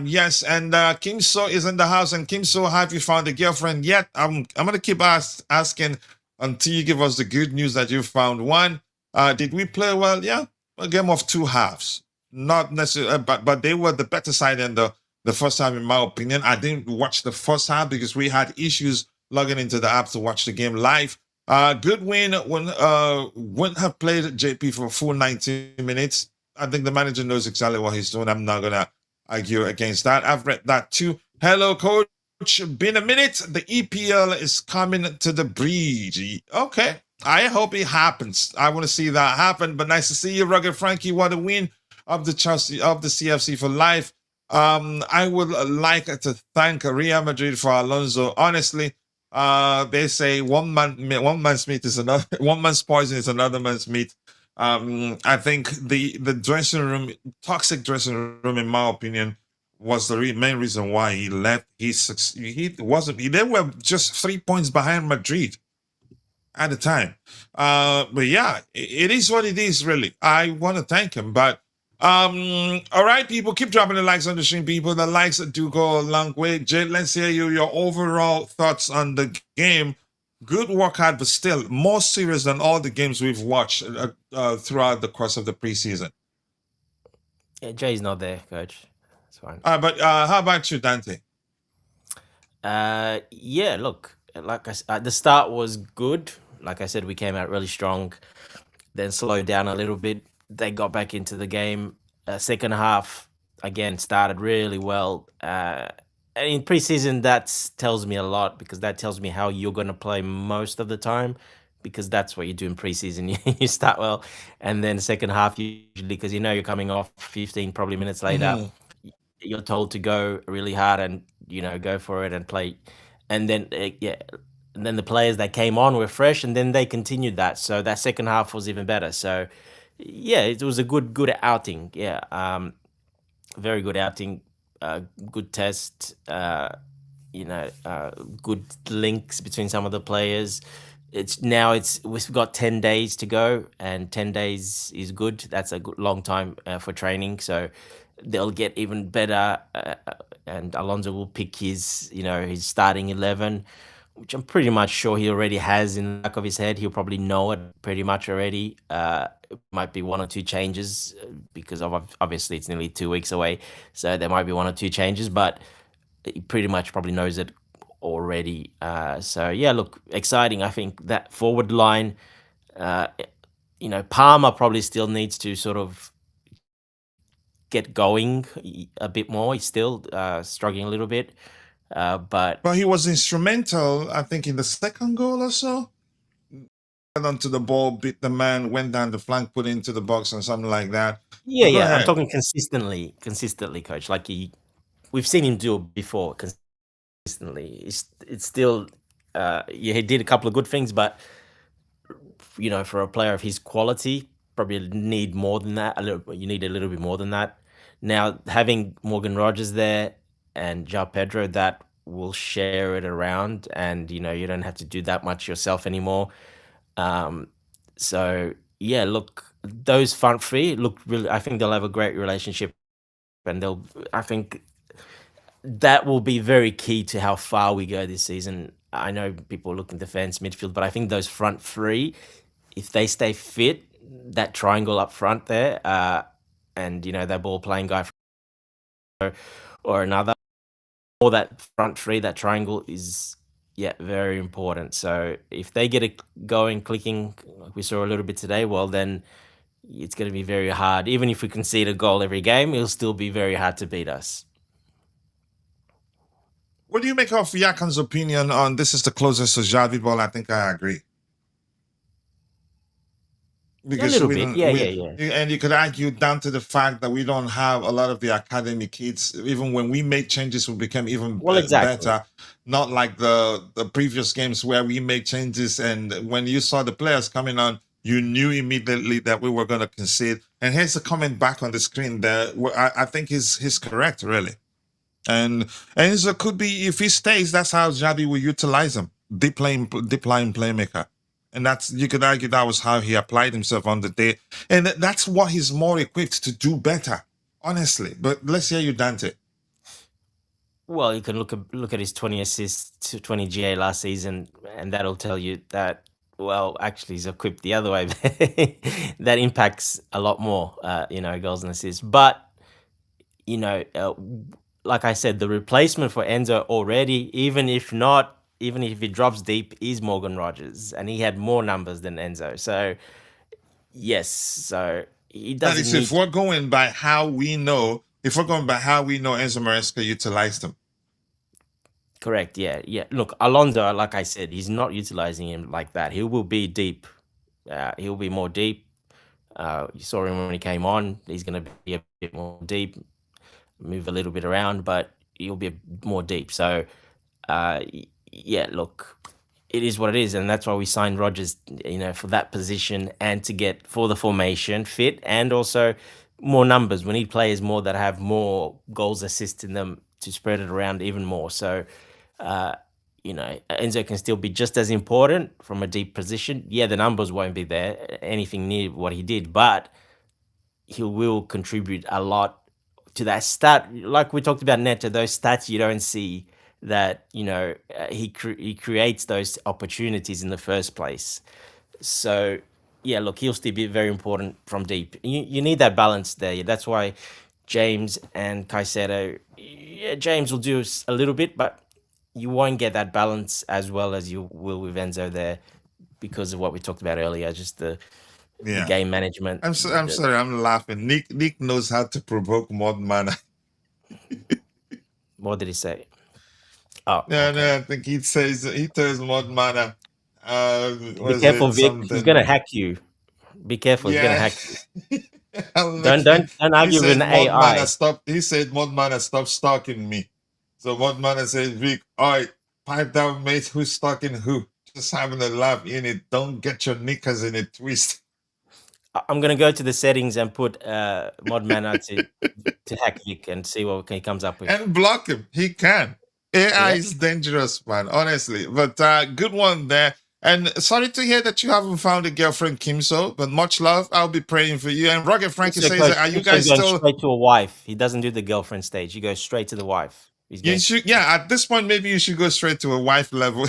yes. And Kim So is in the house. And Kim So, have you found a girlfriend yet? I'm gonna keep asking until you give us the good news that you found one. Did we play well? Yeah, a game of two halves. Not necessarily, but they were the better side in the first half, in my opinion. I didn't watch the first half because we had issues logging into the app to watch the game live. Good win. Wouldn't have played JP for a full 90 minutes. I think the manager knows exactly what he's doing. I'm not going to argue against that. I've read that too. Hello, coach. Been a minute. The EPL is coming to the bridge. Okay. I hope it happens. I want to see that happen. But nice to see you, Rugged Frankie. What a win of the Chelsea, of the CFC for life. I would like to thank Real Madrid for Alonso. Honestly, they say one man's meat is another. One man's poison is another man's meat. I think the dressing room, toxic dressing room, in my opinion, was the main reason why he left. He wasn't. They were just 3 points behind Madrid at the time. But yeah, it is what it is, really. I want to thank him. But all right, people, keep dropping the likes on the stream, people. The likes do go a long way. Jay, let's hear your overall thoughts on the game. Good workout, but still more serious than all the games we've watched throughout the course of the preseason. Yeah, Jay's not there, coach. That's fine. But how about you, Dante? Yeah, look, like the start was good. Like I said, we came out really strong, then slowed down a little bit. They got back into the game. Second half, again, started really well. And in preseason, that tells me a lot because that tells me how you're going to play most of the time because that's what you do in preseason. You start well, and then second half, usually, because you know you're coming off 15 probably minutes later, you're told to go really hard and go for it and play, and then and then the players that came on were fresh, and then they continued that. So that second half was even better. So yeah, it was a good outing. Yeah, very good outing. Good test. Good links between some of the players. We've got 10 days to go, and 10 days is good. That's a good long time for training. So they'll get even better, and Alonso will pick his starting 11, which I'm pretty much sure he already has in the back of his head. He'll probably know it pretty much already. It might be one or two changes because obviously it's nearly 2 weeks away, so there might be one or two changes, but he pretty much probably knows it already. So yeah, look, exciting. I think that forward line, Palmer probably still needs to sort of get going a bit more. He's still struggling a little bit, but he was instrumental, I think, in the second goal or so. Onto the ball, beat the man, went down the flank, put into the box, or something like that. Yeah, Go I'm ahead. talking consistently, coach. Like we've seen him do it before consistently. It's still, he did a couple of good things, but for a player of his quality, probably need more than that. You need a little bit more than that. Now having Morgan Rogers there and João Pedro, that will share it around, and you don't have to do that much yourself anymore. So yeah, look, those front three look really. I think they'll have a great relationship, and I think that will be very key to how far we go this season. I know people look in defense, midfield, but I think those front three, if they stay fit, that triangle up front there, and that ball playing guy or another, or that front three, that triangle is very important. So if they get it going, clicking, like we saw a little bit today, well then it's going to be very hard. Even if we concede a goal every game, it'll still be very hard to beat us. What do you make of Yakan's opinion on this is the closest to Xavi ball? I think I agree. Because a little bit, yeah. And you could argue down to the fact that we don't have a lot of the academy kids. Even when we make changes, we become even better. Not like the previous games where we make changes, and when you saw the players coming on, you knew immediately that we were going to concede. And here's a comment back on the screen there. I think he's correct, really. And it could be, if he stays, that's how Xabi will utilize him. Deep line playmaker. And you could argue that was how he applied himself on the day. And that's what he's more equipped to do better, honestly. But let's hear you, Dante. Well, you can look at his 20 assists to 20 GA last season, and that'll tell you that, well, actually he's equipped the other way. That impacts a lot more, goals and assists. But, like I said, the replacement for Enzo already, even if he drops deep, is Morgan Rogers, and he had more numbers than Enzo. So yes, so he doesn't. That is, if we're going by how we know Enzo Maresca utilized him. Correct. Yeah. Look, Alonso, like I said, he's not utilizing him like that. He will be deep. He'll be more deep. You saw him when he came on. He's going to be a bit more deep, move a little bit around, but he'll be more deep. So, yeah, look, it is what it is, and that's why we signed Rogers, for that position and to get for the formation fit, and also more numbers. We need players more that have more goals, assists in them to spread it around even more. So, Enzo can still be just as important from a deep position. Yeah, the numbers won't be there, anything near what he did, but he will contribute a lot to that stat. Like we talked about Neto, those stats you don't see that, he creates those opportunities in the first place. So, yeah, look, he'll still be very important from deep. You need that balance there. That's why James and Caicedo, James will do a little bit, but you won't get that balance as well as you will with Enzo there because of what we talked about earlier, just the game management. I'm sorry, I'm laughing. Nick knows how to provoke Modman. What did he say? Oh, no, I think he tells Modman. Be careful, Vic. He's gonna hack you. Be careful. He's gonna hack you. Don't argue with an AI. He said Modman stop stalking me. So Modman says, Vic, all right, pipe down, mate. Who's stalking who? Just having a laugh in it. Don't get your knickers in a twist. I'm gonna go to the settings and put Modman to hack Vic and see what he comes up with. And block him. He can. AI is dangerous, man, honestly. But good one there. And sorry to hear that you haven't found a girlfriend, Kimso, but much love. I'll be praying for you. And Rocket Frankie says, are you guys still... straight to a wife. He doesn't do the girlfriend stage. He goes straight to the wife. At this point, maybe you should go straight to a wife level.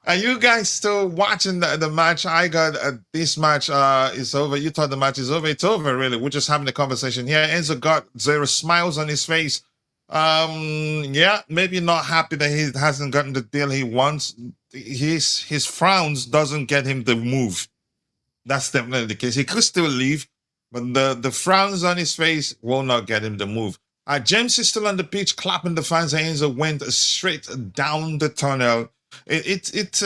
Are you guys still watching the match? I got this match is over. You thought the match is over. It's over, really. We're just having a conversation here. Enzo got 0 smiles on his face. Maybe not happy that he hasn't gotten the deal he wants. His frowns doesn't get him the move. That's definitely the case. He could still leave, but the frowns on his face will not get him the move. James is still on the pitch, clapping the fans. Enzo went straight down the tunnel. It's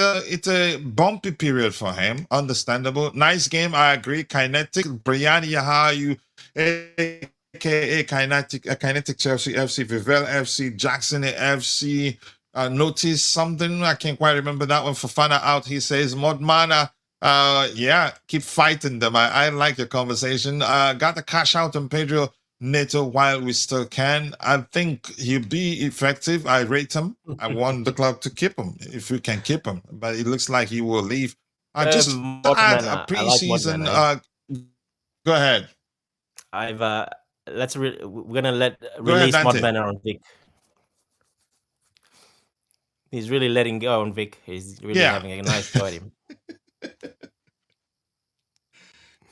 a bumpy period for him. Understandable. Nice game, I agree. Kinetic. Brian Yahayu, aka Kinetic Chelsea FC, Vivel FC, Jackson FC. Notice something. I can't quite remember that one. Fafana out. He says, Modmana. Keep fighting them. I like the conversation. Got the cash out on Pedro Neto while we still can. I think he'll be effective. I rate him. I want the club to keep him if we can keep him, but it looks like he will leave. Just to add a preseason. Go ahead. We're gonna release Modman on Vic. He's really letting go on Vic. He's really having a nice go at him.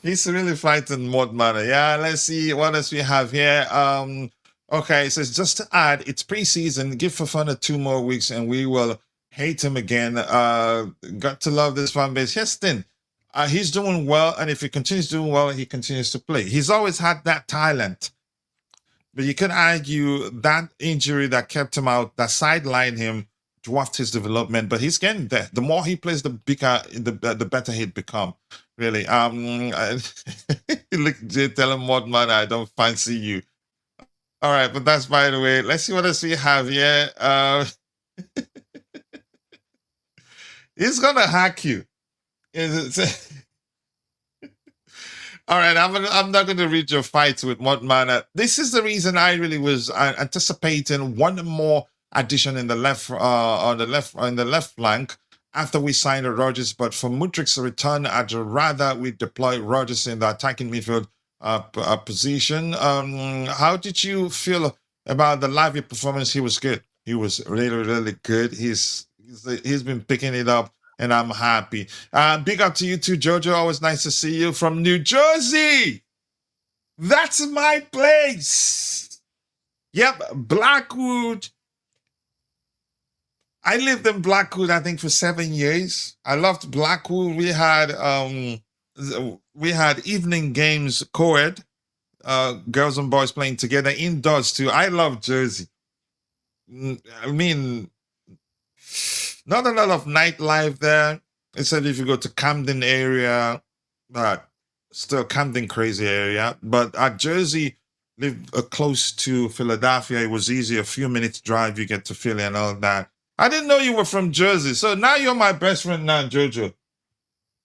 He's really fighting Modman. Yeah, let's see what else we have here. Okay, it says just to add, it's preseason. Give Fafana 2 more weeks and we will hate him again. Got to love this fan base. Yes, then. He's doing well, and if he continues doing well, he continues to play. He's always had that talent. But you can argue that injury that kept him out, that sidelined him, dwarfed his development, but he's getting there. The more he plays, the better he'd become. Really. Look, Jay, tell him Modman, I don't fancy you. All right, but that's by the way. Let's see what else we have here. He's gonna hack you. All right, I'm not going to read your fights with Modman. This is the reason I really was anticipating one more addition in the left on the left flank after we signed Rogers. But for Mudrik's return, I'd rather we deploy Rogers in the attacking midfield position. How did you feel about the live performance? He was good. He was really, really good. He's been picking it up, and I'm happy. Big up to you too, Jojo. Always nice to see you from New Jersey. That's my place. Yep, Blackwood. I lived in Blackwood, I think, for 7 years. I loved Blackwood. We had evening games, co-ed, girls and boys playing together indoors too. I love Jersey. I mean, not a lot of nightlife there, except if you go to Camden area, but still Camden crazy area. But at Jersey, live close to Philadelphia. It was easy, a few minutes drive, you get to Philly and all that. I didn't know you were from Jersey. So now you're my best friend now, Jojo.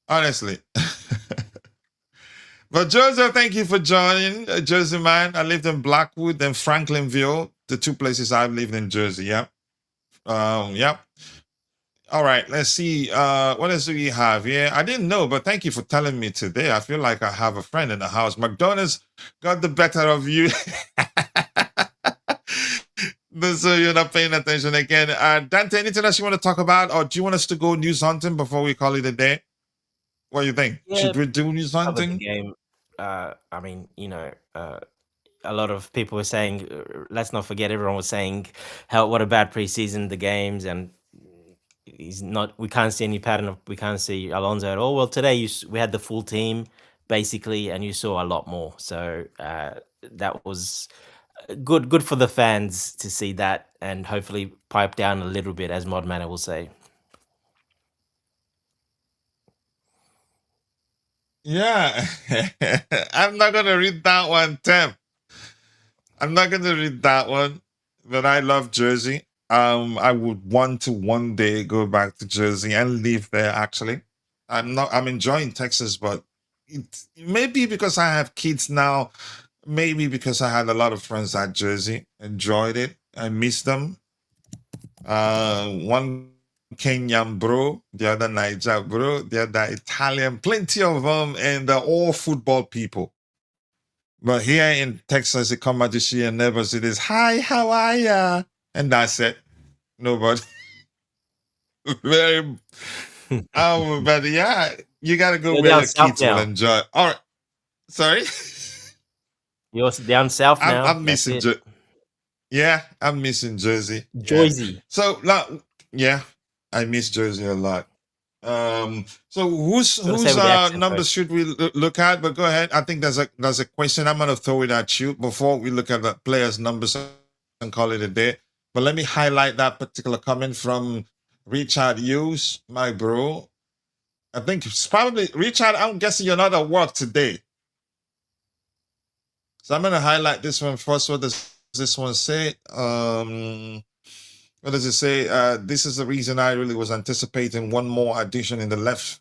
Honestly. But Jojo, thank you for joining. Jersey man. I lived in Blackwood and Franklinville, the two places I've lived in Jersey. Yep. Yep. All right, let's see. What else do we have? Yeah, I didn't know, but thank you for telling me today. I feel like I have a friend in the house. McDonald's got the better of you. So you're not paying attention again. Dante, anything else you want to talk about, or do you want us to go news hunting before we call it a day? What do you think? Yeah, Should we do news covered the hunting? game. I mean, a lot of people were saying, let's not forget, everyone was saying what a bad preseason the games, and he's not. We can't see any pattern of. We can't see Alonso at all. Well, today we had the full team basically, and you saw a lot more. So that was good for the fans to see that, and hopefully pipe down a little bit, as Mod Manor will say. Yeah, I'm not gonna read that one, Tim. I'm not gonna read that one, but I love Jersey. I would want to one day go back to Jersey and live there. Actually, I'm enjoying Texas, but it maybe because I have kids now. Maybe because I had a lot of friends at Jersey. Enjoyed it. I miss them. One Kenyan bro, the other Niger bro, the other Italian, plenty of them, and they're all football people. But here in Texas, you come out to see your neighbors, it is, hi, how are ya? And that's it. Nobody. Very, but yeah, you got to go You're where down the south kids will now. enjoy. All right. Sorry? You're down south now. I'm missing Yeah, I'm missing Jersey. Yeah. Jersey. So, yeah, I miss Jersey a lot. So whose Gotta say with the accent, numbers should we look at? But go ahead. I think there's a question. I'm gonna throw it at you before we look at the players' numbers and call it a day. But let me highlight that particular comment from Richard Hughes, my bro. I think it's probably Richard. I'm guessing you're not at work today. So I'm gonna highlight this one first. What does this one say? What does it say? This is the reason I really was anticipating one more addition in the left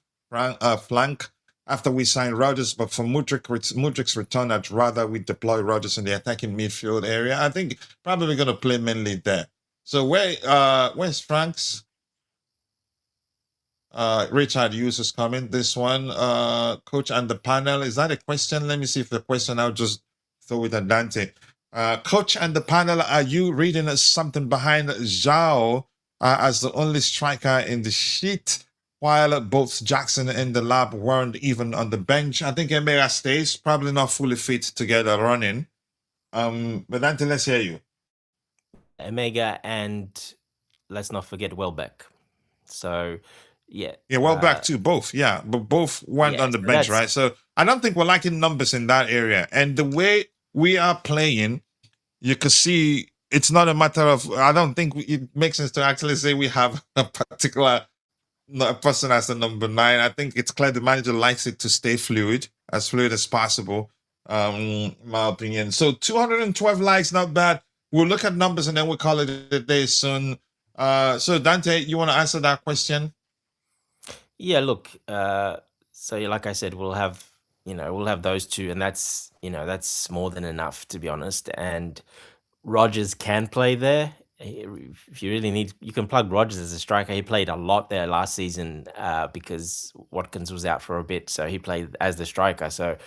flank after we signed Rogers, but for Mudrik's return, I'd rather we deploy Rogers in the attacking midfield area. I think probably going to play mainly there. So where's Frank's? Richard Hughes is coming. This one, coach and the panel. Is that a question? Let me see if the question, I'll just throw it at Dante. Coach and the panel, are you reading something behind Zhao as the only striker in the sheet, while both Jackson and the lab weren't even on the bench? I think Emera stays, probably not fully fit to get a running. But Dante, let's hear you. Emega and let's not forget Welbeck. So yeah. Yeah, Welbeck too, both. Yeah, but both weren't on the bench, right? So I don't think we're lacking numbers in that area. And the way we are playing, you can see it's not a matter of, I don't think it makes sense to actually say we have a particular person as the number 9. I think it's clear the manager likes it to stay fluid as possible, in my opinion. So 212 likes, not bad. We'll look at numbers and then we'll call it a day soon. So Dante, you want to answer that question? Yeah, look, so like I said, we'll have those two, and that's more than enough, to be honest. And Rogers can play there. If you really need, you can plug Rogers as a striker. He played a lot there last season because Watkins was out for a bit, so he played as the striker. So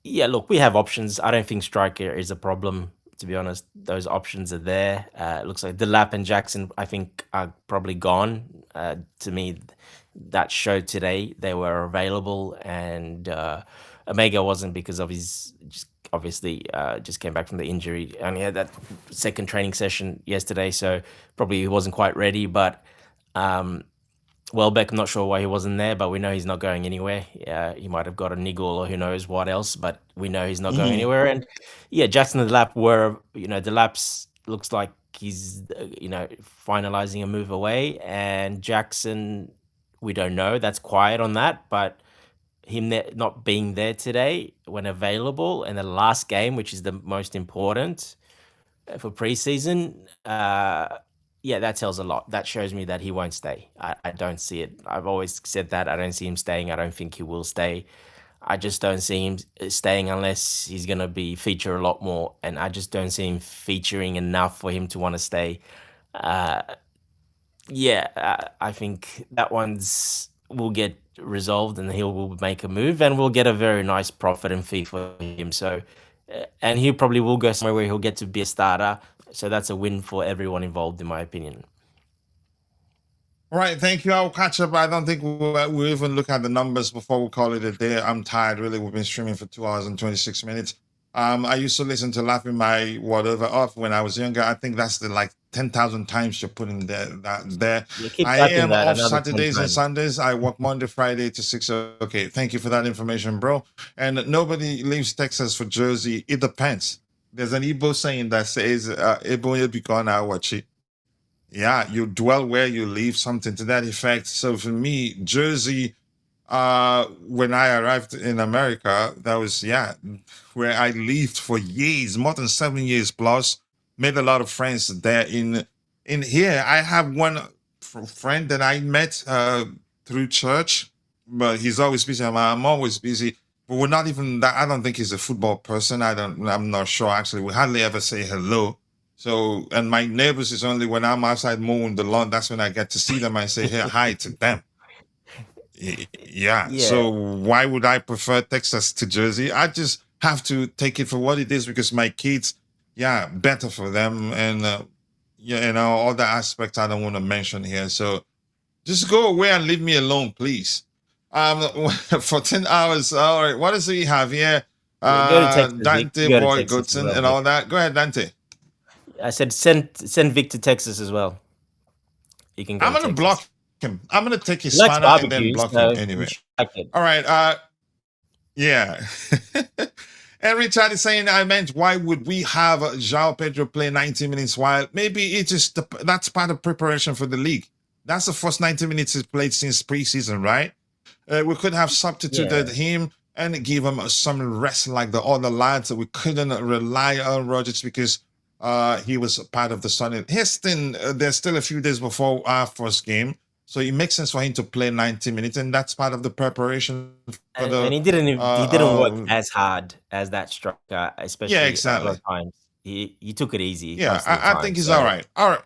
yeah, look, we have options. I don't think striker is a problem, to be honest. Those options are there. It looks like Delap and Jackson, I think, are probably gone. To me, that showed today they were available, and Omega wasn't because of his obviously just came back from the injury. Only had that second training session yesterday, so probably he wasn't quite ready. But Welbeck, I'm not sure why he wasn't there, but we know he's not going anywhere. He might have got a niggle or who knows what else, but we know he's not going anywhere. And yeah, Jackson and Delap were, Delap's looks like he's, finalizing a move away, and Jackson, we don't know. That's quiet on that, but him not being there today when available in the last game, which is the most important for preseason, yeah, that tells a lot. That shows me that he won't stay. I don't see it. I've always said that. I don't see him staying. I don't think he will stay. I just don't see him staying unless he's going to be feature a lot more. And I just don't see him featuring enough for him to want to stay. Uh, yeah, I think that one's will get resolved and he will make a move and we'll get a very nice profit and fee for him. So, and he probably will go somewhere where he'll get to be a starter. So that's a win for everyone involved, in my opinion. All right, thank you. I'll catch up. I don't think we'll even look at the numbers before we call it a day. I'm tired, really. We've been streaming for 2 hours and 26 minutes. I used to listen to Laughing My Whatever Off when I was younger. I think that's the like 10,000 times you're putting there. Yeah, keep I typing am that off another 10 Saturdays and times. Sundays. I work Monday, Friday to 6. Okay, thank you for that information, bro. And nobody leaves Texas for Jersey. It depends. There's an Igbo saying that says, Igbo will be gone, I'll watch it. Yeah, you dwell where you live, something to that effect. So for me, Jersey, when I arrived in America, that was where I lived for years, more than 7 years plus. Made a lot of friends there. In here, I have one friend that I met through church, but he's always busy. I'm always busy. But we're not even that. I don't think he's a football person. I'm not sure actually. We hardly ever say hello. So, and my neighbors is only when I'm outside mowing the lawn, that's when I get to see them. I say, hey, hi to them. Yeah. Yeah. So why would I prefer Texas to Jersey? I just have to take it for what it is because my kids, better for them. And, all the aspects I don't want to mention here. So just go away and leave me alone, please. For 10 hours. All right. What does he have here? Yeah, go to Texas, Vic. Dante, Go to Boy, Texas as Goodson, well, and Vic. all that. Go ahead, Dante. I said send Vic to Texas as well. You can go I'm to gonna Texas. block him. I'm gonna take his He likes spanner and then barbecue, block so him you anyway. should like it. All right. Yeah. And Richard is saying, I meant, why would we have João Pedro play 90 minutes while maybe it's just that's part of preparation for the league. That's the first 90 minutes he's played since preseason, right? We could have substituted him and give him some rest like the other lads. We couldn't rely on Rogers because he was part of the Sunday. There's still a few days before our first game. So it makes sense for him to play 90 minutes, and that's part of the preparation for And he didn't work as hard as that striker, especially a lot of times. He took it easy. Yeah, I think he's all right. All right,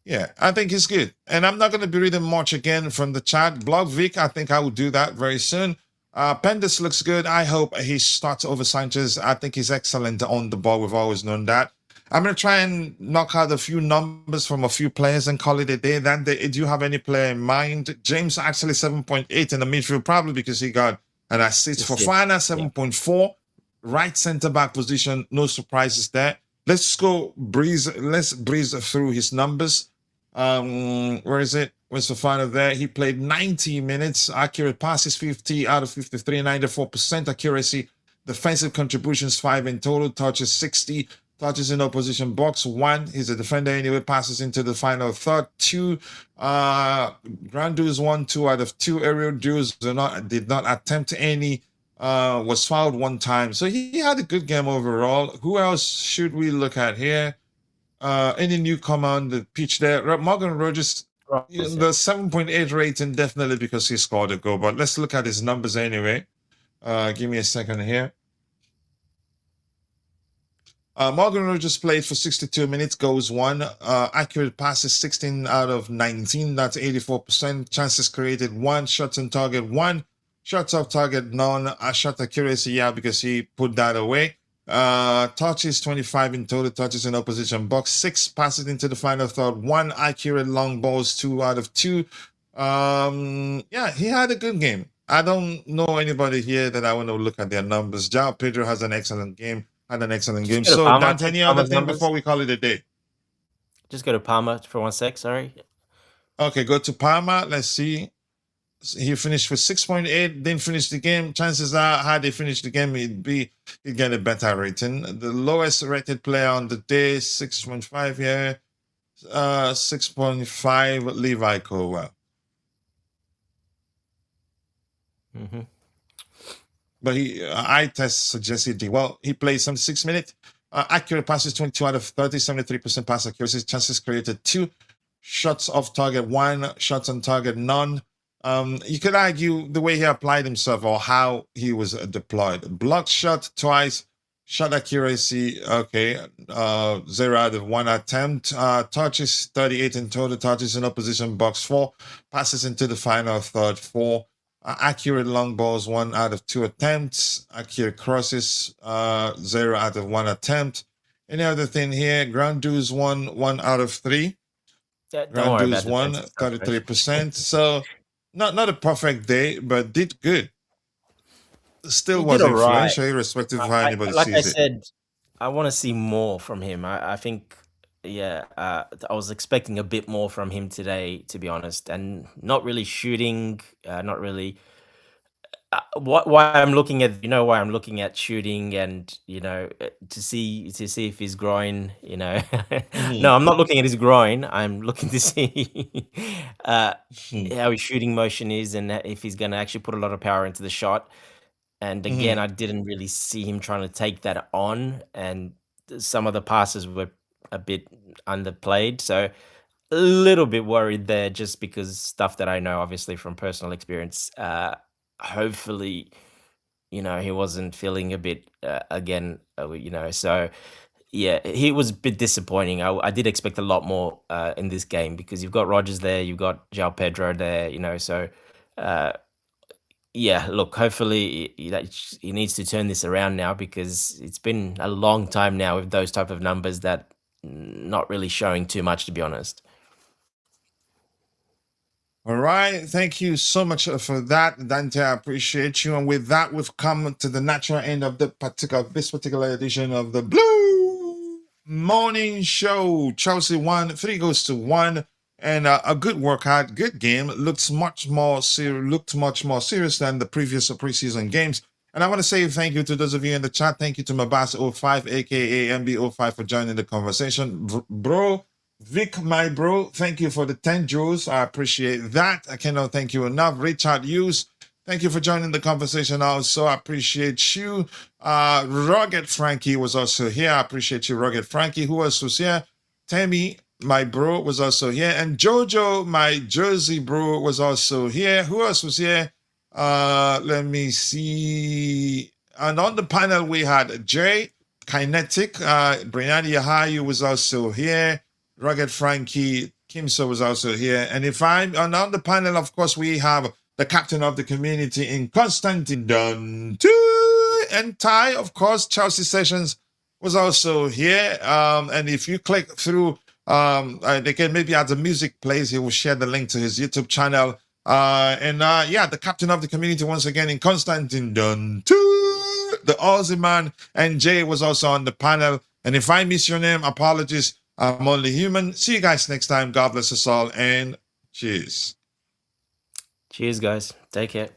yeah, I think he's good. And I'm not going to be reading much again from the chat. Blog Vic, I think I will do that very soon. Pendas looks good. I hope he starts over Sanchez. I think he's excellent on the ball. We've always known that. I'm going to try and knock out a few numbers from a few players and call it a day. Do you have any player in mind? James actually 7.8 in the midfield, probably because he got an assist for Fana, 7.4. Right center back position, no surprises there. Let's breeze through his numbers. Where is it? Where's the final there? He played 90 minutes. Accurate passes 50 out of 53, 94% accuracy. Defensive contributions 5 in total. Touches 60. Touches in opposition box 1. He's a defender anyway. Passes into the final third 2. Ground duels 1, 2 out of 2. Aerial duels did not attempt any. Was fouled 1 time. So he had a good game overall. Who else should we look at here? Any newcomer on the pitch there? Morgan Rogers, the 7.8 rating, definitely because he scored a goal. But let's look at his numbers anyway. Give me a second here. Morgan Rogers played for 62 minutes, goals 1. Accurate passes 16 out of 19. That's 84%. Chances created 1. Shots on target 1. Shots off target none. Shot accuracy, because he put that away. Touches 25 in total. Touches in opposition box 6. Passes into the final third 1. Accurate long balls 2 out of 2. He had a good game. I don't know anybody here that I want to look at their numbers. João Pedro has an excellent game. So, Dante, any other thing before we call it a day? Just go to Palmer for 1 sec, sorry. Okay, go to Palmer. Let's see. He finished for 6.8, didn't finish the game. Chances are, had he finished the game, he'd get a better rating. The lowest rated player on the day, 6.5 here. 6.5, Levi Colwell. But eye test suggested he played some 6 minutes. Accurate passes 22 out of 30, 73% pass accuracy. Chances created 2. Shots off target 1. Shots on target none. You could argue the way he applied himself or how he was deployed. Blocked shot twice. Shot accuracy, okay, 0 out of 1 attempt. Touches 38 in total. Touches in opposition box 4. Passes into the final third 4. Accurate long balls 1 out of 2 attempts. Accurate crosses 0 out of 1 attempt. Any other thing here? Ground duels 1 out of 3. Don't Ground worry duels about 1, defensive stuff, mate. 33%. So not a perfect day, but did good. Still He was did all right. influential, irrespective of how anybody Like I sees it. said, I want to see more from him. I think, yeah, I was expecting a bit more from him today, to be honest, and not really shooting, not really. Why I'm looking at, why I'm looking at shooting, and to see if his groin, Mhm. no, I'm not looking at his groin. I'm looking to see Mhm. how his shooting motion is, and if he's going to actually put a lot of power into the shot. And again, Mhm. I didn't really see him trying to take that on, and some of the passes were a bit underplayed. So a little bit worried there, just because stuff that I know, obviously from personal experience. Hopefully, he wasn't feeling a bit again. So yeah, he was a bit disappointing. I did expect a lot more in this game, because you've got Rogers there, you've got João Pedro there. So. Uh, yeah, look, hopefully he needs to turn this around now, because it's been a long time now with those type of numbers that not really showing too much, to be honest. All right. Thank you so much for that, Dante. I appreciate you. And with that, we've come to the natural end of this particular edition of the Blue Morning Show. Chelsea won, 3 goes to 1. And a good workout, good game. Looked much more serious than the previous preseason games. And I want to say thank you to those of you in the chat. Thank you to Mabas05, aka MB05, for joining the conversation. Bro, Vic, my bro, thank you for the 10 jewels. I appreciate that. I cannot thank you enough. Richard Hughes, thank you for joining the conversation also. I appreciate you. Rugged Frankie was also here. I appreciate you, Rugged Frankie. Who else was here? Tammy, my bro, was also here. And Jojo, my Jersey bro, was also here. Who else was here? Let me see. And on the panel, we had Jay, Kinetic, Brianna Yahayu was also here. Rugged Frankie, Kimso was also here. And on the panel, of course, we have the captain of the community in Constantine Dunn. And Ty, of course, Chelsea Sessions was also here. And if you click through, they can maybe as the music plays, he will share the link to his YouTube channel. Yeah, the captain of the community once again in Constantine Dunn. The Aussie man, and Jay was also on the panel. And if I miss your name, apologies. I'm only human. See you guys next time. God bless us all, and cheers. Cheers, guys. Take care.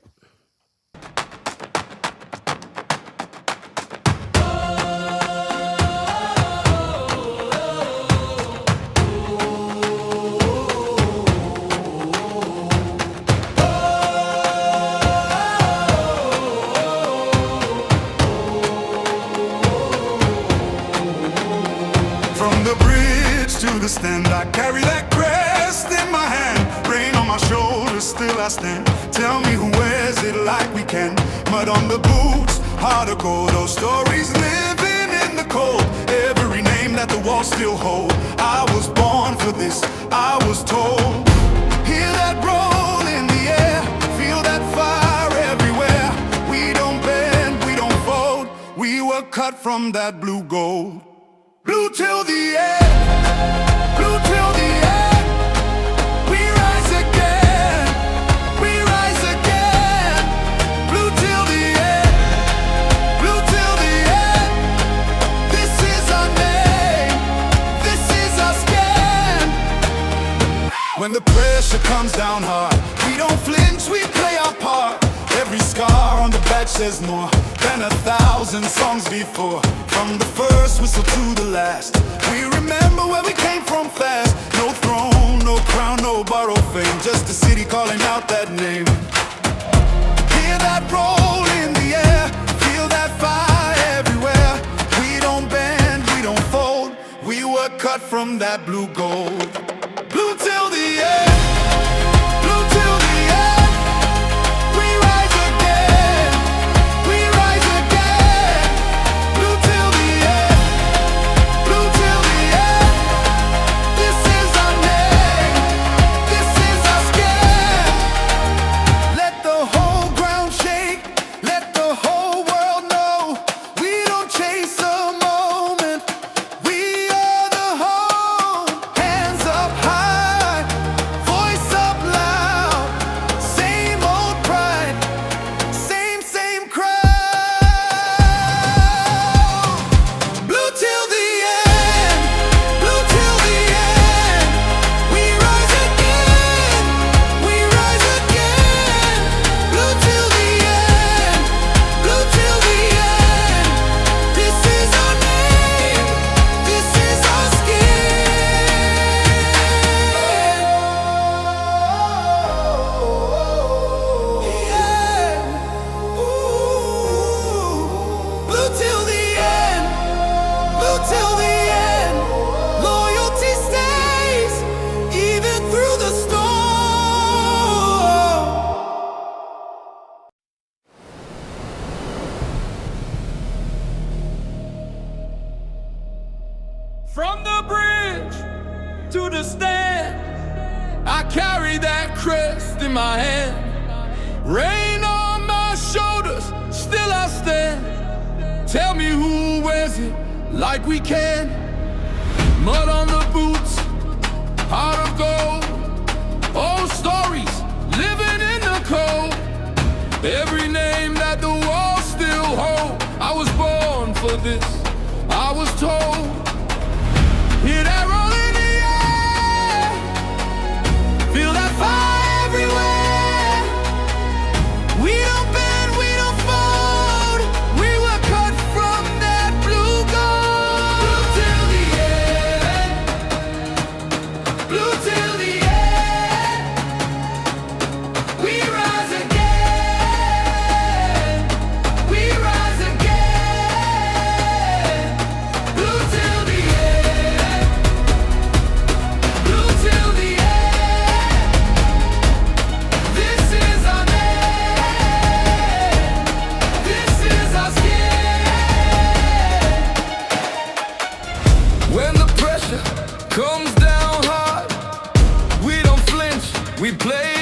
From the bridge to the stand, I carry that crest in my hand. Rain on my shoulders, still I stand. Tell me who wears it like we can. Mud on the boots, heart of gold. Those stories living in the cold. Every name that the walls still hold. I was born for this, I was told. Hear that roll in the air, feel that fire everywhere. We don't bend, we don't fold. We were cut from that blue gold. Blue till the end, blue till the end. We rise again, we rise again. Blue till the end, blue till the end. This is our name, this is our stand. When the pressure comes down hard, we don't flinch, we play our part. Every scar on the badge says more than 1,000 songs before. From the first whistle to the last, we remember where we came from fast. No throne, no crown, no borrowed fame, just a city calling out that name. Hear that roll in the air, feel that fire everywhere. We don't bend, cut from that blue gold. Blue till the end, blue till the end. We rise again, we rise again. Blue till the end, blue till the end. This is our name, this is our skin. Let the whole ground shake, let the whole world know. We don't chase a moment, we are the home. Hands up high, voice up loud. Same old pride, same crowd. Blue till the end, blue till the end. We rise again, we rise again. Blue till the end, blue till the end. This is our name, this is our Blue till the end, blue till the end. Loyalty stays even through the storm. From the bridge to the stand, I carry that crest in my hand. Rain on my shoulders, still I stand. Tell me who wears it like we can. Mud on the boots, heart of gold. Old stories, living in the cold. Every name that the walls still hold. I was born for this, I was told. Hear that roll in the air, feel that fire everywhere. We don't bend, we don't fold. We were cut from that blue gold. Blue till the end, blue till the end. We rise again, we rise again. Blue till the end, blue till the end. This is our name, this is our skin. When the pressure comes down hard, we don't flinch, we play